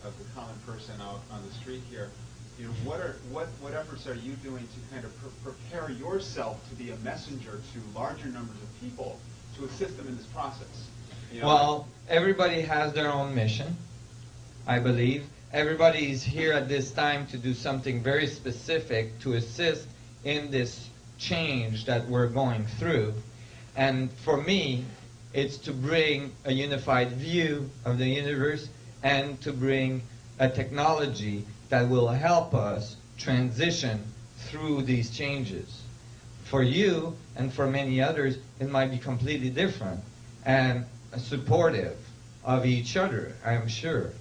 the common person out on the street here, what efforts are you doing to kind of prepare yourself to be a messenger to larger numbers of people to assist them in this process? Well, everybody has their own mission, I believe. Everybody is here at this time to do something very specific to assist in this change that we're going through. And for me, it's to bring a unified view of the universe and to bring a technology that will help us transition through these changes. For you and for many others, it might be completely different and supportive of each other, I'm sure.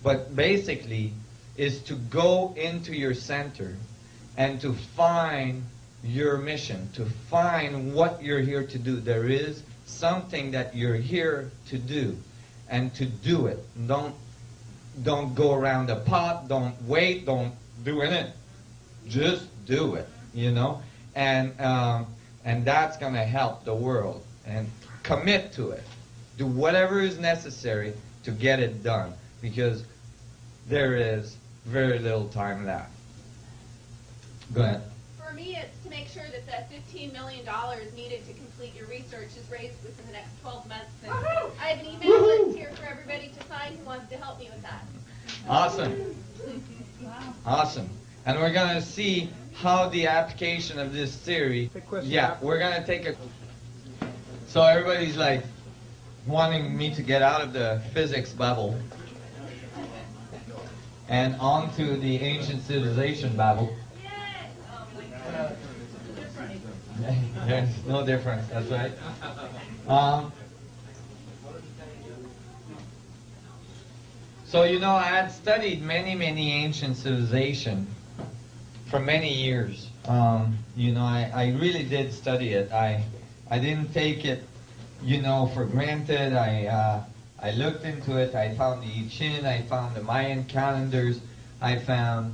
But basically, is to go into your center and to find your mission, to find what you're here to do. There is something that you're here to do, and to do it. Don't go around the pot, don't wait, don't do it. Just do it, and that's going to help the world. And commit to it. Do whatever is necessary to get it done, because there is very little time left. Go ahead. For me, it's to make sure that that $15 million needed to complete your research is raised within the next 12 months. And I have an email list here for everybody to sign who wants to help me with that. Awesome. Wow. Awesome. And we're going to see how the application of this theory... Yeah, we're going to take a... So everybody's like wanting me to get out of the physics bubble and onto the ancient civilization bubble. There's no difference, that's right. So, I had studied many ancient civilizations for many years. I really did study it. I didn't take it, for granted. I looked into it. I found the I Ching. I found the Mayan calendars. I found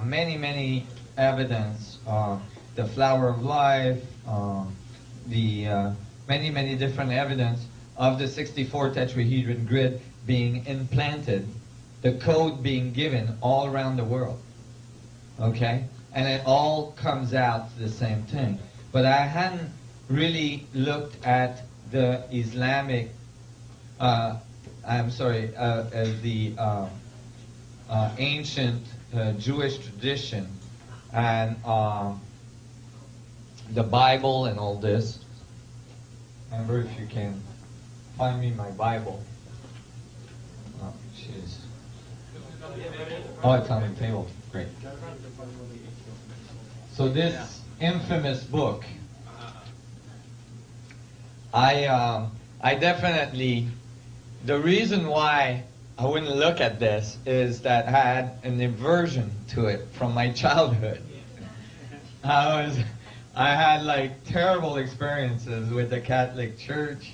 many evidence. The flower of life, the many different evidence of the 64 tetrahedron grid being implanted, the code being given all around the world. Okay? And it all comes out to the same thing. But I hadn't really looked at the Islamic, the ancient Jewish tradition and the Bible and all this. Remember, if you can find me my Bible. Oh, jeez. Oh, it's on the table. Great. So this infamous book, I definitely the reason why I wouldn't look at this is that I had an aversion to it from my childhood. I had like terrible experiences with the Catholic Church,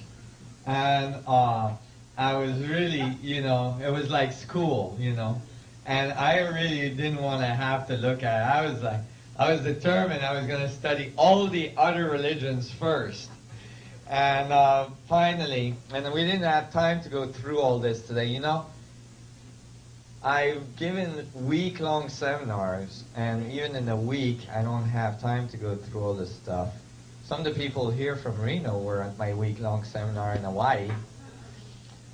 and I was really, you know, it was like school, you know, and I really didn't want to have to look at it. I was determined I was going to study all the other religions first. And finally, and we didn't have time to go through all this today, you know. I've given week-long seminars, and even in a week, I don't have time to go through all this stuff. Some of the people here from Reno were at my week-long seminar in Hawaii,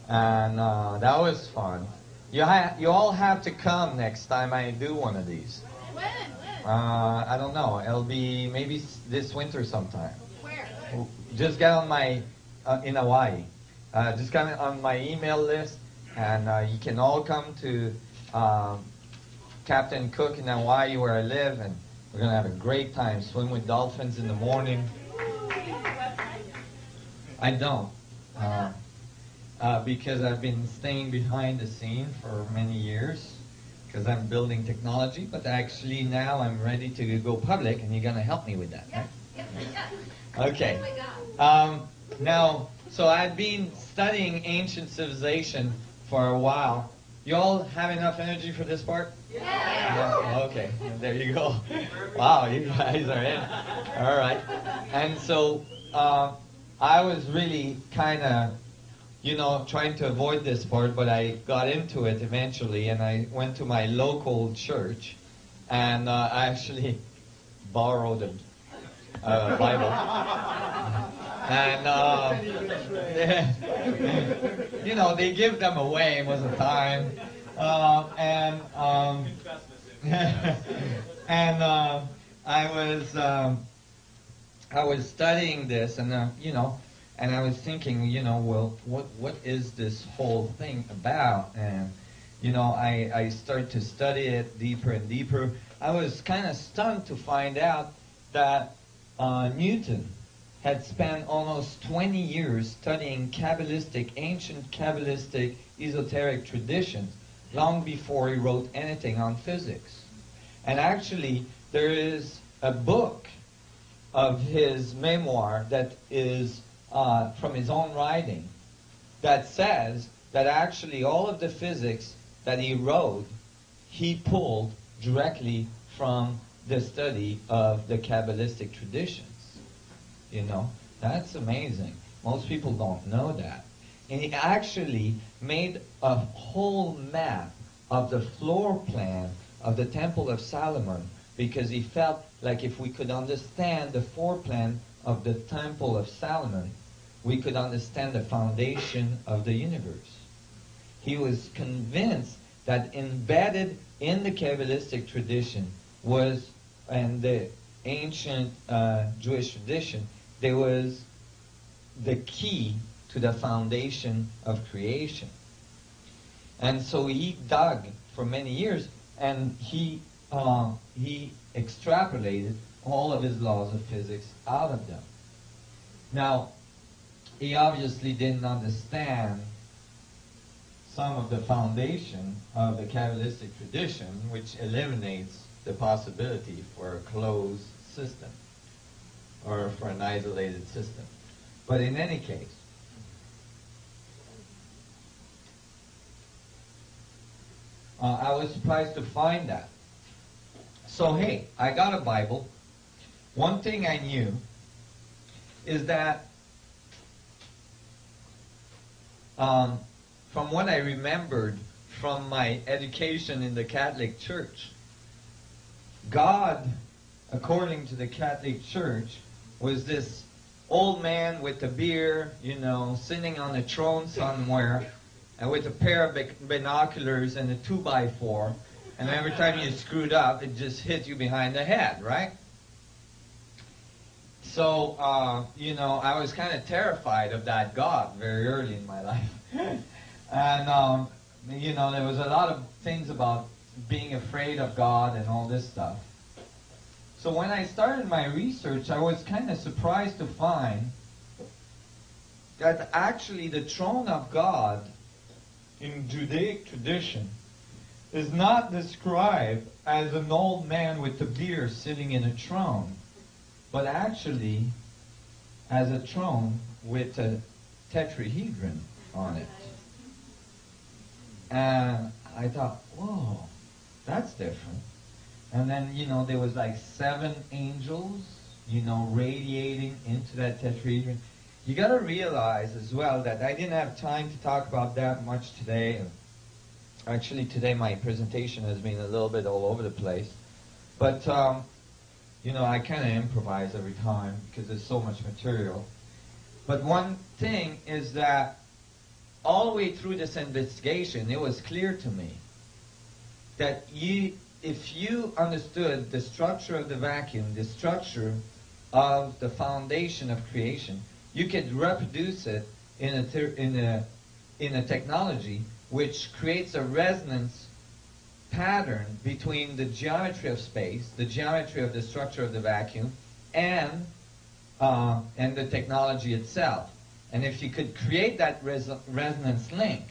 and that was fun. You all have to come next time I do one of these. When? I don't know. It'll be maybe this winter sometime. Where? Just get on my, in Hawaii. Just get on my email list, and you can all come to Captain Cook in Hawaii where I live, and we're going to have a great time. Swim with dolphins in the morning. I don't. Because I've been staying behind the scene for many years, because I'm building technology, but actually now I'm ready to go public, and you're going to help me with that, right? Okay. Now, so I've been studying ancient civilization for a while. You all have enough energy for this part? Yeah. Okay, there you go. Wow, you guys are in. All right. And so I was really kind of, you know, trying to avoid this part, but I got into it eventually, and I went to my local church, and I actually borrowed a Bible. And, you know, they give them away most of the time. And I was studying this, and, you know, and I was thinking, you know, well, what is this whole thing about? And, you know, I started to study it deeper and deeper. I was kind of stunned to find out that Newton had spent almost 20 years studying ancient Kabbalistic esoteric traditions long before he wrote anything on physics. And actually, there is a book of his memoir that is from his own writing that says that actually all of the physics that he wrote, he pulled directly from the study of the Kabbalistic traditions. You know, that's amazing. Most people don't know that. And he actually made a whole map of the floor plan of the Temple of Solomon, because he felt like if we could understand the floor plan of the Temple of Solomon, we could understand the foundation of the universe. He was convinced that embedded in the Kabbalistic tradition was, and the ancient Jewish tradition, there was the key to the foundation of creation. And so he dug for many years, and he extrapolated all of his laws of physics out of them. Now, he obviously didn't understand some of the foundation of the Kabbalistic tradition, which eliminates the possibility for a closed system or for an isolated system. But in any case, I was surprised to find that. So hey, I got a Bible. One thing I knew is that from what I remembered from my education in the Catholic Church, God, according to the Catholic Church, was this old man with a beard, you know, sitting on a throne somewhere, and with a pair of binoculars and a 2x4, and every time you screwed up, it just hit you behind the head, right? So, you know, I was kind of terrified of that God very early in my life. And, you know, there was a lot of things about being afraid of God and all this stuff. So when I started my research, I was kind of surprised to find that actually the throne of God in Judaic tradition is not described as an old man with a beard sitting in a throne, but actually as a throne with a tetrahedron on it. And I thought, whoa, that's different. And then, you know, there was like 7 angels, you know, radiating into that tetrahedron. You got to realize as well that I didn't have time to talk about that much today. Actually, today my presentation has been a little bit all over the place. But, you know, I kind of improvise every time because there's so much material. But one thing is that all the way through this investigation, it was clear to me that if you understood the structure of the vacuum, the structure of the foundation of creation, you could reproduce it in a technology which creates a resonance pattern between the geometry of space, the geometry of the structure of the vacuum, and the technology itself. And if you could create that resonance link,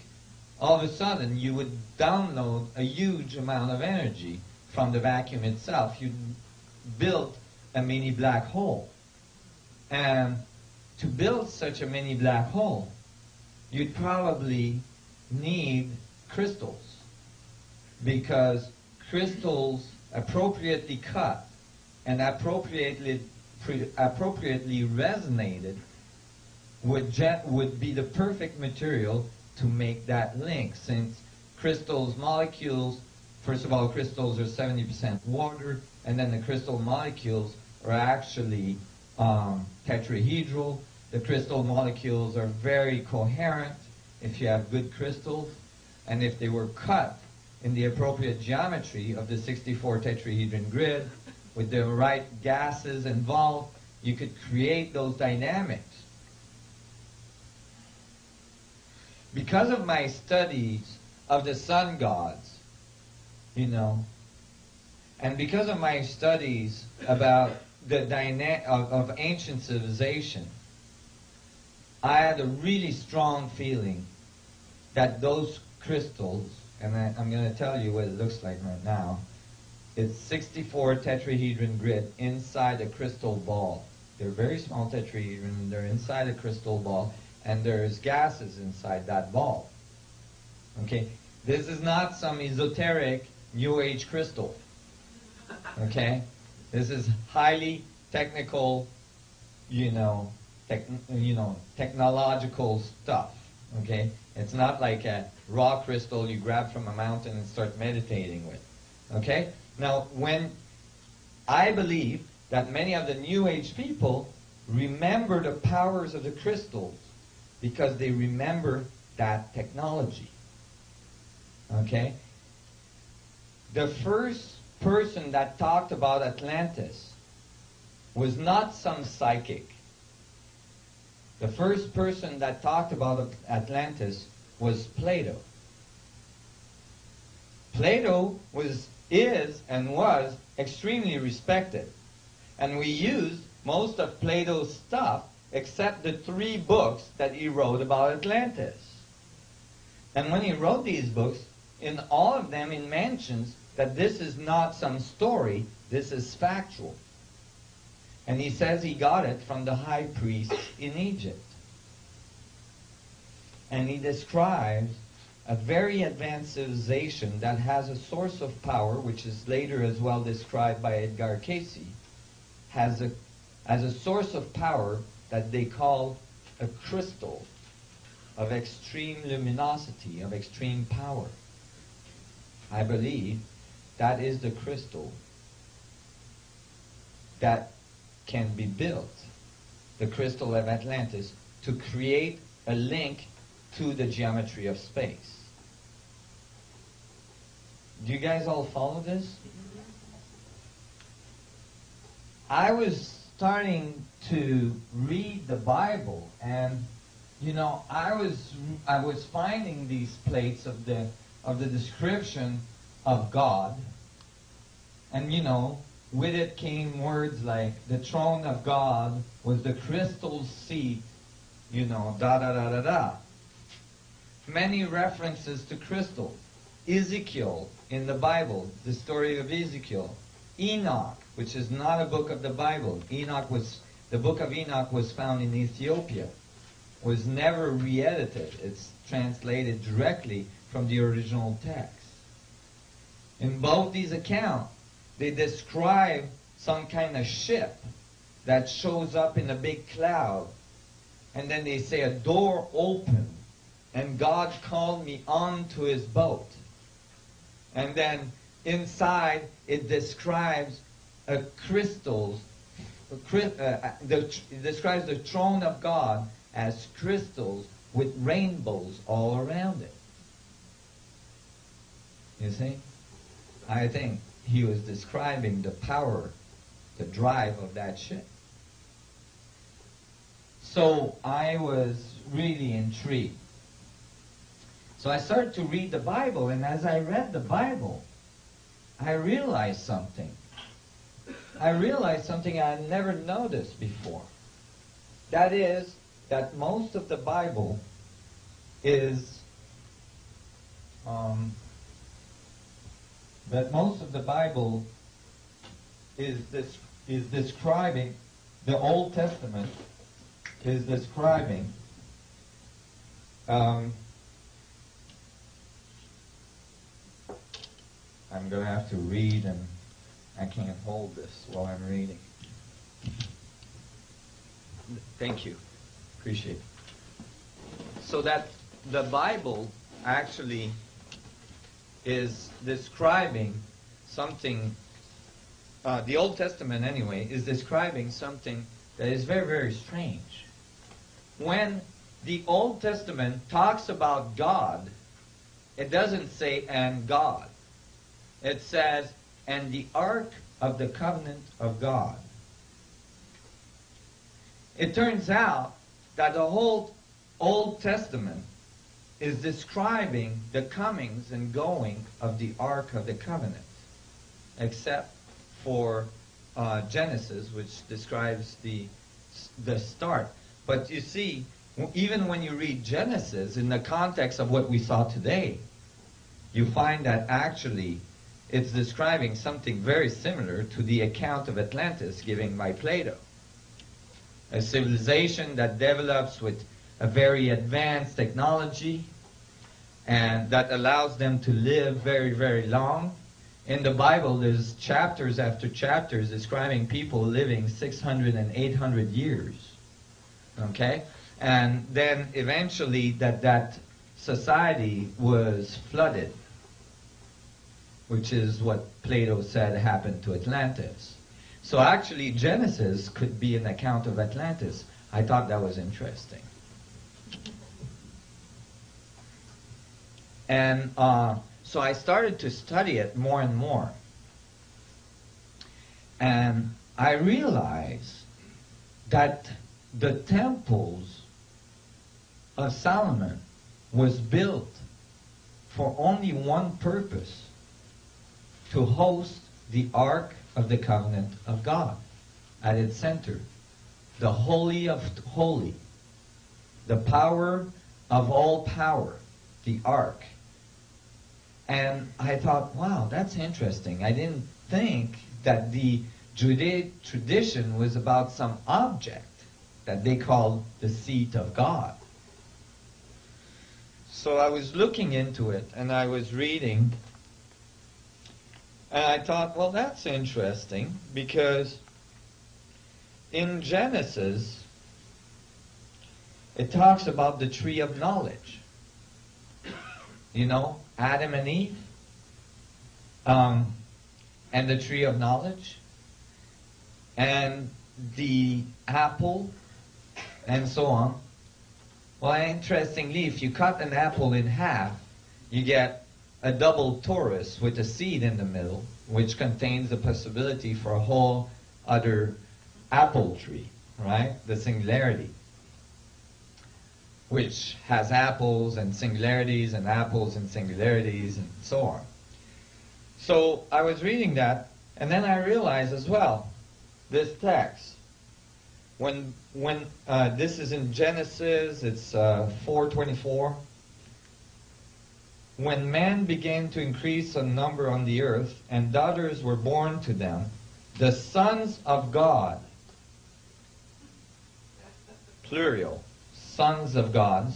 all of a sudden you would download a huge amount of energy from the vacuum itself. You'd build a mini black hole. And to build such a mini black hole, you'd probably need crystals, because crystals appropriately cut and appropriately resonated would be the perfect material to make that link, since crystals molecules, first of all, crystals are 70% water, and then the crystal molecules are actually tetrahedral. The crystal molecules are very coherent if you have good crystals, and if they were cut in the appropriate geometry of the 64 tetrahedron grid with the right gases involved, you could create those dynamics. Because of my studies of the sun gods, you know, and because of my studies about the dynamic of ancient civilization, I had a really strong feeling that those crystals, and I'm going to tell you what it looks like right now. It's 64 tetrahedron grid inside a crystal ball. They're very small tetrahedron, and they're inside a crystal ball, and there's gases inside that ball. Okay? This is not some esoteric New Age crystal. Okay? This is highly technical, technological stuff. Okay? It's not like a raw crystal you grab from a mountain and start meditating with. Okay? Now, when I believe that many of the New Age people remember the powers of the crystals because they remember that technology. Okay? The first person that talked about Atlantis was not some psychic. The first person that talked about Atlantis was Plato. Plato is and was extremely respected. And we used most of Plato's stuff except the 3 books that he wrote about Atlantis. And when he wrote these books, in all of them he mentions that this is not some story, this is factual. And he says he got it from the high priest in Egypt. And he describes a very advanced civilization that has a source of power, which is later as well described by Edgar Cayce, has a source of power that they call a crystal of extreme luminosity, of extreme power. I believe that is the crystal that can be built, the crystal of Atlantis, to create a link to the geometry of space. Do you guys all follow this? I was starting to read the Bible, and I was finding these plates of the description of God, and with it came words like the throne of God was the crystal seat, da da da da da. many references to crystals. Ezekiel in the Bible, the story of Ezekiel. Enoch, which is not a book of the Bible. The book of Enoch was found in Ethiopia. Was never re-edited. It's translated directly from the original text. In both these accounts, they describe some kind of ship that shows up in a big cloud. And then they say a door opened and God called me onto his boat. And then inside it describes crystals. It describes the throne of God as crystals with rainbows all around it. You see? I think he was describing the power, the drive of that ship. So I was really intrigued. So I started to read the Bible, and as I read the Bible, I realized something. I realized something I had never noticed before. That is, that most of the Bible is describing, the Old Testament is describing I'm going to have to read, and I can't hold this while I'm reading. Thank you. Appreciate it. So that the Bible actually is describing something, the Old Testament anyway, is describing something that is very, very strange. When the Old Testament talks about God, it doesn't say, and God. It says, and the Ark of the Covenant of God. It turns out that the whole Old Testament is describing the comings and going of the Ark of the Covenant, except for Genesis, which describes the start. But you see, even when you read Genesis in the context of what we saw today, you find that actually it's describing something very similar to the account of Atlantis given by Plato. A civilization that develops with a very advanced technology and that allows them to live very, very long. In the Bible, there's chapters after chapters describing people living 600 and 800 years. Okay? And then eventually that society was flooded, which is what Plato said happened to Atlantis. So actually Genesis could be an account of Atlantis. I thought that was interesting. And so I started to study it more and more. And I realized that the temples of Solomon was built for only one purpose: to host the Ark of the Covenant of God at its center, the Holy of Holy, the power of all power, the Ark. And I thought, wow, that's interesting. I didn't think that the Judaic tradition was about some object that they called the seat of God. So I was looking into it, and I was reading, and I thought, well, that's interesting, because in Genesis, it talks about the tree of knowledge. You know, Adam and Eve, and the tree of knowledge, and the apple, and so on. Well, interestingly, if you cut an apple in half, you get a double torus with a seed in the middle, which contains the possibility for a whole other apple tree, right? The singularity, which has apples and singularities and apples and singularities and so on. So I was reading that, and then I realized as well, this text, when this is in Genesis, it's 4:24, when men began to increase in number on the earth, and daughters were born to them, the sons of God, plural, sons of God,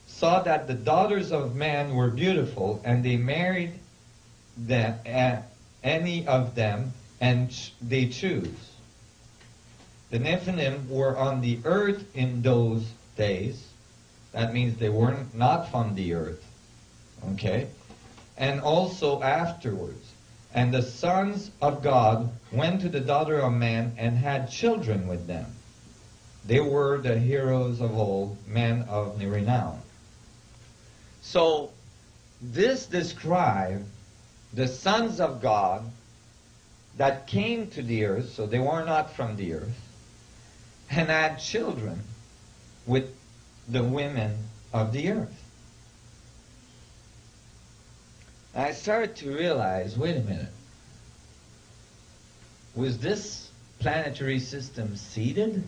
saw that the daughters of men were beautiful, and they married them, any of them, and they chose. The Nephilim were on the earth in those days. That means they were not from the earth. Okay? And also afterwards. And the sons of God went to the daughter of man and had children with them. They were the heroes of old, men of renown. So, this describes the sons of God that came to the earth, so they were not from the earth, and had children with the women of the earth. I started to realize, wait a minute, was this planetary system seeded?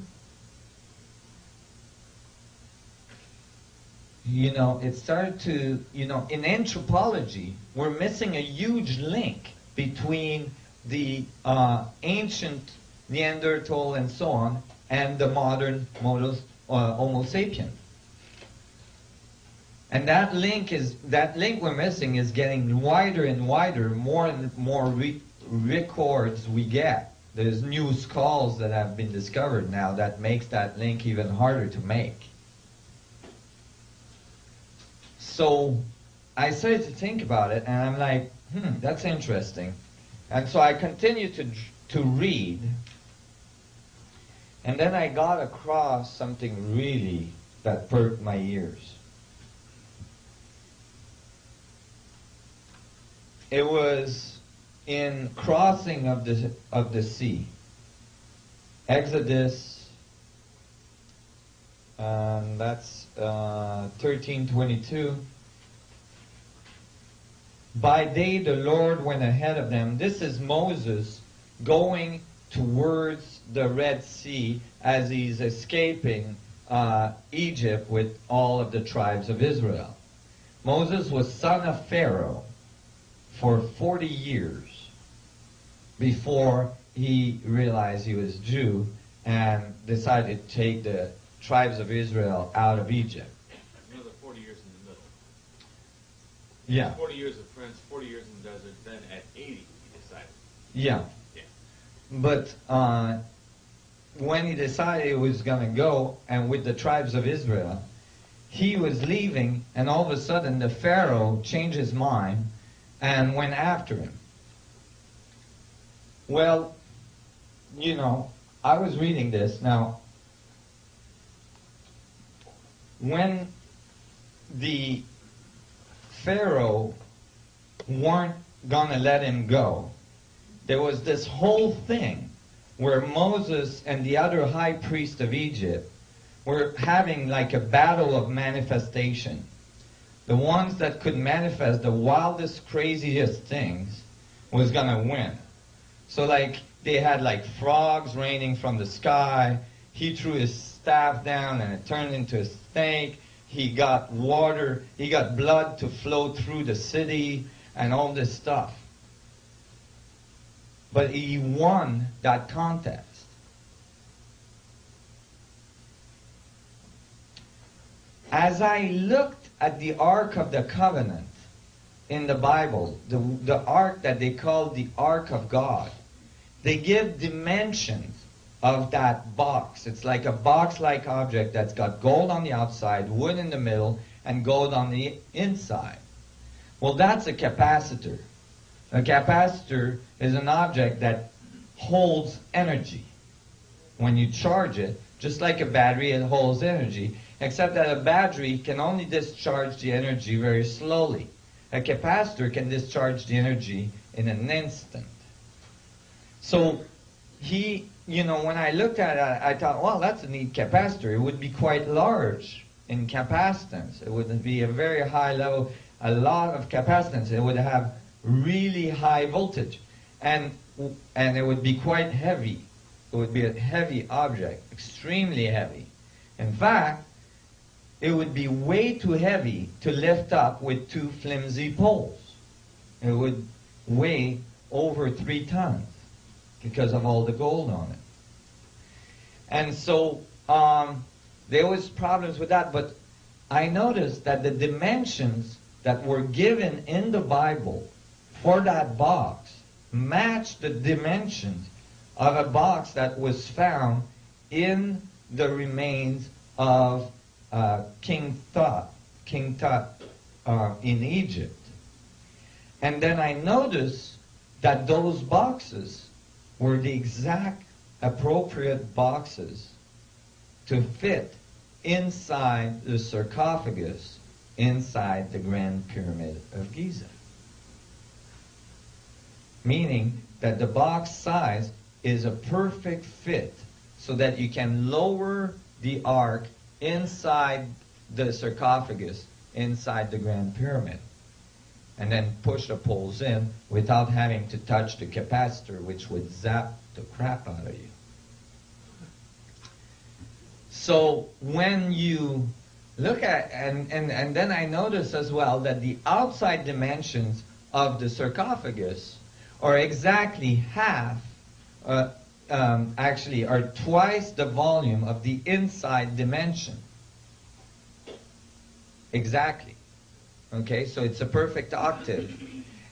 You know, it started to, you know, in anthropology, we're missing a huge link between the ancient Neanderthal and so on, and the modern Homo sapien. And that link we're missing is getting wider and wider, more and more records we get. There's new skulls that have been discovered now that makes that link even harder to make. So I started to think about it, and I'm like, that's interesting. And so I continued to read, and then I got across something really that perked my ears. It was in crossing of the sea. Exodus, that's 13:22. By day the Lord went ahead of them. This is Moses going towards the Red Sea as he's escaping Egypt with all of the tribes of Israel. Moses was son of Pharaoh for 40 years before he realized he was Jew and decided to take the tribes of Israel out of Egypt. Another 40 years in the middle. Yeah. 40 years of France, 40 years in the desert, then at 80 he decided. Yeah. But when he decided he was going to go and with the tribes of Israel, he was leaving, and all of a sudden the Pharaoh changed his mind and went after him. Well, you know, I was reading this. Now, when the Pharaoh weren't going to let him go, there was this whole thing where Moses and the other high priest of Egypt were having like a battle of manifestation. The ones that could manifest the wildest, craziest things was going to win. So like they had like frogs raining from the sky. He threw his staff down and it turned into a snake. He got water, he got blood to flow through the city and all this stuff. But he won that contest. As I looked at the Ark of the Covenant in the Bible, the Ark that they call the Ark of God, they give dimensions of that box. It's like a box-like object that's got gold on the outside, wood in the middle, and gold on the inside. Well, that's a capacitor. A capacitor is an object that holds energy. When you charge it, just like a battery, it holds energy, except that a battery can only discharge the energy very slowly. A capacitor can discharge the energy in an instant. So he, you know, when I looked at it, I thought, well, that's a neat capacitor. It would be quite large in capacitance. It would be a very high level, a lot of capacitance. It would have really high voltage, and it would be quite heavy. It would be a heavy object, extremely heavy. In fact, it would be way too heavy to lift up with 2 flimsy poles. It would weigh over 3 tons because of all the gold on it. And so there was problems with that, but I noticed that the dimensions that were given in the Bible for that box matched the dimensions of a box that was found in the remains of King Tut in Egypt. And then I noticed that those boxes were the exact appropriate boxes to fit inside the sarcophagus inside the Grand Pyramid of Giza. Meaning that the box size is a perfect fit so that you can lower the ark inside the sarcophagus inside the Grand Pyramid and then push the poles in without having to touch the capacitor, which would zap the crap out of you. So when you look at, and then I noticed as well that the outside dimensions of the sarcophagus are exactly half, actually are twice the volume of the inside dimension. Exactly. Okay, so it's a perfect octave.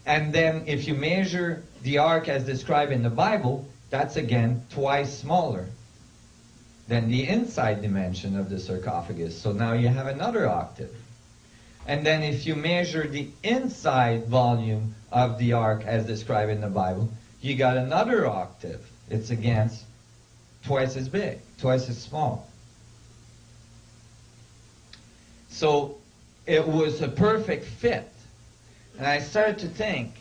And then if you measure the ark as described in the Bible, that's again twice smaller than the inside dimension of the sarcophagus. So now you have another octave. And then if you measure the inside volume of the ark as described in the Bible, you got another octave. It's again twice as big, twice as small. So it was a perfect fit. And I started to think,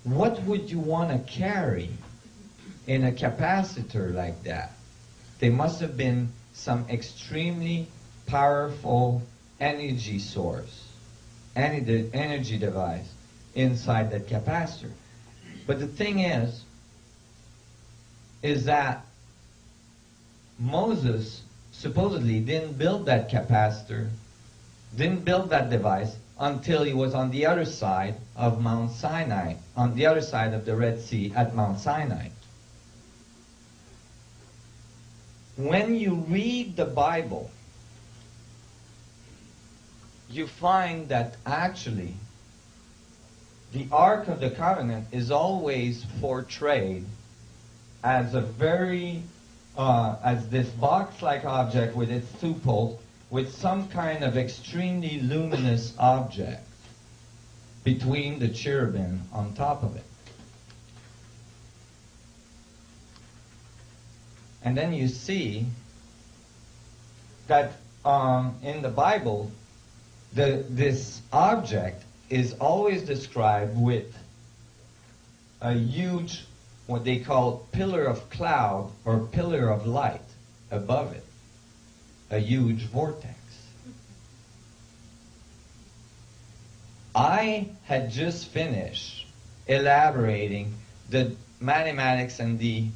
what would you want to carry in a capacitor like that? There must have been some extremely powerful energy source, energy device inside that capacitor. But the thing is that Moses supposedly didn't build that capacitor, didn't build that device until he was on the other side of Mount Sinai, on the other side of the Red Sea at Mount Sinai. When you read the Bible, you find that actually the Ark of the Covenant is always portrayed as a very, as this box-like object with its 2 poles, with some kind of extremely luminous object between the cherubim on top of it. And then you see that in the Bible, this object is always described with a huge, what they call pillar of cloud or pillar of light above it, a huge vortex. I had just finished elaborating the mathematics and the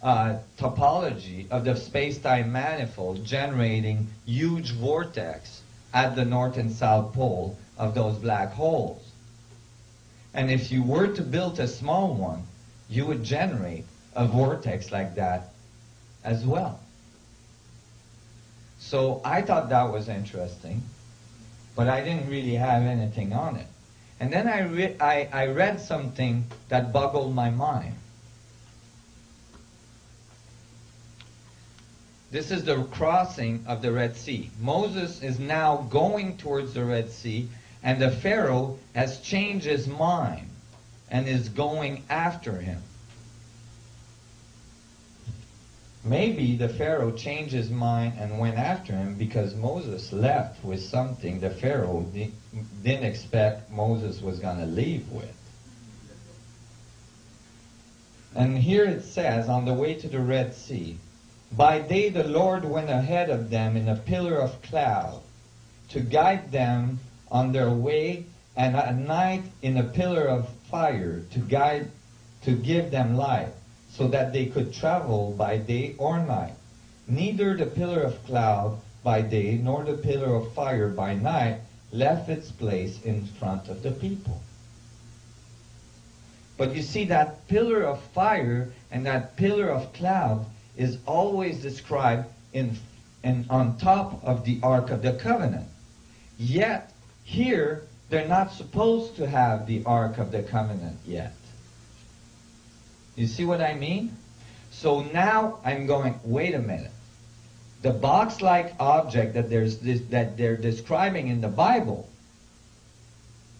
topology of the space-time manifold generating huge vortex at the north and south pole of those black holes. And if you were to build a small one, you would generate a vortex like that as well. So I thought that was interesting, but I didn't really have anything on it. And then I read something that boggled my mind. This is the crossing of the Red Sea. Moses is now going towards the Red Sea, and the Pharaoh has changed his mind and is going after him. Maybe the Pharaoh changed his mind and went after him because Moses left with something the Pharaoh didn't expect Moses was going to leave with. And here it says, on the way to the Red Sea, by day the Lord went ahead of them in a pillar of cloud to guide them on their way, and at night in a pillar of fire to give them light, so that they could travel by day or night. Neither the pillar of cloud by day, nor the pillar of fire by night, left its place in front of the people. But you see, that pillar of fire and that pillar of cloud is always described on top of the Ark of the Covenant. Yet, here, they're not supposed to have the Ark of the Covenant yet. You see what I mean? So now I'm going, wait a minute. The box-like object that they're describing in the Bible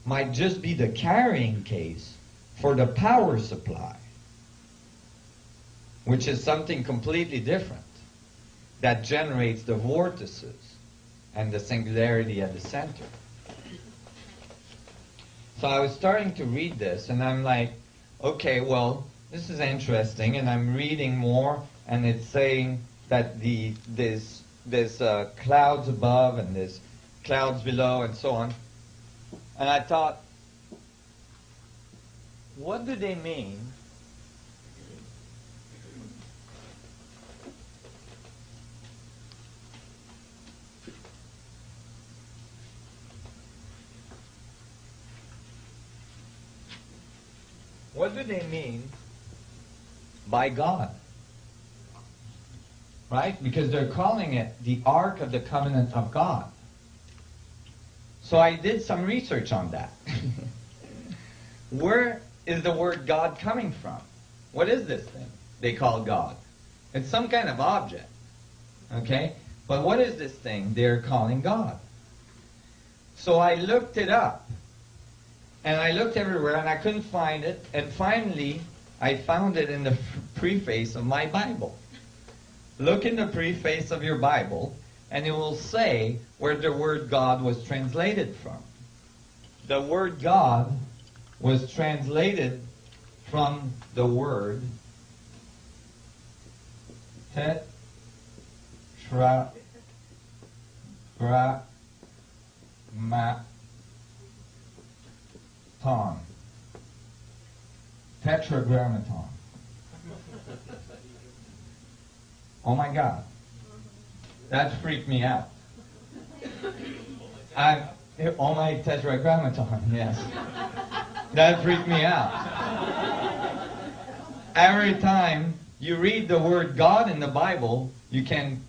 might just be the carrying case for the power supply, which is something completely different, that generates the vortices and the singularity at the center. So I was starting to read this, and I'm like, okay, well, this is interesting, and I'm reading more, and it's saying that there's clouds above and there's clouds below and so on. And I thought, what do they mean by God? Right? Because they're calling it the Ark of the Covenant of God. So I did some research on that. Where is the word God coming from? What is this thing they call God? It's some kind of object. Okay? But what is this thing they're calling God? So I looked it up. And I looked everywhere and I couldn't find it. And finally, I found it in the preface of my Bible. Look in the preface of your Bible, and it will say where the word God was translated from. The word God was translated from the word tetragrammaton. Tetragrammaton. Oh my God. That freaked me out. Oh my tetragrammaton, yes. That freaked me out. Every time you read the word God in the Bible, you can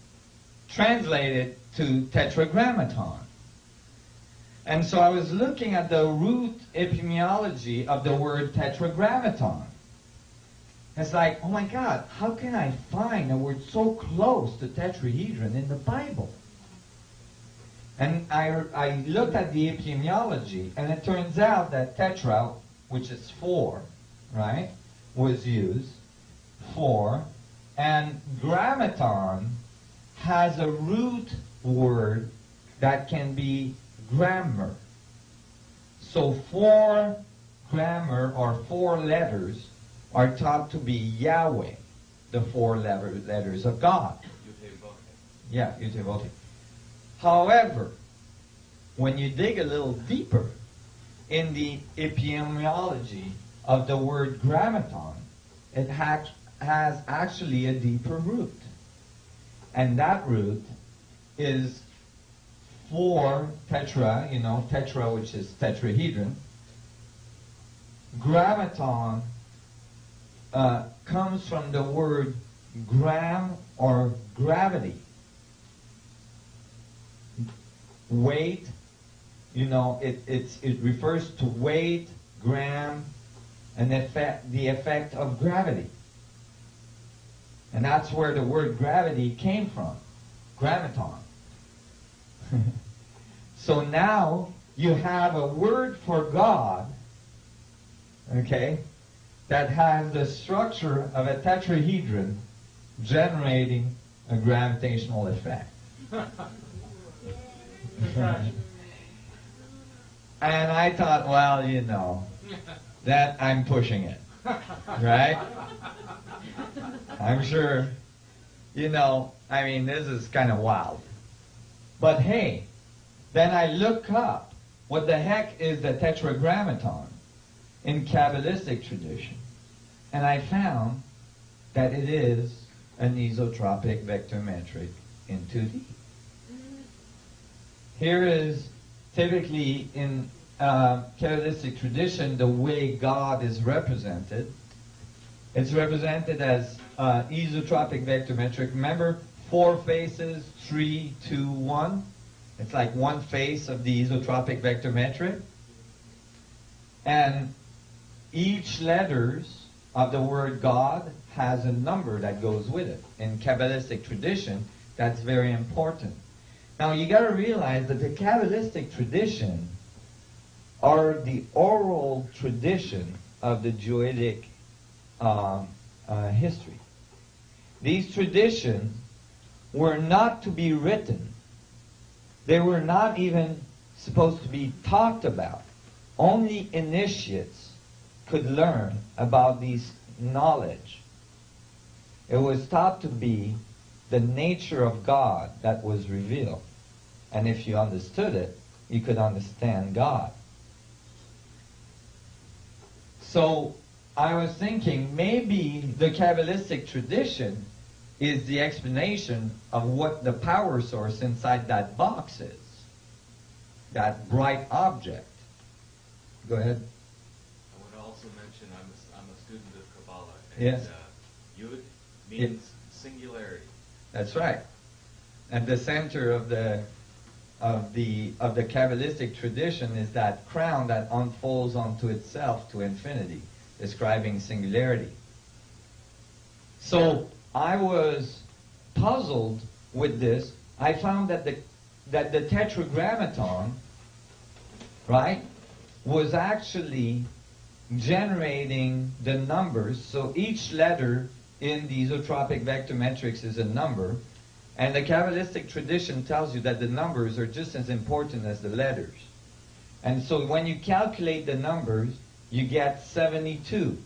translate it to tetragrammaton. And so I was looking at the root etymology of the word tetragrammaton. It's like, oh my God, how can I find a word so close to tetrahedron in the Bible? And I looked at the etymology, and it turns out that tetra, which is four, right, was used for, and grammaton has a root word that can be grammar. So four grammar, or four letters, are taught to be Yahweh, the four letters of God. Yeah, Yutevoti. However, when you dig a little deeper in the etymology of the word grammaton, it has actually a deeper root. And that root is four tetra, tetra, which is tetrahedron. Grammaton comes from the word gram, or gravity. Weight, it refers to weight, gram, and the effect of gravity. And that's where the word gravity came from, grammaton. So now you have a word for God, okay, that has the structure of a tetrahedron generating a gravitational effect. And I thought, well, that I'm pushing it, right? I'm sure, this is kind of wild. But hey, then I look up what the heck is the tetragrammaton in Kabbalistic tradition, and I found that it is an isotropic vector metric in 2D. here is typically in Kabbalistic tradition the way God is represented. It's represented as isotropic vector metric. Remember, 4 faces, 3, 2, 1. It's like one face of the isotropic vector metric. And each letters of the word God has a number that goes with it. In Kabbalistic tradition, that's very important. Now you got to realize that the Kabbalistic tradition are the oral tradition of the Druidic history. These traditions were not to be written. They were not even supposed to be talked about. Only initiates could learn about these knowledge. It was thought to be the nature of God that was revealed. And if you understood it, you could understand God. So I was thinking maybe the Kabbalistic tradition is the explanation of what the power source inside that box is. That bright object. Go ahead. I would also mention I'm a student of Kabbalah. And, Yes. Yud means singularity. That's right. At the center of the Kabbalistic tradition is that crown that unfolds onto itself to infinity, describing singularity. So I was puzzled with this. I found that the tetragrammaton, right, was actually generating the numbers. So each letter in the isotropic vector matrix is a number, and the Kabbalistic tradition tells you that the numbers are just as important as the letters. And so when you calculate the numbers, you get 72,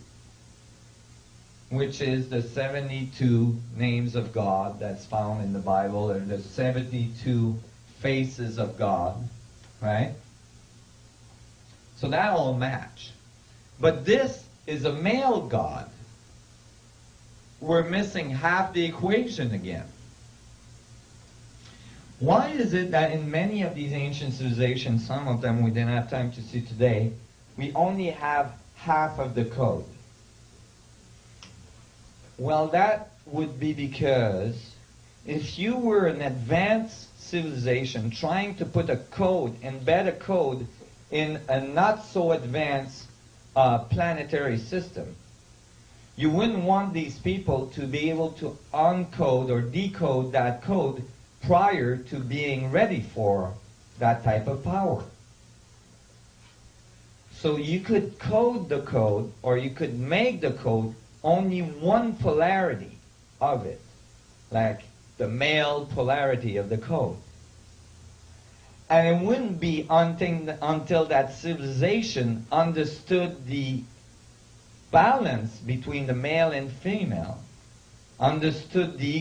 which is the 72 names of God that's found in the Bible, or the 72 faces of God, right? So that all match. But this is a male God. We're missing half the equation again. Why is it that in many of these ancient civilizations, some of them we didn't have time to see today, we only have half of the code? Well, that would be because if you were an advanced civilization trying to put a code, embed a code in a not so advanced planetary system, you wouldn't want these people to be able to uncode or decode that code prior to being ready for that type of power. So you could code the code, or you could make the code only one polarity of it, like the male polarity of the code. And it wouldn't be until that civilization understood the balance between the male and female, understood the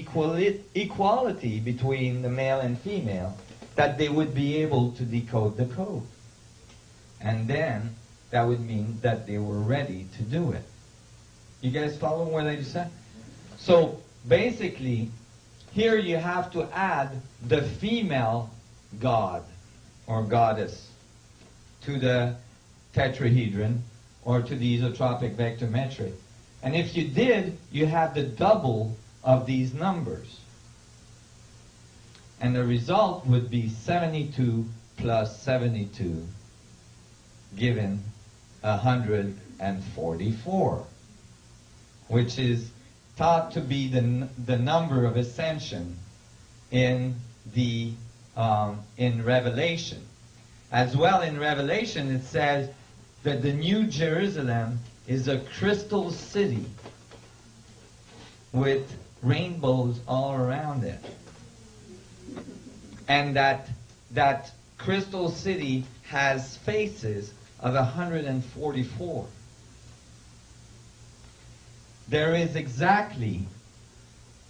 equality between the male and female, that they would be able to decode the code. And then that would mean that they were ready to do it. You guys follow what I just said? So basically, here you have to add the female god or goddess to the tetrahedron or to the isotropic vector metric. And if you did, you have the double of these numbers. And the result would be 72 plus 72, given 144, which is thought to be the number of ascension in the in Revelation. As well, in Revelation it says that the New Jerusalem is a crystal city with rainbows all around it. And that crystal city has faces of 144. There is exactly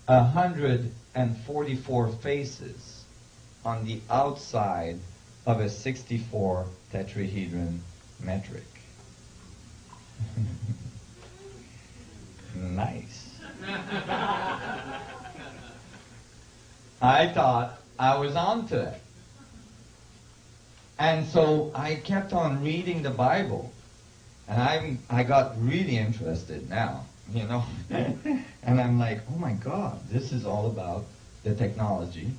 144 faces on the outside of a 64 tetrahedron metric. Nice. I thought I was onto it. And so I kept on reading the Bible, and I got really interested now, you know. And I'm like, oh my God, this is all about the technology.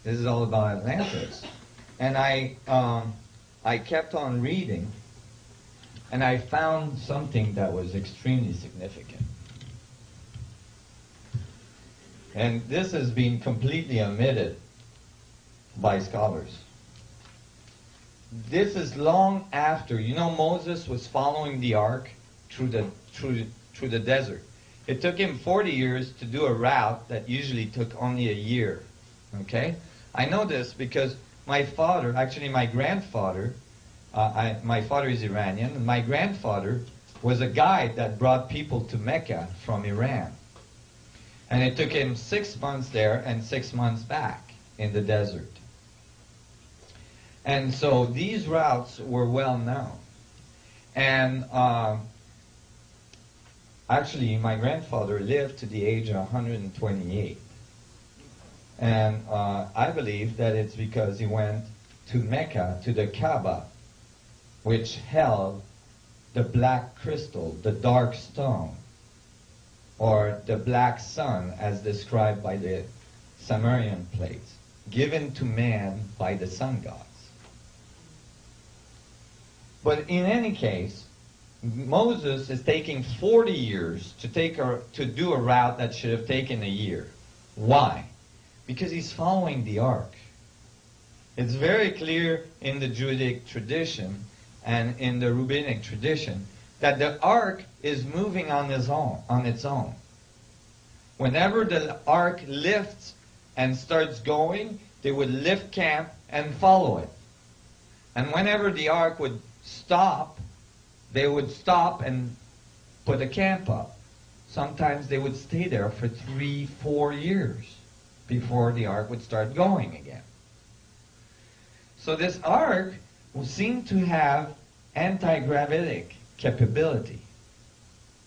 This is all about Atlantis. And I kept on reading, and I found something that was extremely significant. And this has been completely omitted by scholars. This is long after, you know, Moses was following the ark through the desert. It took him 40 years to do a route that usually took only a year. Okay? I know this because my father, actually my grandfather, my father is Iranian, and my grandfather was a guide that brought people to Mecca from Iran. And it took him 6 months there and 6 months back in the desert. And so these routes were well known. And actually, my grandfather lived to the age of 128. And I believe that it's because he went to Mecca, to the Kaaba, which held the black crystal, the dark stone, or the black sun, as described by the Sumerian plates, given to man by the sun gods. But in any case, Moses is taking 40 years to do a route that should have taken a year. Why? Because he's following the ark. It's very clear in the Judaic tradition and in the rabbinic tradition that the ark is moving on its own. Whenever the ark lifts and starts going, they would lift camp and follow it. And whenever the ark would stop, they would stop and put a camp up. Sometimes they would stay there for 3-4 years before the ark would start going again. So this ark seemed to have anti-gravitic capability.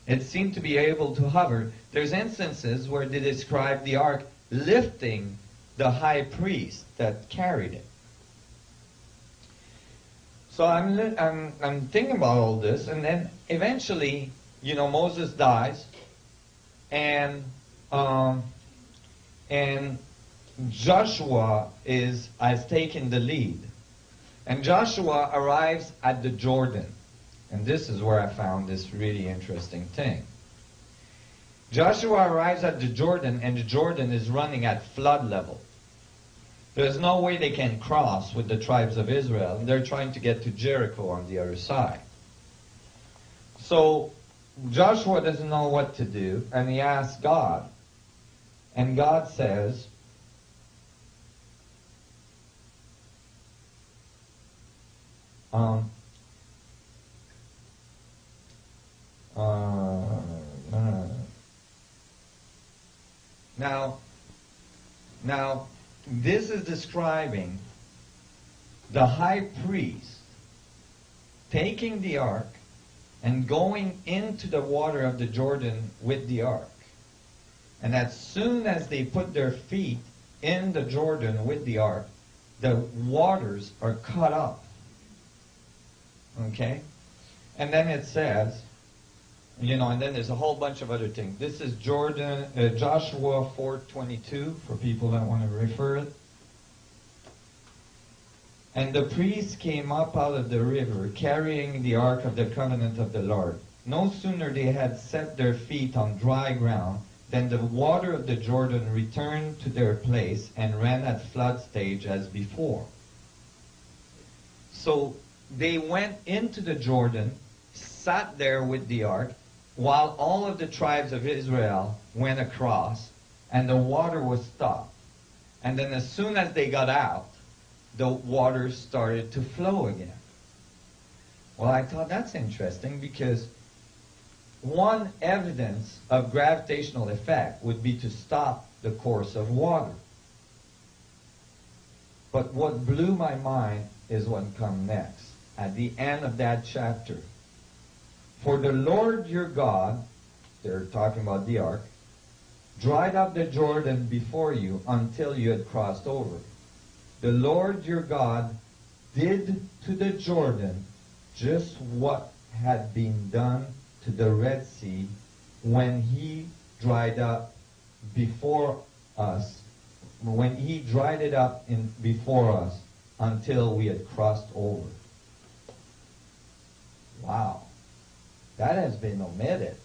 It seemed to be able to hover. There's instances where they describe the ark lifting the high priest that carried it. So I'm thinking about all this, and then eventually, you know, Moses dies, and Joshua has taken the lead, and Joshua arrives at the Jordan, and this is where I found this really interesting thing. Joshua arrives at the Jordan, and the Jordan is running at flood level. There's no way they can cross with the tribes of Israel, and they're trying to get to Jericho on the other side. So Joshua doesn't know what to do, and he asks God, and God says, Now, this is describing the high priest taking the ark and going into the water of the Jordan with the ark. And as soon as they put their feet in the Jordan with the ark, the waters are cut up. Okay? And then it says, you know, and then there's a whole bunch of other things. This is Joshua 4:22 for people that want to refer it. And the priests came up out of the river, carrying the ark of the covenant of the Lord. No sooner they had set their feet on dry ground than the water of the Jordan returned to their place and ran at flood stage as before. So they went into the Jordan, sat there with the ark, while all of the tribes of Israel went across, and the water was stopped. And then as soon as they got out, the water started to flow again. Well, I thought that's interesting, because one evidence of gravitational effect would be to stop the course of water. But what blew my mind is what comes next, at the end of that chapter. For the Lord your God, they're talking about the ark, dried up the Jordan before you until you had crossed over. The Lord your God did to the Jordan just what had been done to the Red Sea when he dried up before us, when he dried it up before us until we had crossed over. Wow. That has been omitted.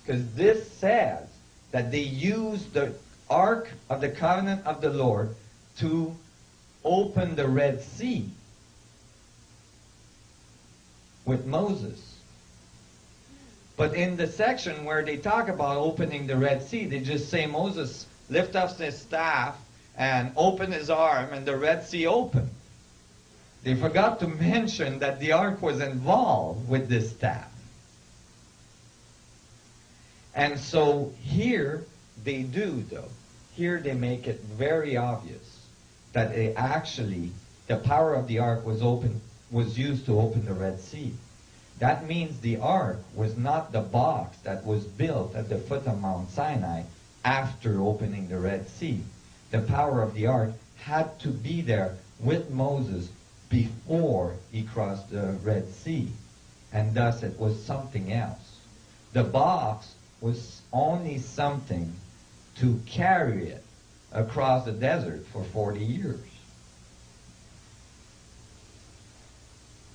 Because this says that they used the Ark of the Covenant of the Lord to open the Red Sea with Moses. But in the section where they talk about opening the Red Sea, they just say Moses lift up his staff and open his arm and the Red Sea opened. They forgot to mention that the ark was involved with this staff. And so here they do, though. Here they make it very obvious that the power of the ark was used to open the Red Sea. That means the ark was not the box that was built at the foot of Mount Sinai after opening the Red Sea. The power of the ark had to be there with Moses before he crossed the Red Sea. And thus it was something else. The box was only something to carry it across the desert for 40 years.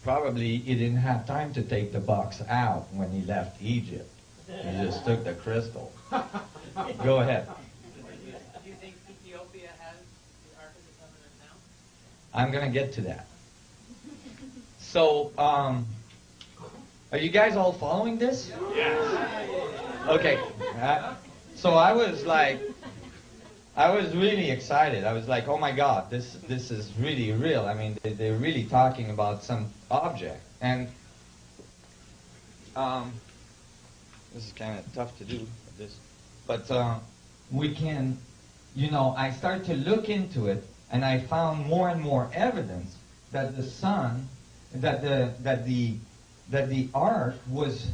Probably he didn't have time to take the box out when he left Egypt. He just took the crystal. Go ahead. Do you think Ethiopia has the Ark of the Covenant now? I'm going to get to that. So, are you guys all following this? Yes. Okay. So I was really excited. I was like, oh my God, this is really real. I mean, they're really talking about some object. And this is kind of tough to do, but we can, I started to look into it, and I found more and more evidence that the sun, that the ark was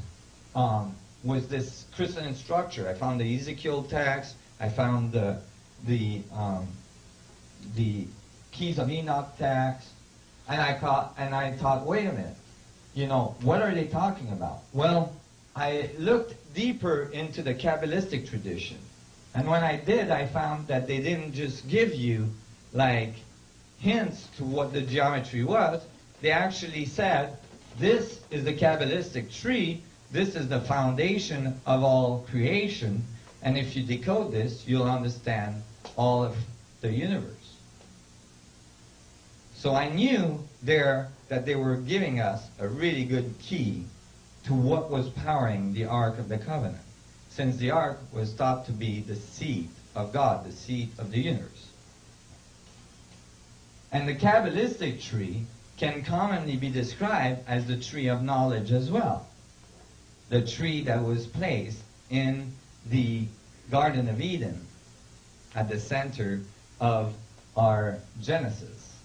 this crystalline structure. I found the Ezekiel text. I found the Keys of Enoch text, and I thought, wait a minute, what are they talking about? Well, I looked deeper into the Kabbalistic tradition, and when I did, I found that they didn't just give you like hints to what the geometry was. They actually said, this is the Kabbalistic tree, this is the foundation of all creation, and if you decode this, you'll understand all of the universe. So I knew that they were giving us a really good key to what was powering the Ark of the Covenant, since the Ark was thought to be the seat of God, the seat of the universe. And the Kabbalistic tree can commonly be described as the tree of knowledge as well. The tree that was placed in the Garden of Eden at the center of our Genesis.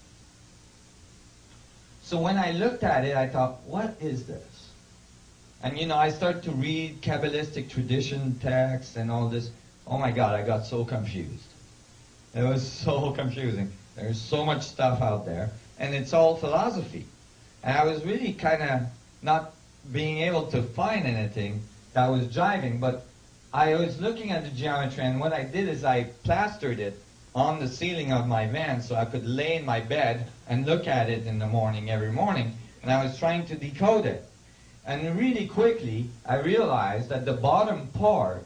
So when I looked at it, I thought, what is this? And I started to read Kabbalistic tradition texts and all this. Oh my God, I got so confused. It was so confusing. There's so much stuff out there, and it's all philosophy. And I was really kind of not being able to find anything that was jiving, but I was looking at the geometry, and what I did is I plastered it on the ceiling of my van so I could lay in my bed and look at it in the morning, every morning, and I was trying to decode it. And really quickly, I realized that the bottom part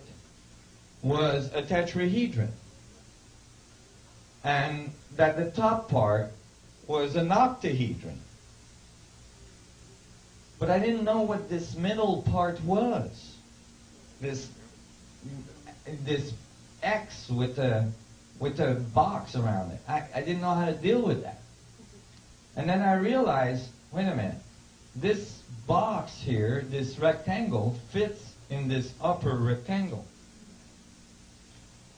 was a tetrahedron, and that the top part was an octahedron. But I didn't know what this middle part was. This X with a box around it. I didn't know how to deal with that. And then I realized, wait a minute, this box here, this rectangle, fits in this upper rectangle.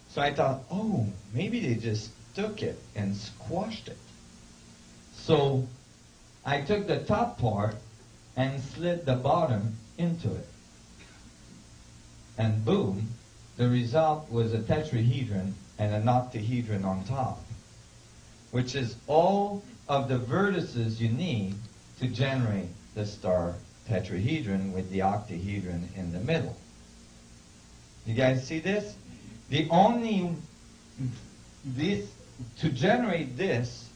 So I thought, oh, maybe they just took it and squashed it. So I took the top part and slid the bottom into it. And boom, the result was a tetrahedron and an octahedron on top, which is all of the vertices you need to generate the star tetrahedron with the octahedron in the middle. You guys see this? The only, to generate this,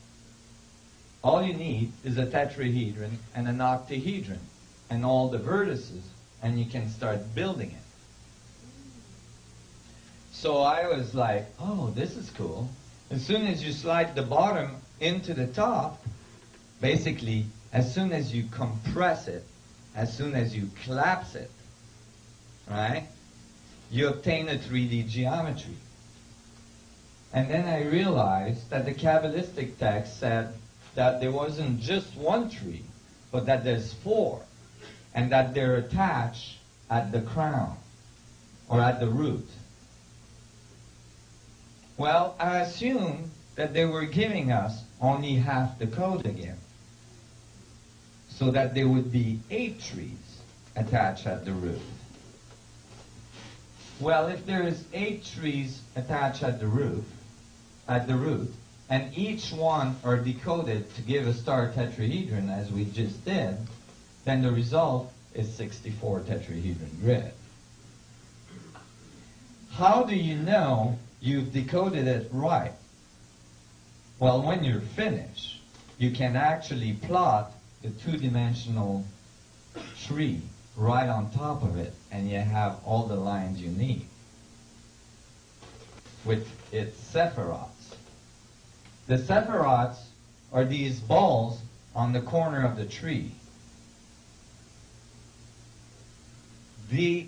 all you need is a tetrahedron and an octahedron and all the vertices, and you can start building it. So I was like, oh, this is cool. As soon as you slide the bottom into the top, basically, as soon as you compress it, as soon as you collapse it, right, you obtain a 3D geometry. And then I realized that the Kabbalistic text said that there wasn't just one tree, but that there's four, and that they're attached at the crown, or at the root. Well, I assumed that they were giving us only half the code again, so that there would be 8 trees attached at the root. Well, if there is 8 trees attached at the root, and each one are decoded to give a star tetrahedron, as we just did, then the result is 64 tetrahedron grid. How do you know you've decoded it right? Well, when you're finished, you can actually plot the 2-dimensional tree right on top of it, and you have all the lines you need with its sephiroths. The sephiroths are these balls on the corner of the tree. The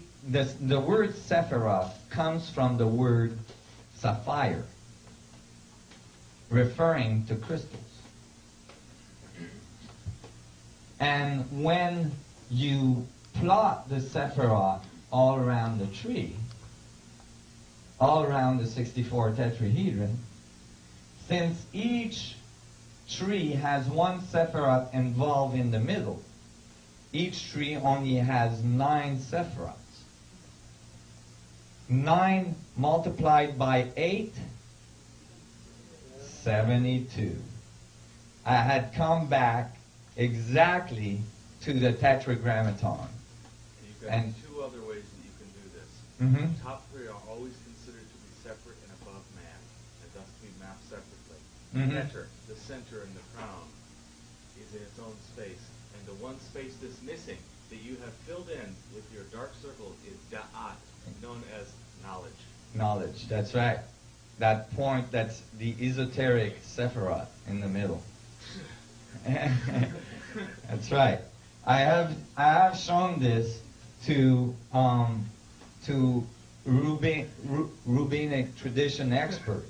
word sephiroth comes from the word sapphire, referring to crystals. And when you plot the sephiroth all around the tree, all around the 64 tetrahedron, since each tree has one sephiroth involved in the middle, each tree only has 9 sephiroths. 9 multiplied by 8, 72. I had come back exactly to the tetragrammaton. You've got 2 other ways that you can do this. The top 3 are always considered to be separate and above man, and thus to be mapped separately. Tetra, the center and the crown, is in its own space, and the one space that's missing that you have filled in with your dark circle is da'at, known as knowledge. Knowledge, that's right. That point, that's the esoteric sephiroth in the middle. That's right. I have shown this to rabbinic tradition experts,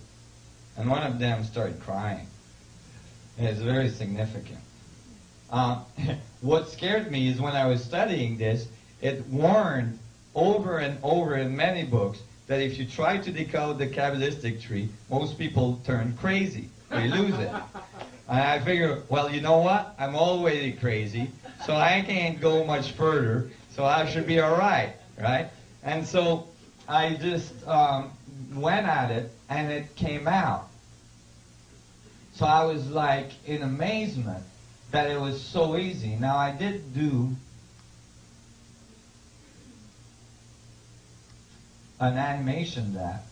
and one of them started crying. It's very significant. What scared me is when I was studying this, it warned over and over in many books that if you try to decode the Kabbalistic tree, most people turn crazy. They lose it. And I figure, well, you know what? I'm already crazy, so I can't go much further, so I should be all right, right? And so I just went at it, and it came out. So I was like in amazement that it was so easy. Now I did do an animation that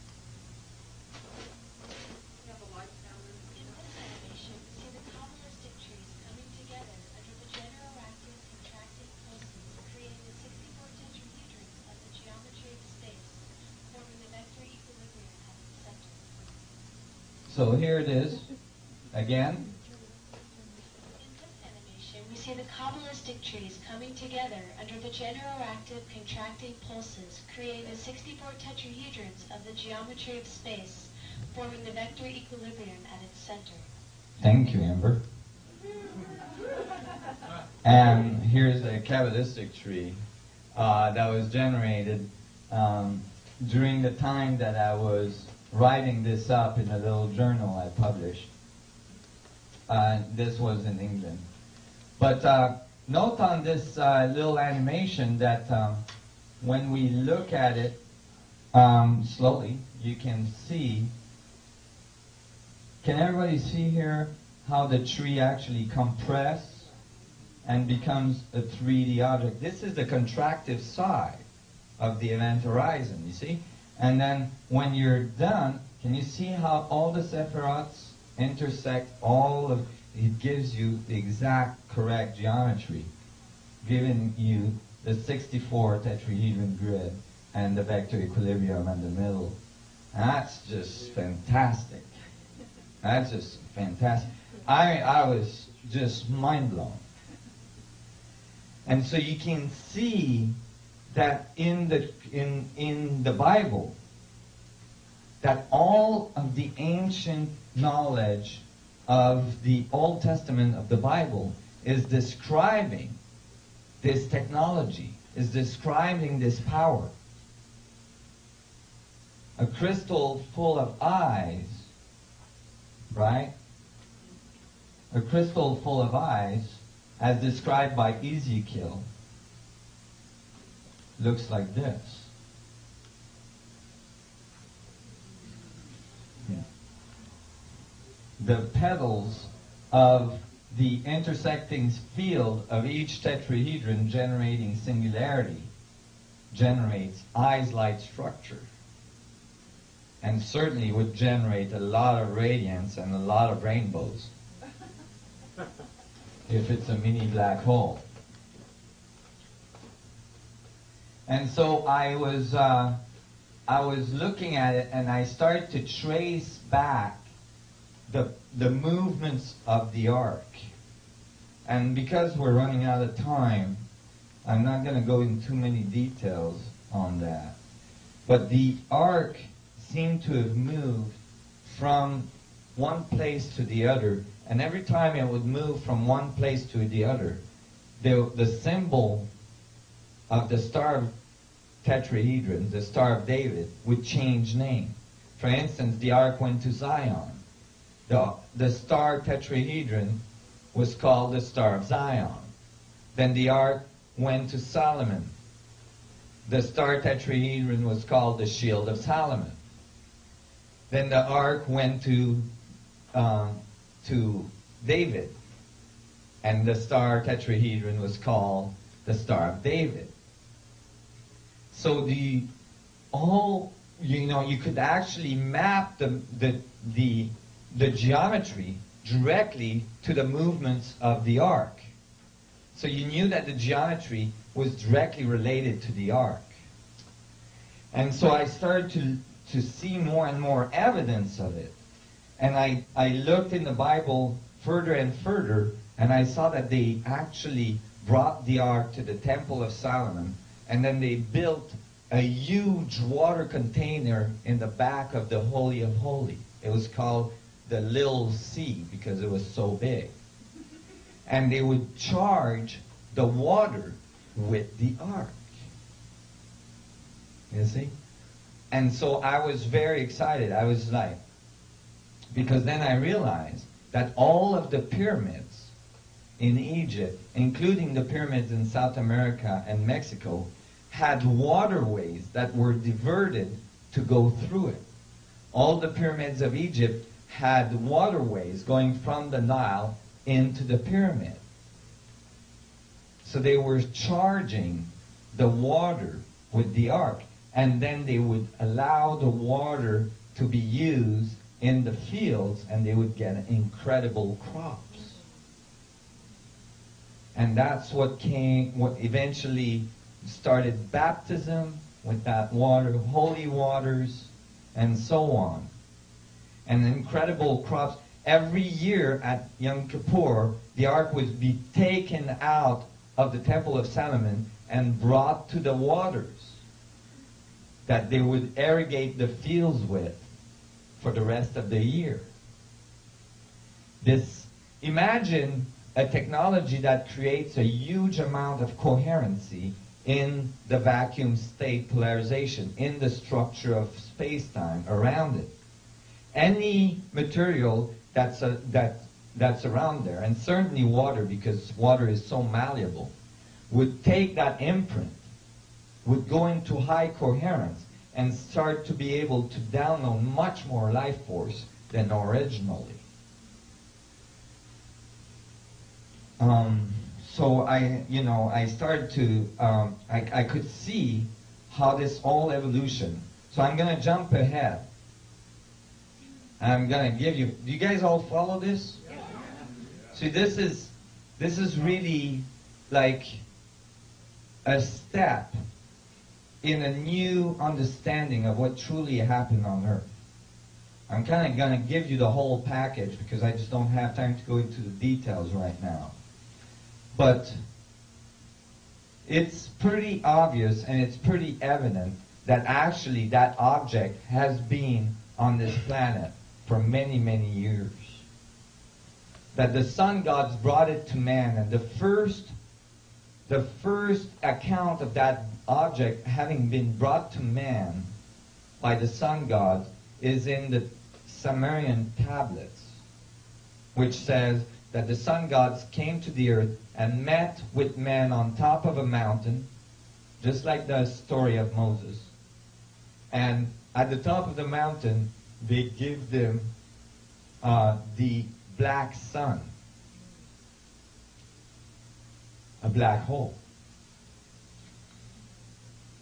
so here it is again. In this animation, we see the Kabbalistic trees coming together under the general active contracting pulses, creating the 64 tetrahedrons of the geometry of space, forming the vector equilibrium at its center. Thank you, Amber. And here's a Kabbalistic tree that was generated during the time that I was writing this up in a little journal I published. This was in England. But note on this little animation that when we look at it slowly, you can see. Can everybody see here how the tree actually compresses and becomes a 3D object. This is the contractive side of the event horizon, you see? And then when you're done, can you see how all the sephirots intersect all of, it gives you the exact correct geometry, giving you the 64 tetrahedron grid and the vector equilibrium in the middle. That's just fantastic. That's just fantastic. I was just mind blown. And so you can see that in the Bible, that all of the ancient knowledge of the Old Testament of the Bible is describing this technology, is describing this power. A crystal full of eyes, right? A crystal full of eyes, as described by Ezekiel, looks like this. Yeah. The petals of the intersecting field of each tetrahedron generating singularity generates eyes-like structure, and certainly would generate a lot of radiance and a lot of rainbows if it's a mini black hole. And so I was looking at it, and I started to trace back the movements of the arc. And because we're running out of time, I'm not going to go into too many details on that. But the arc seemed to have moved from one place to the other, and every time it would move from one place to the other, the symbol of the star tetrahedron, the Star of David, would change name. For instance, the ark went to Zion. The star tetrahedron was called the Star of Zion. Then the ark went to Solomon. The star tetrahedron was called the Shield of Solomon. Then the ark went to David, and the star tetrahedron was called the Star of David. So you could actually map the geometry directly to the movements of the arc. So you knew that the geometry was directly related to the arc. And so I started to see more and more evidence of it. And I looked in the Bible further and further, and I saw that they actually brought the ark to the Temple of Solomon, and then they built a huge water container in the back of the Holy of Holies. It was called the Little Sea because it was so big. And they would charge the water with the ark. You see? And so I was very excited. I was like, because then I realized that all of the pyramids in Egypt, including the pyramids in South America and Mexico, had waterways that were diverted to go through it. All the pyramids of Egypt had waterways going from the Nile into the pyramid. So they were charging the water with the ark, and then they would allow the water to be used in the fields, and they would get incredible crops. And that's what eventually started baptism with that water, holy waters, and so on. And incredible crops. Every year at Yom Kippur, the ark would be taken out of the Temple of Solomon and brought to the waters that they would irrigate the fields with for the rest of the year. Imagine a technology that creates a huge amount of coherency in the vacuum state polarization, in the structure of space-time around it. Any material that's around there, and certainly water, because water is so malleable, would take that imprint, would go into high coherence, and start to be able to download much more life force than originally. So I started to, I could see how this whole evolution. So I'm going to jump ahead. I'm going to give you, do you guys all follow this? Yeah. See, this is really like a step in a new understanding of what truly happened on Earth. I'm kind of going to give you the whole package because I just don't have time to go into the details right now. But it's pretty obvious and it's pretty evident that actually that object has been on this planet for many, many years. That the sun gods brought it to man, and the first account of that object having been brought to man by the sun gods is in the Sumerian tablets, which says that the sun gods came to the earth and met with man on top of a mountain, just like the story of Moses. And at the top of the mountain, they give them the black sun, a black hole.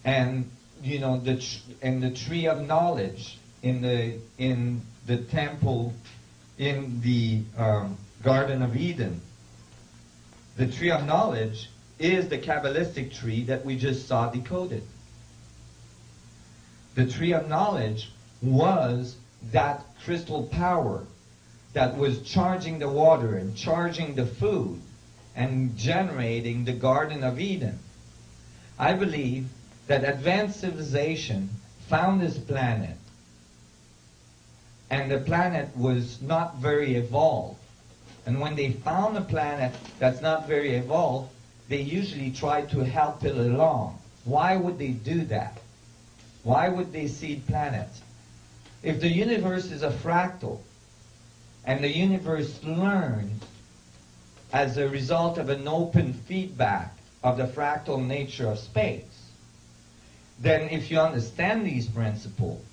And the tree of knowledge in the temple, in the Garden of Eden. The tree of knowledge is the Kabbalistic tree that we just saw decoded. The tree of knowledge was that crystal power that was charging the water and charging the food and generating the Garden of Eden. I believe that advanced civilization found this planet, and the planet was not very evolved. And when they found a planet that's not very evolved, they usually try to help it along. Why would they do that? Why would they seed planets? If the universe is a fractal, and the universe learns as a result of an open feedback of the fractal nature of space, then if you understand these principles,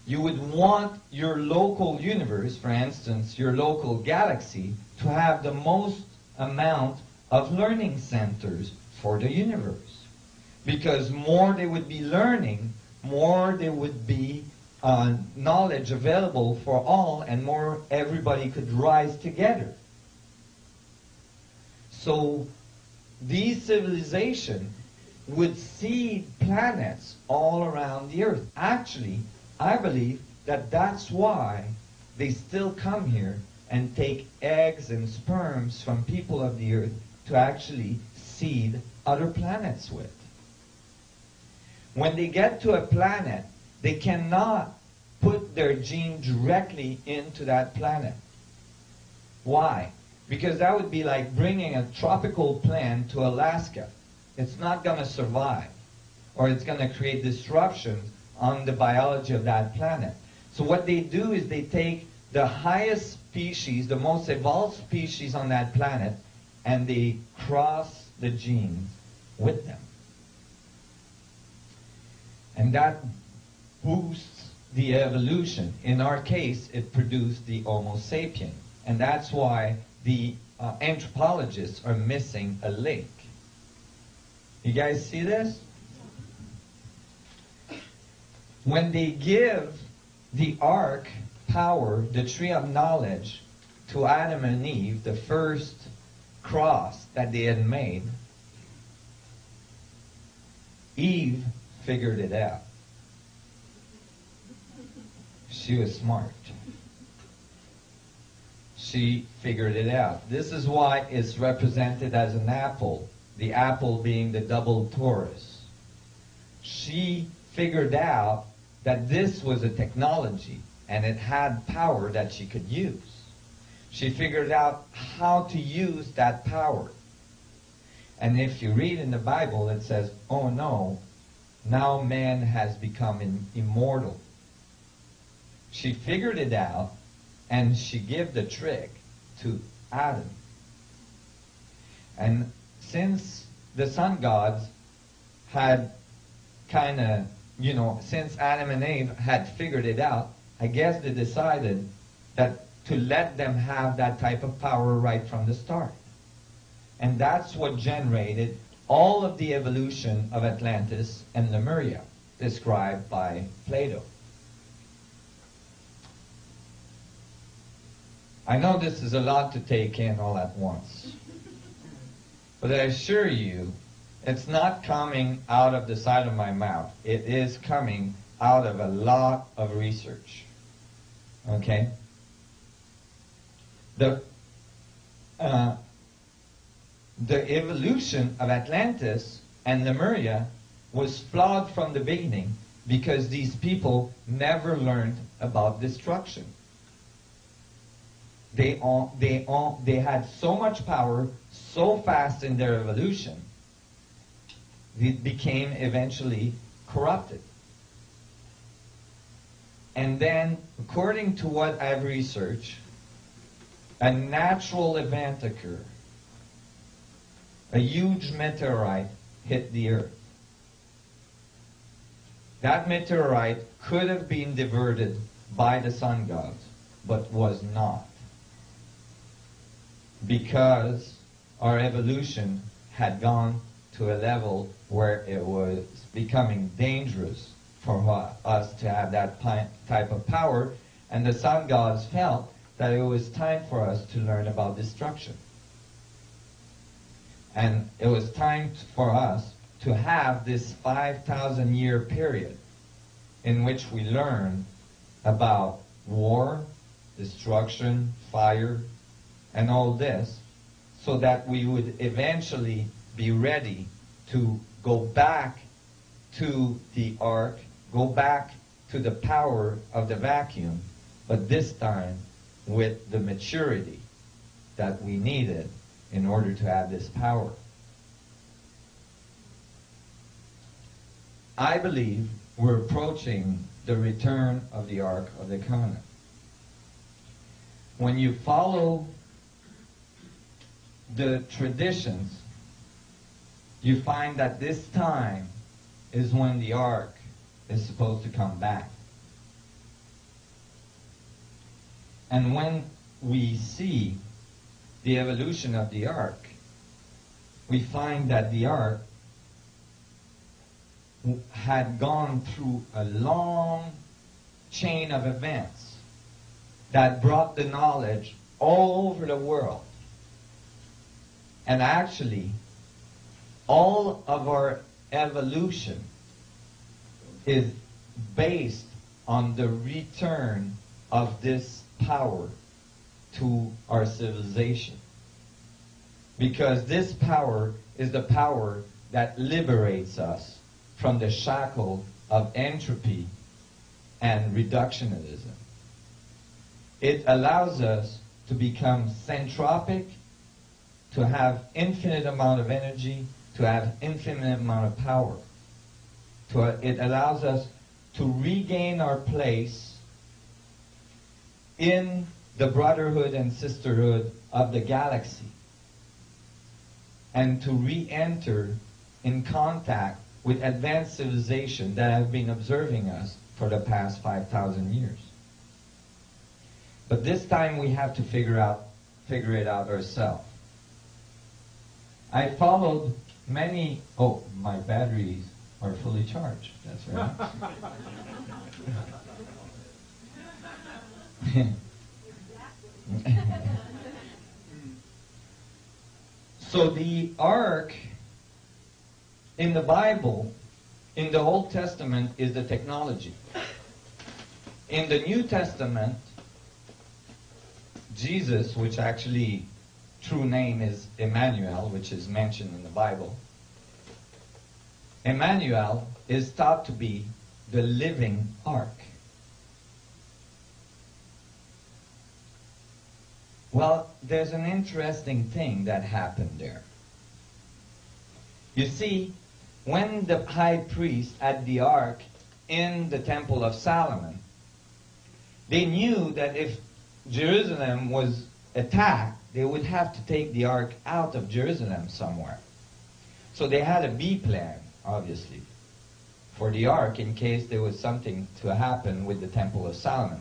you would want your local universe, for instance, your local galaxy, to have the most amount of learning centers for the universe. Because more they would be learning, more there would be knowledge available for all, and more everybody could rise together. So these civilizations would seed planets all around the earth. Actually, I believe that that's why they still come here and take eggs and sperms from people of the earth to actually seed other planets with. When they get to a planet, they cannot put their gene directly into that planet. Why? Because that would be like bringing a tropical plant to Alaska. It's not going to survive, or it's going to create disruptions on the biology of that planet. So what they do is they take the highest species, the most evolved species on that planet, and they cross the genes with them. And that boosts the evolution. In our case, it produced the Homo sapien. And that's why the anthropologists are missing a link. You guys see this? When they give the ark power, the tree of knowledge, to Adam and Eve, the first cross that they had made, Eve figured it out. She was smart. She figured it out. This is why it's represented as an apple, the apple being the double torus. She figured out that this was a technology and it had power that she could use. She figured out how to use that power. And if you read in the Bible, it says, oh no, now man has become immortal. She figured it out, and she gave the trick to Adam. And since the sun gods had kind of, since Adam and Eve had figured it out, I guess they decided that to let them have that type of power right from the start. And that's what generated all of the evolution of Atlantis and Lemuria, described by Plato. I know this is a lot to take in all at once, but I assure you, it's not coming out of the side of my mouth. It is coming out of a lot of research. Okay? The evolution of Atlantis and Lemuria was flawed from the beginning because these people never learned about destruction. They had so much power so fast in their evolution, it became eventually corrupted. And then, according to what I've researched, a natural event occurred. A huge meteorite hit the Earth. That meteorite could have been diverted by the sun gods, but was not. Because our evolution had gone to a level where it was becoming dangerous for us to have that type of power, and the sun gods felt that it was time for us to learn about destruction. And it was time for us to have this 5,000-year period in which we learn about war, destruction, fire, and all this, so that we would eventually be ready to go back to the ark, go back to the power of the vacuum, but this time with the maturity that we needed in order to have this power. I believe we're approaching the return of the Ark of the Covenant. When you follow the traditions, you find that this time is when the Ark is supposed to come back. And when we see the evolution of the Ark, we find that the Ark had gone through a long chain of events that brought the knowledge all over the world. And actually, all of our evolution is based on the return of this power to our civilization. Because this power is the power that liberates us from the shackle of entropy and reductionism. It allows us to become centropic, to have infinite amount of energy, to have infinite amount of power. It allows us to regain our place in the brotherhood and sisterhood of the galaxy, and to re-enter in contact with advanced civilization that have been observing us for the past 5,000 years. But this time we have to figure it out ourselves. I followed many. Oh, my batteries are fully charged. That's right. So the ark in the Bible, in the Old Testament, is the technology. In the New Testament, Jesus, which actually true name is Emmanuel, which is mentioned in the Bible, Emmanuel is thought to be the living ark. Well, there's an interesting thing that happened there. You see, when the high priest had the ark in the Temple of Solomon, they knew that if Jerusalem was attacked, they would have to take the ark out of Jerusalem somewhere. So they had a B plan, obviously, for the ark in case there was something to happen with the Temple of Solomon.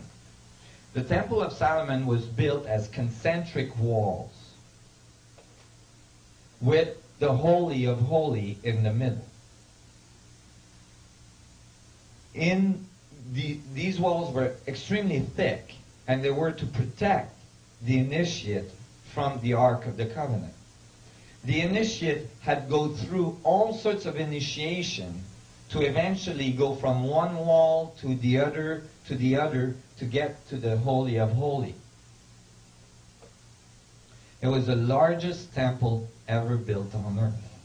The Temple of Solomon was built as concentric walls. with the Holy of Holy in the middle. These walls were extremely thick, and they were to protect the initiate from the Ark of the Covenant. The initiate had to go through all sorts of initiation to eventually go from one wall to the other to get to the Holy of Holy. It was the largest temple ever built on earth.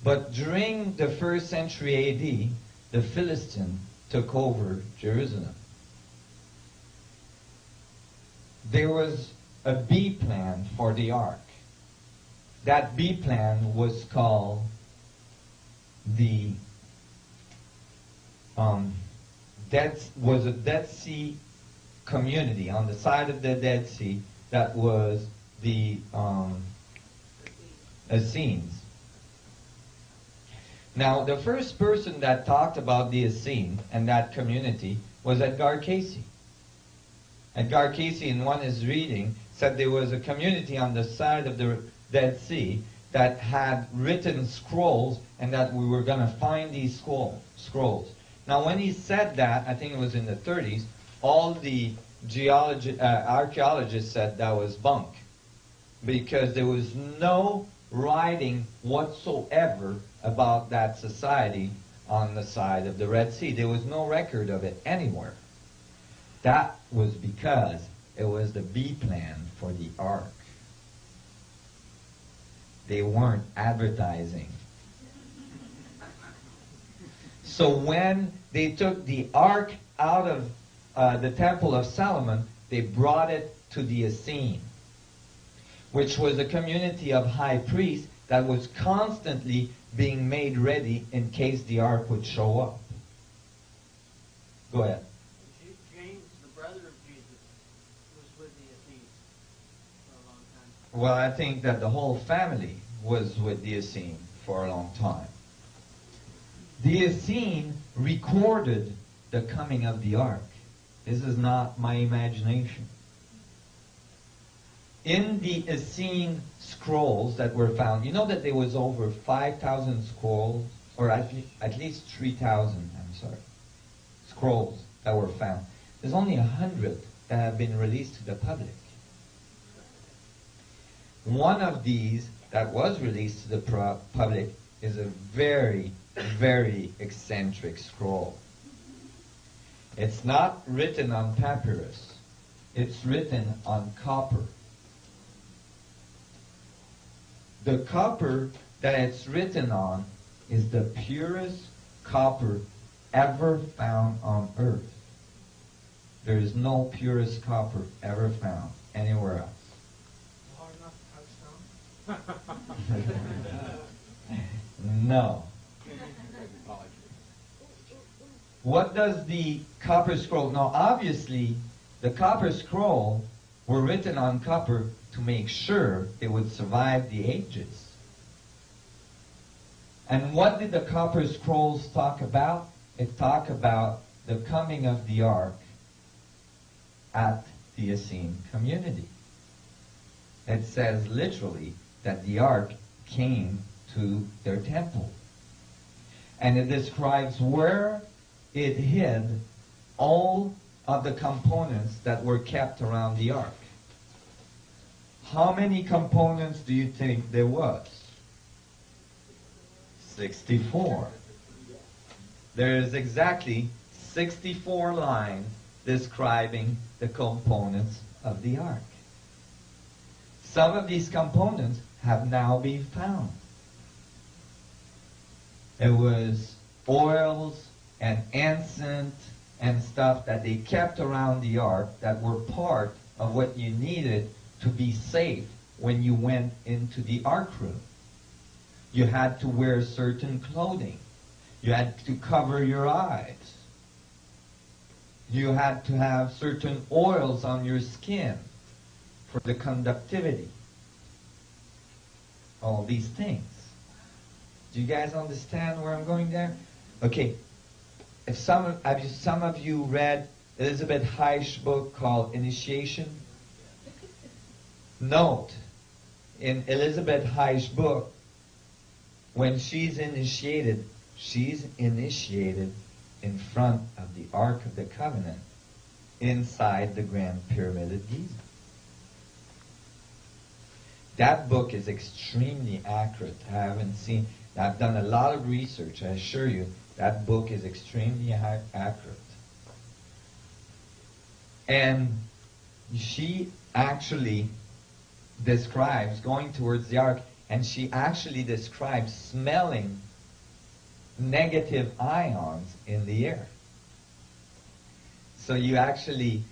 But during the 1st century AD, the Philistines took over Jerusalem. There was a B plan for the ark. That B plan was called the Dead Sea community. On the side of the Dead Sea, that was the Essenes. Now, the first person that talked about the Essene and that community was Edgar Cayce. Edgar Cayce, in one of his readings, said there was a community on the side of the Dead Sea that had written scrolls, and that we were going to find these scrolls. Now, when he said that, I think it was in the 30s, all the archaeologists said that was bunk, because there was no writing whatsoever about that society on the side of the Red Sea. There was no record of it anywhere. That was because it was the B plan for the ark. They weren't advertising. So when they took the ark out of the Temple of Solomon, they brought it to the Essene, which was a community of high priests that was constantly being made ready in case the ark would show up. Go ahead. James, the brother of Jesus, was with the Essenes for a long time. Well, I think that the whole family was with the Essene for a long time. The Essene recorded the coming of the ark. This is not my imagination. In the Essene scrolls that were found, you know that there was over 5,000 scrolls, or at least 3,000, scrolls that were found. There's only 100 that have been released to the public. One of these that was released to the public is a very, very eccentric scroll. It's not written on papyrus. It's written on copper. The copper that it's written on is the purest copper ever found on earth. There is no purest copper ever found anywhere else. Hard enough to touch stone? No. What does the copper scroll? Now, obviously, the copper scroll were written on copper to make sure they would survive the ages. And what did the copper scrolls talk about? It talked about the coming of the ark at the Essene community. It says literally that the ark came to their temple. And it describes where it hid all of the components that were kept around the ark. How many components do you think there was? 64. There is exactly 64 lines describing the components of the ark. Some of these components have now been found. It was oils and incense and stuff that they kept around the ark that were part of what you needed to be safe when you went into the ark room. You had to wear certain clothing. You had to cover your eyes. You had to have certain oils on your skin for the conductivity. All these things. Do you guys understand where I'm going there? Okay. If some of you read Elizabeth Rauscher's book called Initiation, note in Elizabeth Rauscher's book, when she's initiated in front of the Ark of the Covenant inside the Grand Pyramid of Giza. That book is extremely accurate. I've done a lot of research. I assure you, that book is extremely accurate. And she actually describes going towards the Ark, and she actually describes smelling negative ions in the air. So you actually,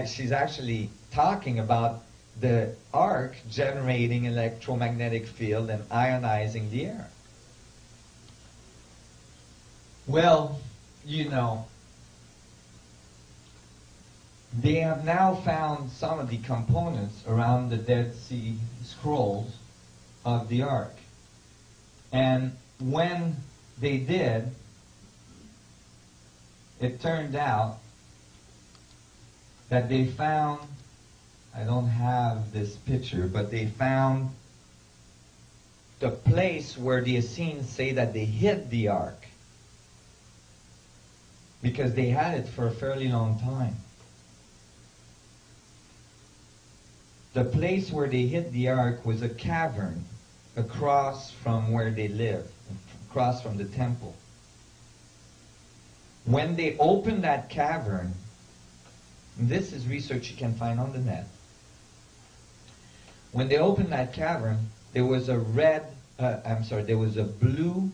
she's actually talking about the arc generating electromagnetic field and ionizing the air. Well, you know, they have now found some of the components around the Dead Sea Scrolls of the ark. And when they did, it turned out that they found, I don't have this picture, but they found the place where the Essenes say that they hid the ark, because they had it for a fairly long time. The place where they hid the ark was a cavern across from where they lived, across from the temple. When they opened that cavern, and this is research you can find on the net. When they opened that cavern, there was a there was a blue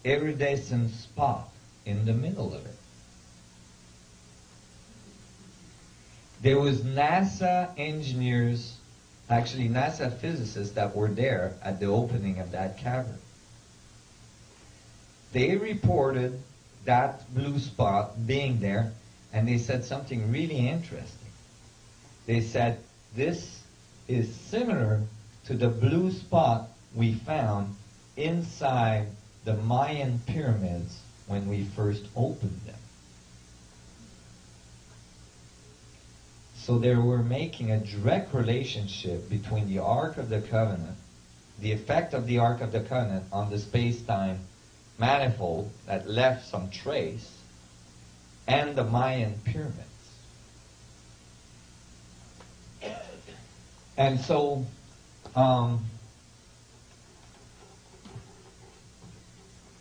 iridescent spot in the middle of it. There was NASA engineers, actually NASA physicists that were there at the opening of that cavern. They reported that blue spot being there, and they said something really interesting. They said, this is similar to the blue spot we found inside the Mayan pyramids when we first opened them. So they were making a direct relationship between the Ark of the Covenant, the effect of the Ark of the Covenant on the space-time manifold that left some trace, and the Mayan pyramids. And so,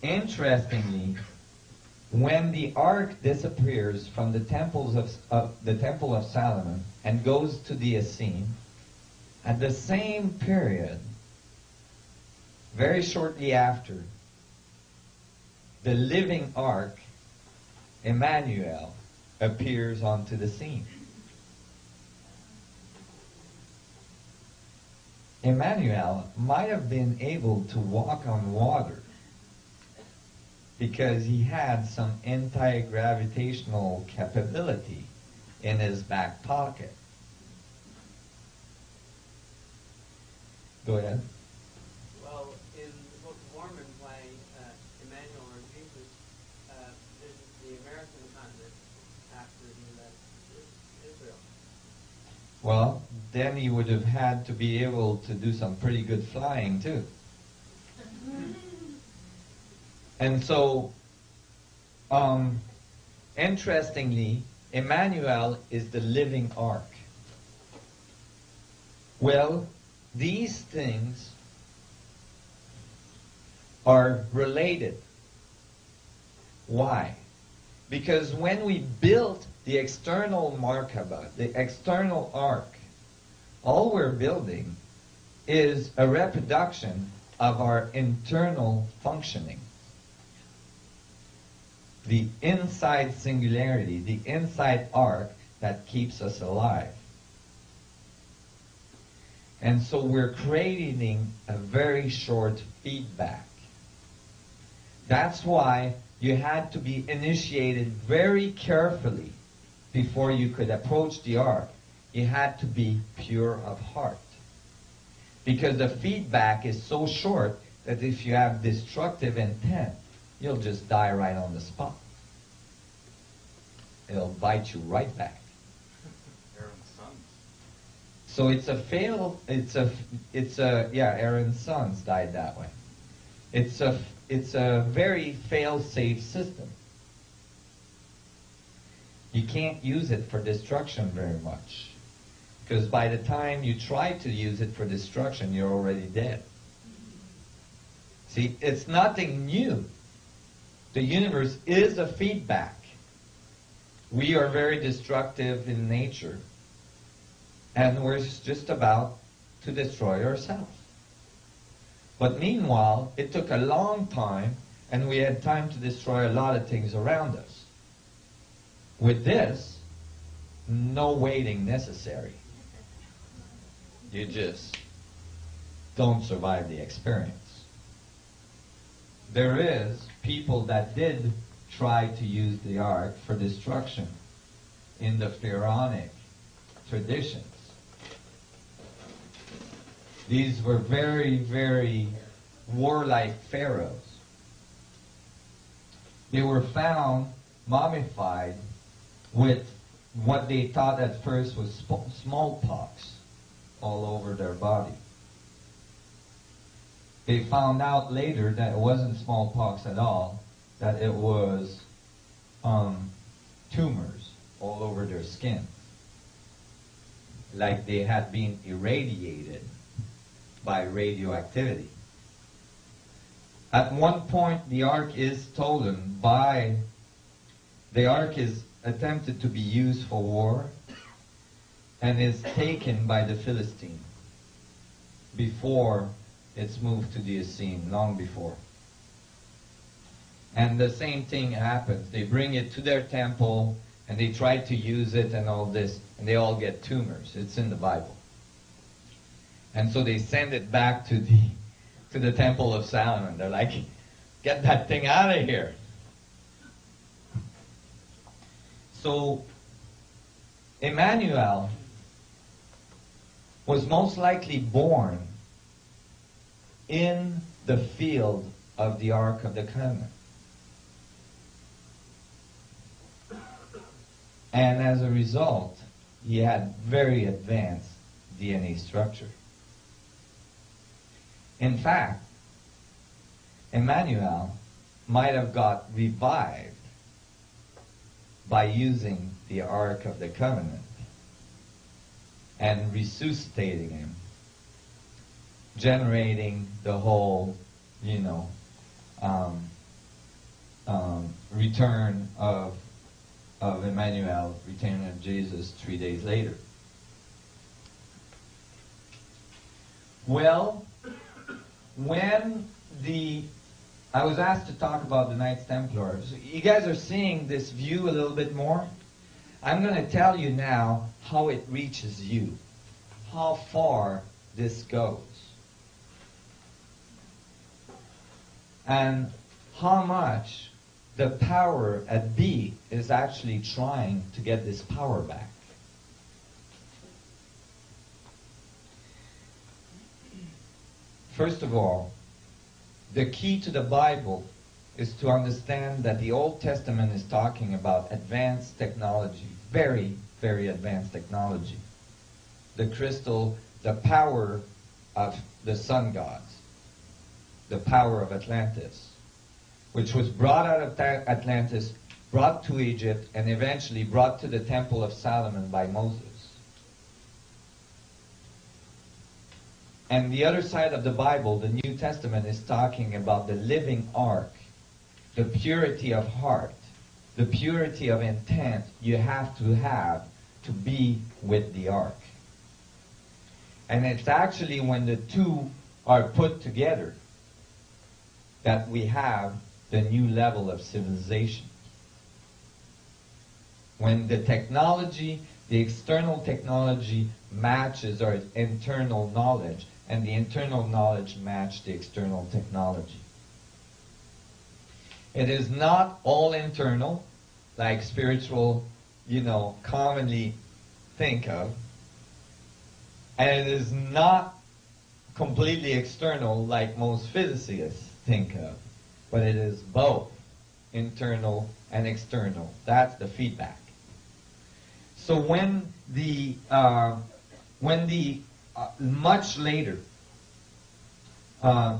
interestingly, when the ark disappears from the temples of the Temple of Solomon and goes to the Essene, at the same period, very shortly after, the living ark, Emmanuel, appears onto the scene. Emmanuel might have been able to walk on water because he had some anti-gravitational capability in his back pocket. Go ahead. Well, in the Book of Mormon, why Emmanuel or Jesus visited the American continent after he left Israel. Well, then he would have had to be able to do some pretty good flying too. And so, interestingly, Emmanuel is the living ark. Well, these things are related. Why? Because when we built the external Merkaba, the external ark, all we're building is a reproduction of our internal functioning. The inside singularity, the inside arc that keeps us alive. And so we're creating a very short feedback. That's why you had to be initiated very carefully before you could approach the ark. You had to be pure of heart. Because the feedback is so short that if you have destructive intent, you'll just die right on the spot. It'll bite you right back. So it's a Aaron's sons died that way. It's a very fail-safe system. You can't use it for destruction very much, because by the time you try to use it for destruction, you're already dead. See, it's nothing new. The universe is a feedback. We are very destructive in nature, and we're just about to destroy ourselves. But meanwhile, it took a long time, and we had time to destroy a lot of things around us. With this, no waiting necessary. You just don't survive the experience. There is people that did try to use the ark for destruction in the pharaonic traditions. These were very, very warlike pharaohs. They were found mummified with what they thought at first was smallpox all over their body. They found out later that it wasn't smallpox at all, that it was tumors all over their skin, like they had been irradiated by radioactivity. At one point, the ark is stolen by, the ark is attempted to be used for war and is taken by the Philistine before it's moved to the Essene, long before. And the same thing happens. They bring it to their temple and they try to use it and all this, and they all get tumors. It's in the Bible. And so they send it back to the Temple of Solomon. They're like, get that thing out of here. So Emmanuel was most likely born in the field of the Ark of the Covenant. And as a result, he had very advanced DNA structure. In fact, Emmanuel might have got revived by using the Ark of the Covenant and resuscitating him, generating the whole, return of Emmanuel, return of Jesus 3 days later. Well, when I was asked to talk about the Knights Templars, you guys are seeing this view a little bit more. I'm going to tell you now how it reaches you, how far this goes, and how much the power at B is actually trying to get this power back. First of all, the key to the Bible is to understand that the Old Testament is talking about advanced technology, very, very advanced technology. The crystal, the power of the sun gods, the power of Atlantis, which was brought out of Atlantis, brought to Egypt, and eventually brought to the Temple of Solomon by Moses. And the other side of the Bible, the New Testament, is talking about the living ark, the purity of heart, the purity of intent you have to be with the ark. And it's actually when the two are put together that we have the new level of civilization. When the technology, the external technology matches our internal knowledge, and the internal knowledge match the external technology. It is not all internal, like spiritual, commonly think of, and it is not completely external, like most physicists think of, but it is both internal and external. That's the feedback. So when when the much later,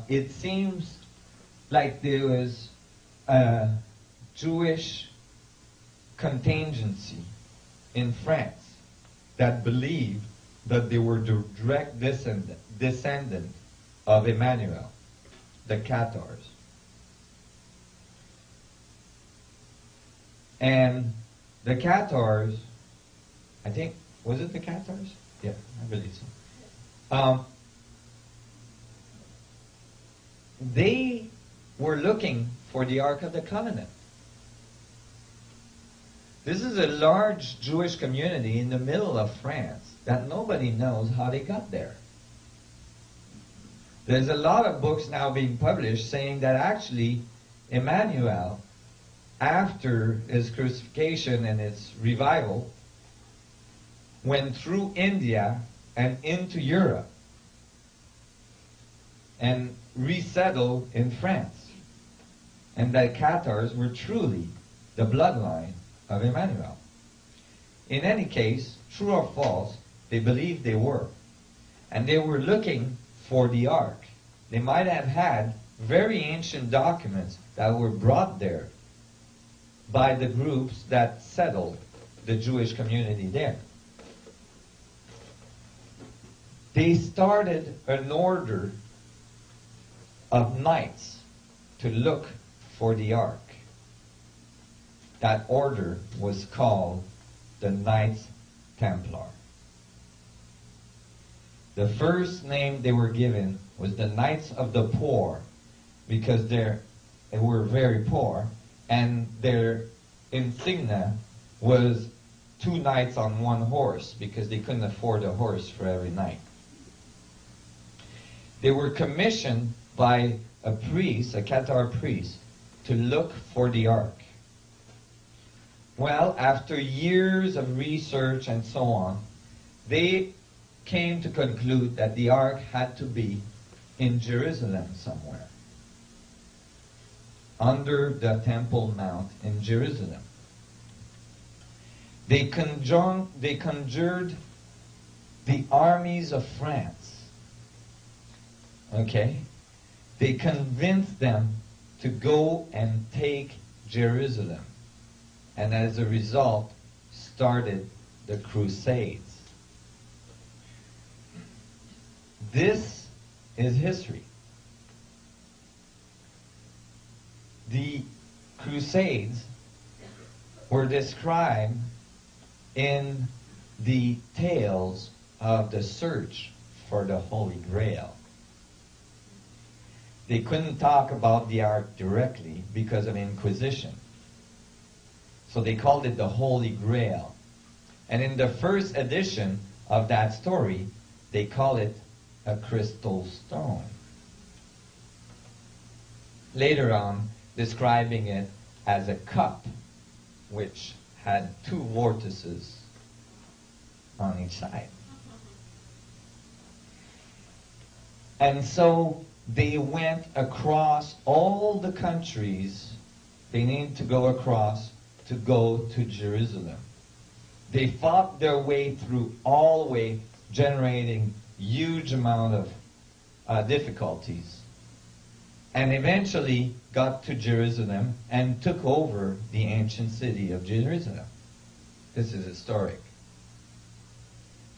it seems like there was a Jewish contingency in France that believed that they were the direct descendant of Emmanuel, the Cathars. And the Cathars, I think, was it the Cathars? Yeah, I believe so. They were looking for the Ark of the Covenant. This is a large Jewish community in the middle of France that nobody knows how they got there. There's a lot of books now being published saying that actually Emmanuel, after his crucifixion and his revival, went through India and into Europe and resettled in France. And that Cathars were truly the bloodline of Emmanuel. In any case, true or false, they believed they were. And they were looking for the Ark. They might have had very ancient documents that were brought there by the groups that settled the Jewish community there. They started an order of knights to look for the Ark. That order was called the Knights Templar. The first name they were given was the Knights of the Poor, because they were very poor, and their insignia was 2 knights on 1 horse, because they couldn't afford a horse for every knight. They were commissioned by a priest, a Cathar priest, to look for the Ark. Well, after years of research and so on, they came to conclude that the Ark had to be in Jerusalem somewhere, under the Temple Mount in Jerusalem. They conjured the armies of France. Okay? They convinced them to go and take Jerusalem. And as a result, started the Crusades. This is history. The Crusades were described in the tales of the search for the Holy Grail. They couldn't talk about the Ark directly because of Inquisition. So they called it the Holy Grail. And in the first edition of that story, they call it a crystal stone. Later on, describing it as a cup, which had 2 vortices on each side. And so they went across all the countries they needed to go across to go to Jerusalem. They fought their way through all the way, generating huge amount of difficulties, and eventually got to Jerusalem and took over the ancient city of Jerusalem. This is historic.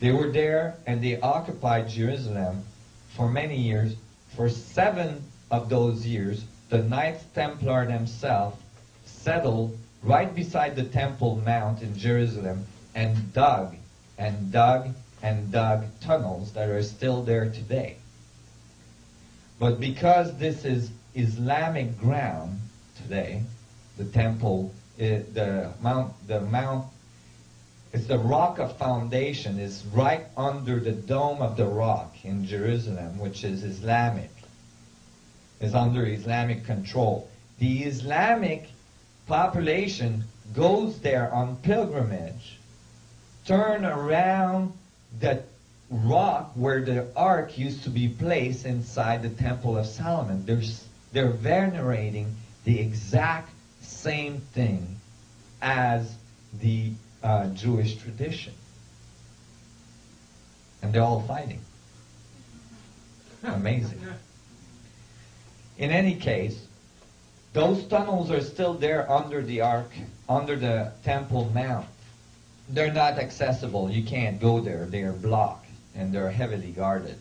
They were there and they occupied Jerusalem for many years. For 7 of those years, the Knights Templar themselves settled right beside the Temple Mount in Jerusalem and dug and dug and dug tunnels that are still there today. But because this is Islamic ground today, the temple, the mount, it's the rock of foundation is right under the dome of the rock in Jerusalem, which is Islamic, is under Islamic control. The Islamic population goes there on pilgrimage, turn around the rock where the Ark used to be placed inside the Temple of Solomon. They're venerating the exact same thing as the Jewish tradition. And they're all fighting. Amazing. In any case, those tunnels are still there under the ark, under the Temple Mount. They're not accessible. You can't go there. They are blocked, and they're heavily guarded.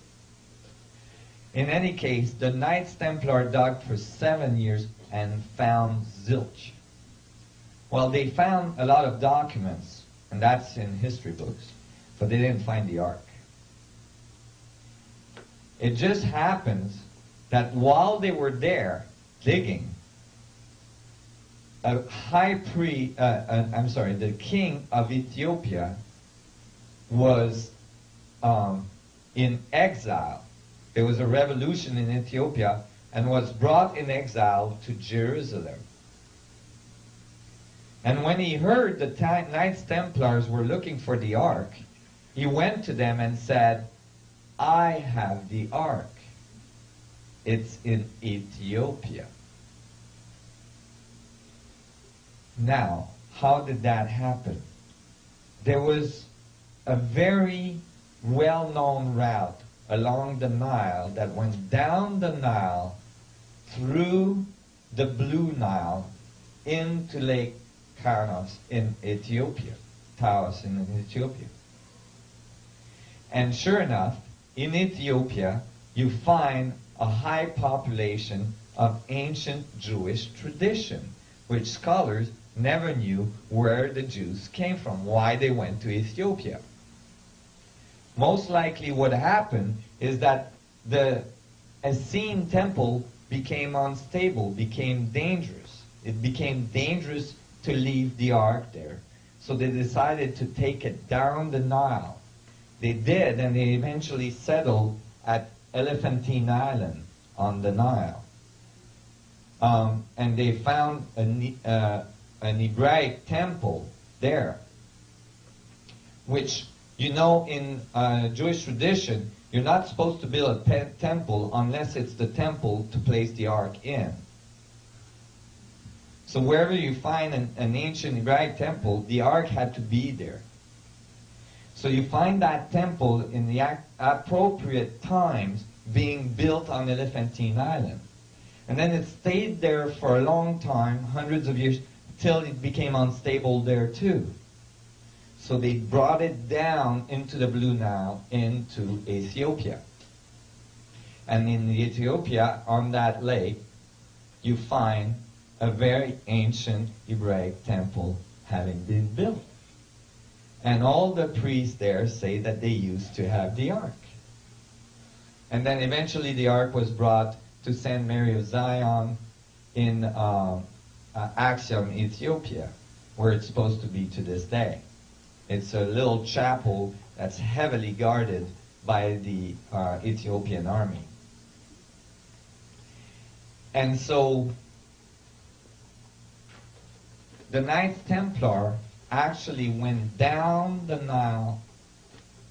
In any case, the Knights Templar dug for 7 years and found zilch. Well, they found a lot of documents, and that's in history books, but they didn't find the ark. It just happens that while they were there digging, the king of Ethiopia was in exile. There was a revolution in Ethiopia and was brought in exile to Jerusalem. And when he heard the Knights Templars were looking for the ark, he went to them and said, I have the ark. It's in Ethiopia. Now, how did that happen? There was a very well-known route along the Nile that went down the Nile, through the Blue Nile, into Lake Taos in Ethiopia. And sure enough, in Ethiopia, you find a high population of ancient Jewish tradition, which scholars never knew where the Jews came from, why they went to Ethiopia. Most likely what happened is that the Essene temple became unstable, became dangerous. It became dangerous to leave the ark there. So they decided to take it down the Nile. They did, and they eventually settled at Elephantine Island on the Nile. And they found an Hebraic temple there, which, you know, in Jewish tradition, you're not supposed to build a temple unless it's the temple to place the ark in. So wherever you find an ancient Hebraic temple, the ark had to be there. So you find that temple in the appropriate times being built on Elephantine Island. And then it stayed there for a long time, hundreds of years, till it became unstable there too. So they brought it down into the Blue Nile, into Ethiopia. And in Ethiopia, on that lake, you find a very ancient Hebraic temple having been built. And all the priests there say that they used to have the ark. And then eventually the ark was brought to St. Mary of Zion in Axiom, Ethiopia, where it's supposed to be to this day. It's a little chapel that's heavily guarded by the Ethiopian army. And so the Knights Templar actually went down the Nile,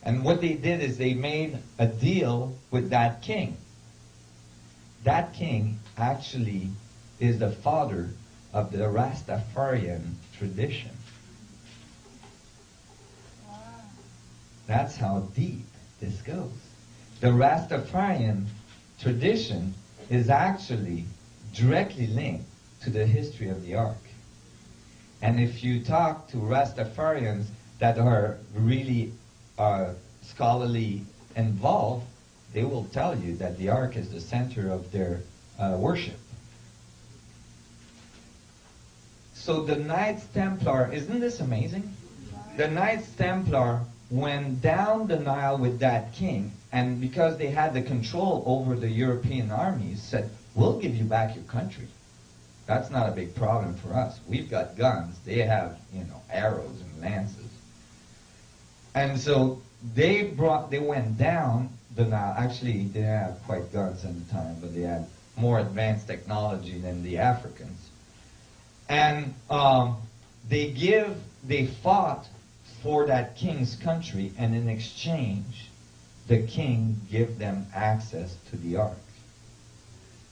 and what they did is they made a deal with that king. That king actually is the father of the Rastafarian tradition. That's how deep this goes. The Rastafarian tradition is actually directly linked to the history of the ark. And if you talk to Rastafarians that are really scholarly involved, they will tell you that the ark is the center of their worship. So the Knights Templar, isn't this amazing? The Knights Templar went down the Nile with that king, and because they had the control over the European armies, said, we'll give you back your country. That's not a big problem for us. We've got guns. They have, arrows and lances. And so they went down the Nile. Actually, they didn't have quite guns at the time, but they had more advanced technology than the Africans. And they fought for that king's country, and in exchange, the king gave them access to the ark.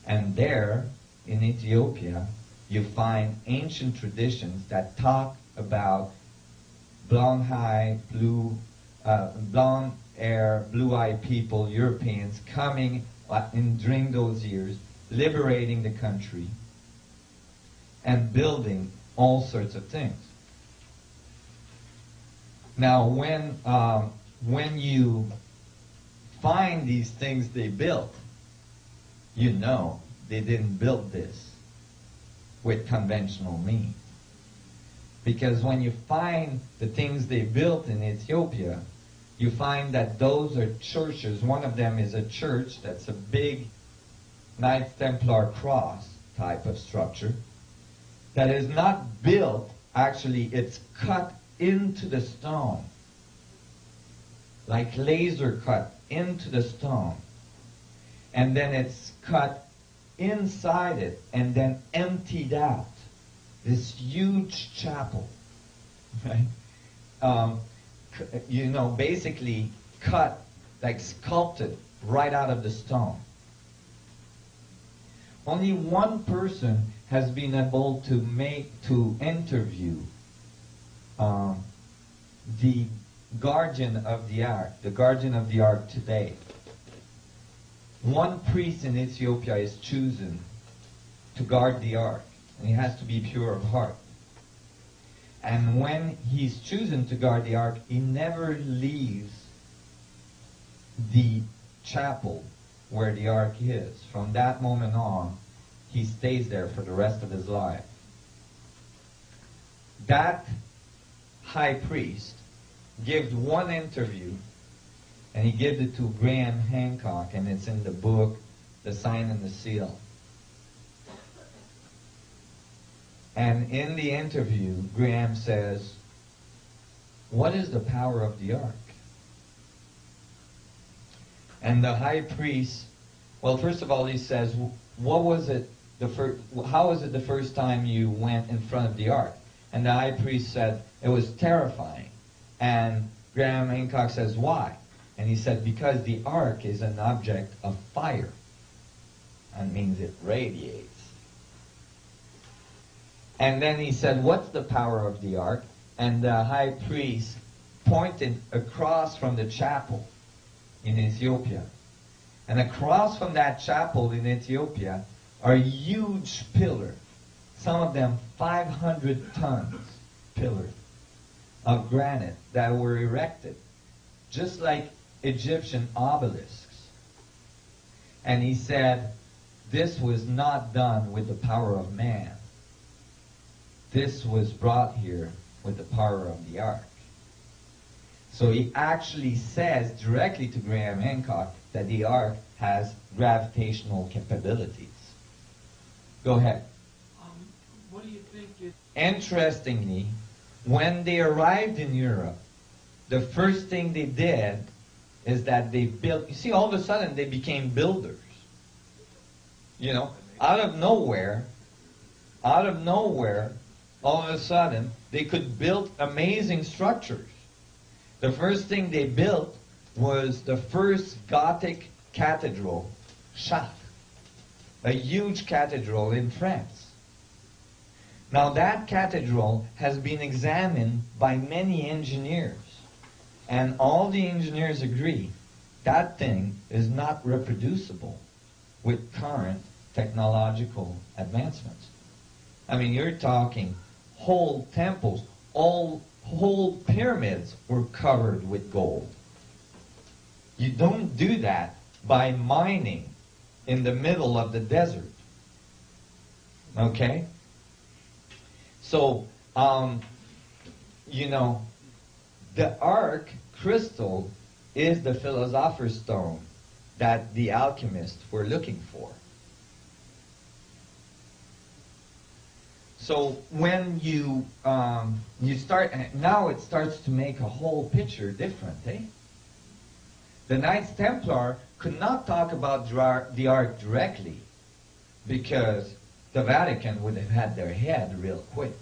And there, in Ethiopia, you find ancient traditions that talk about blonde air, blue-eyed people, Europeans, coming during those years, liberating the country, and building all sorts of things. Now, when you find these things they built, you know they didn't build this with conventional means. Because when you find the things they built in Ethiopia, you find that those are churches. One of them is a church that's a big Knights Templar cross type of structure that is not built, actually it's cut into the stone, like laser cut into the stone, and then it's cut inside it and then emptied out. This huge chapel, right? You know, basically cut, like sculpted right out of the stone. Only one person has been able to interview the guardian of the ark today. One priest in Ethiopia is chosen to guard the ark, and he has to be pure of heart. And when he's chosen to guard the ark, he never leaves the chapel where the ark is. From that moment on, he stays there for the rest of his life. That high priest gave one interview, and he gave it to Graham Hancock, and it's in the book, The Sign and the Seal. And in the interview, Graham says, "What is the power of the ark?" And the high priest, well, first of all, he says, "What was it? How was it the first time you went in front of the ark?" And the high priest said, "It was terrifying." And Graham Hancock says, "Why?" And he said, "Because the ark is an object of fire. That means it radiates." And then he said, "What's the power of the ark?" And the high priest pointed across from the chapel in Ethiopia. And across from that chapel in Ethiopia are huge pillars, some of them 500 tons pillars of granite that were erected, just like Egyptian obelisks. And he said, this was not done with the power of man. This was brought here with the power of the ark. So he actually says directly to Graham Hancock that the ark has gravitational capabilities. Go ahead. What do you think is... Interestingly, when they arrived in Europe, the first thing they did is that they built... You see, all of a sudden they became builders. You know, out of nowhere, all of a sudden, they could build amazing structures. The first thing they built was the first Gothic cathedral, Chartres, a huge cathedral in France. Now that cathedral has been examined by many engineers, and all the engineers agree that thing is not reproducible with current technological advancements. I mean, you're talking whole temples, whole pyramids were covered with gold. You don't do that by mining in the middle of the desert. Okay? So, you know, the ark crystal is the philosopher's stone that the alchemists were looking for. So when you start, now it starts to make a whole picture different, eh? The Knights Templar could not talk about the ark directly because the Vatican would have had their head real quick.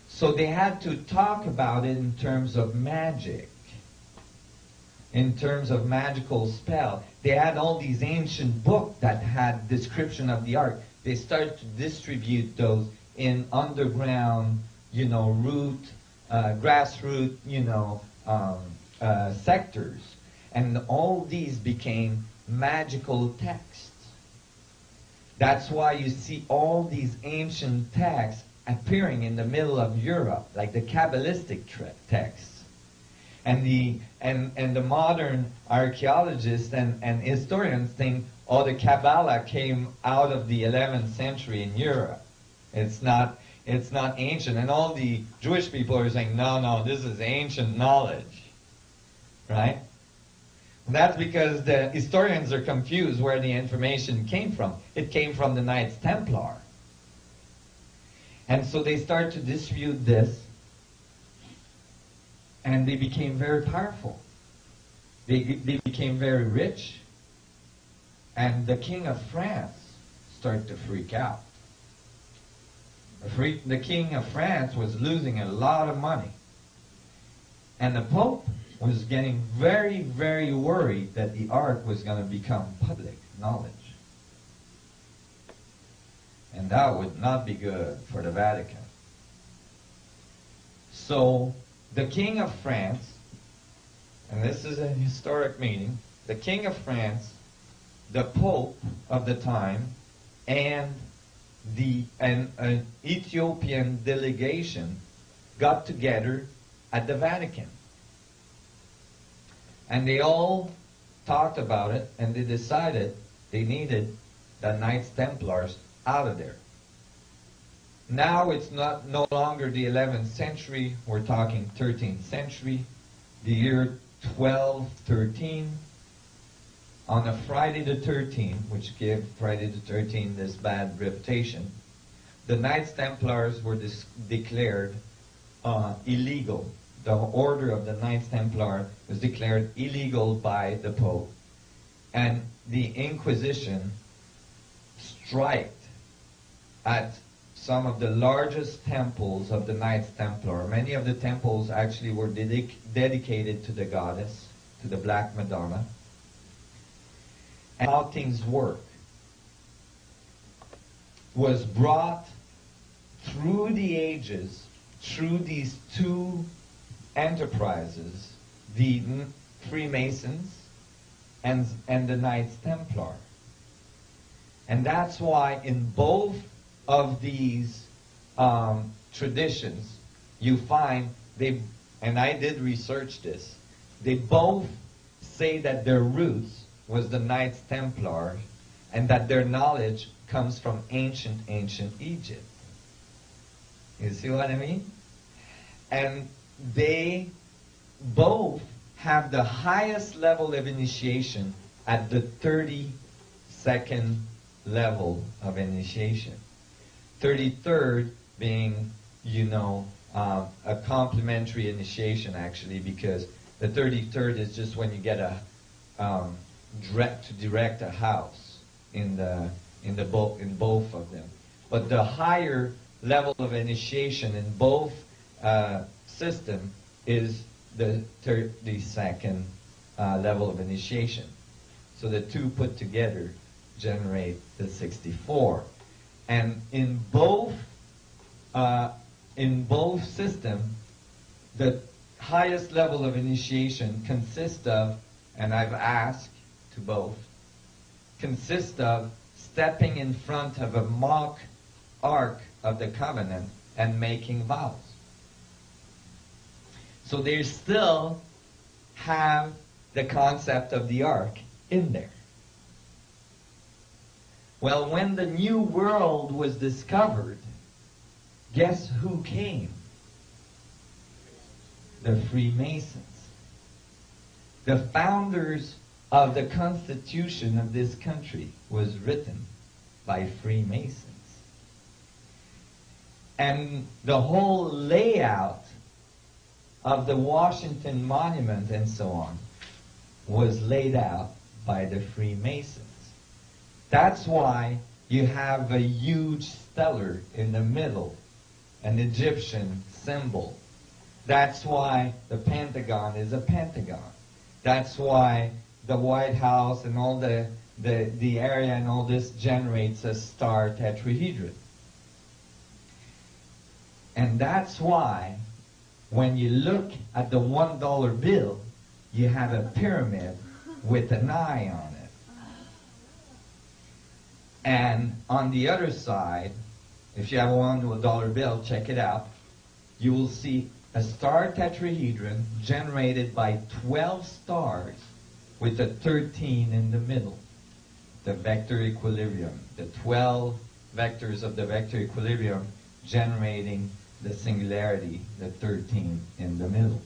So they had to talk about it in terms of magic, in terms of magical spell. They had all these ancient books that had description of the ark. They started to distribute those in underground, you know, grassroots, you know, sectors, and all these became magical texts. That's why you see all these ancient texts appearing in the middle of Europe, like the Kabbalistic texts. And the modern archaeologists and historians think, oh, the Kabbalah came out of the 11th century in Europe. It's not ancient. And all the Jewish people are saying, no, this is ancient knowledge. Right? And that's because the historians are confused where the information came from. It came from the Knights Templar. And so they start to distribute this, and they became very powerful. They became very rich, and the King of France started to freak out. The King of France was losing a lot of money, and the Pope was getting very, very worried that the art was going to become public knowledge. And that would not be good for the Vatican. So the King of France, and this is a historic meeting, the King of France, the Pope of the time, and an Ethiopian delegation got together at the Vatican. And they all talked about it, and they decided they needed the Knights Templars out of there. Now it's no longer the 11th century, we're talking 13th century, the year 1213. On a Friday the 13th, which gave Friday the 13th this bad reputation, the Knights Templars were declared illegal. The order of the Knights Templar was declared illegal by the Pope, and the Inquisition striked at some of the largest temples of the Knights Templar. Many of the temples actually were dedicated to the goddess, to the Black Madonna. And how things work was brought through the ages, through these two enterprises, the Freemasons and the Knights Templar. And that's why in both of these traditions, you find and I did research this, they both say that their roots was the Knights Templar, and that their knowledge comes from ancient Egypt. You see what I mean? And they both have the highest level of initiation at the 32nd level of initiation. 33rd being, a complementary initiation, actually, because the 33rd is just when you get to direct a house in both of them. But the higher level of initiation in both system is the 32nd level of initiation. So the two put together generate the 64. And in both systems, the highest level of initiation consists of, and I've asked to both, consists of stepping in front of a mock ark of the covenant and making vows. So they still have the concept of the ark in there. Well, when the New World was discovered, guess who came? The Freemasons. The founders of the Constitution of this country was written by Freemasons. And the whole layout of the Washington Monument and so on was laid out by the Freemasons. That's why you have a huge stellar in the middle, an Egyptian symbol. That's why the Pentagon is a pentagon. That's why the White House and all the area and all this generates a star tetrahedron. And that's why when you look at the $1 bill, you have a pyramid with an eye on it. And on the other side, if you have a $1 bill, check it out, you will see a star tetrahedron generated by 12 stars with a 13 in the middle. The vector equilibrium, the 12 vectors of the vector equilibrium generating the singularity, the 13 in the middle.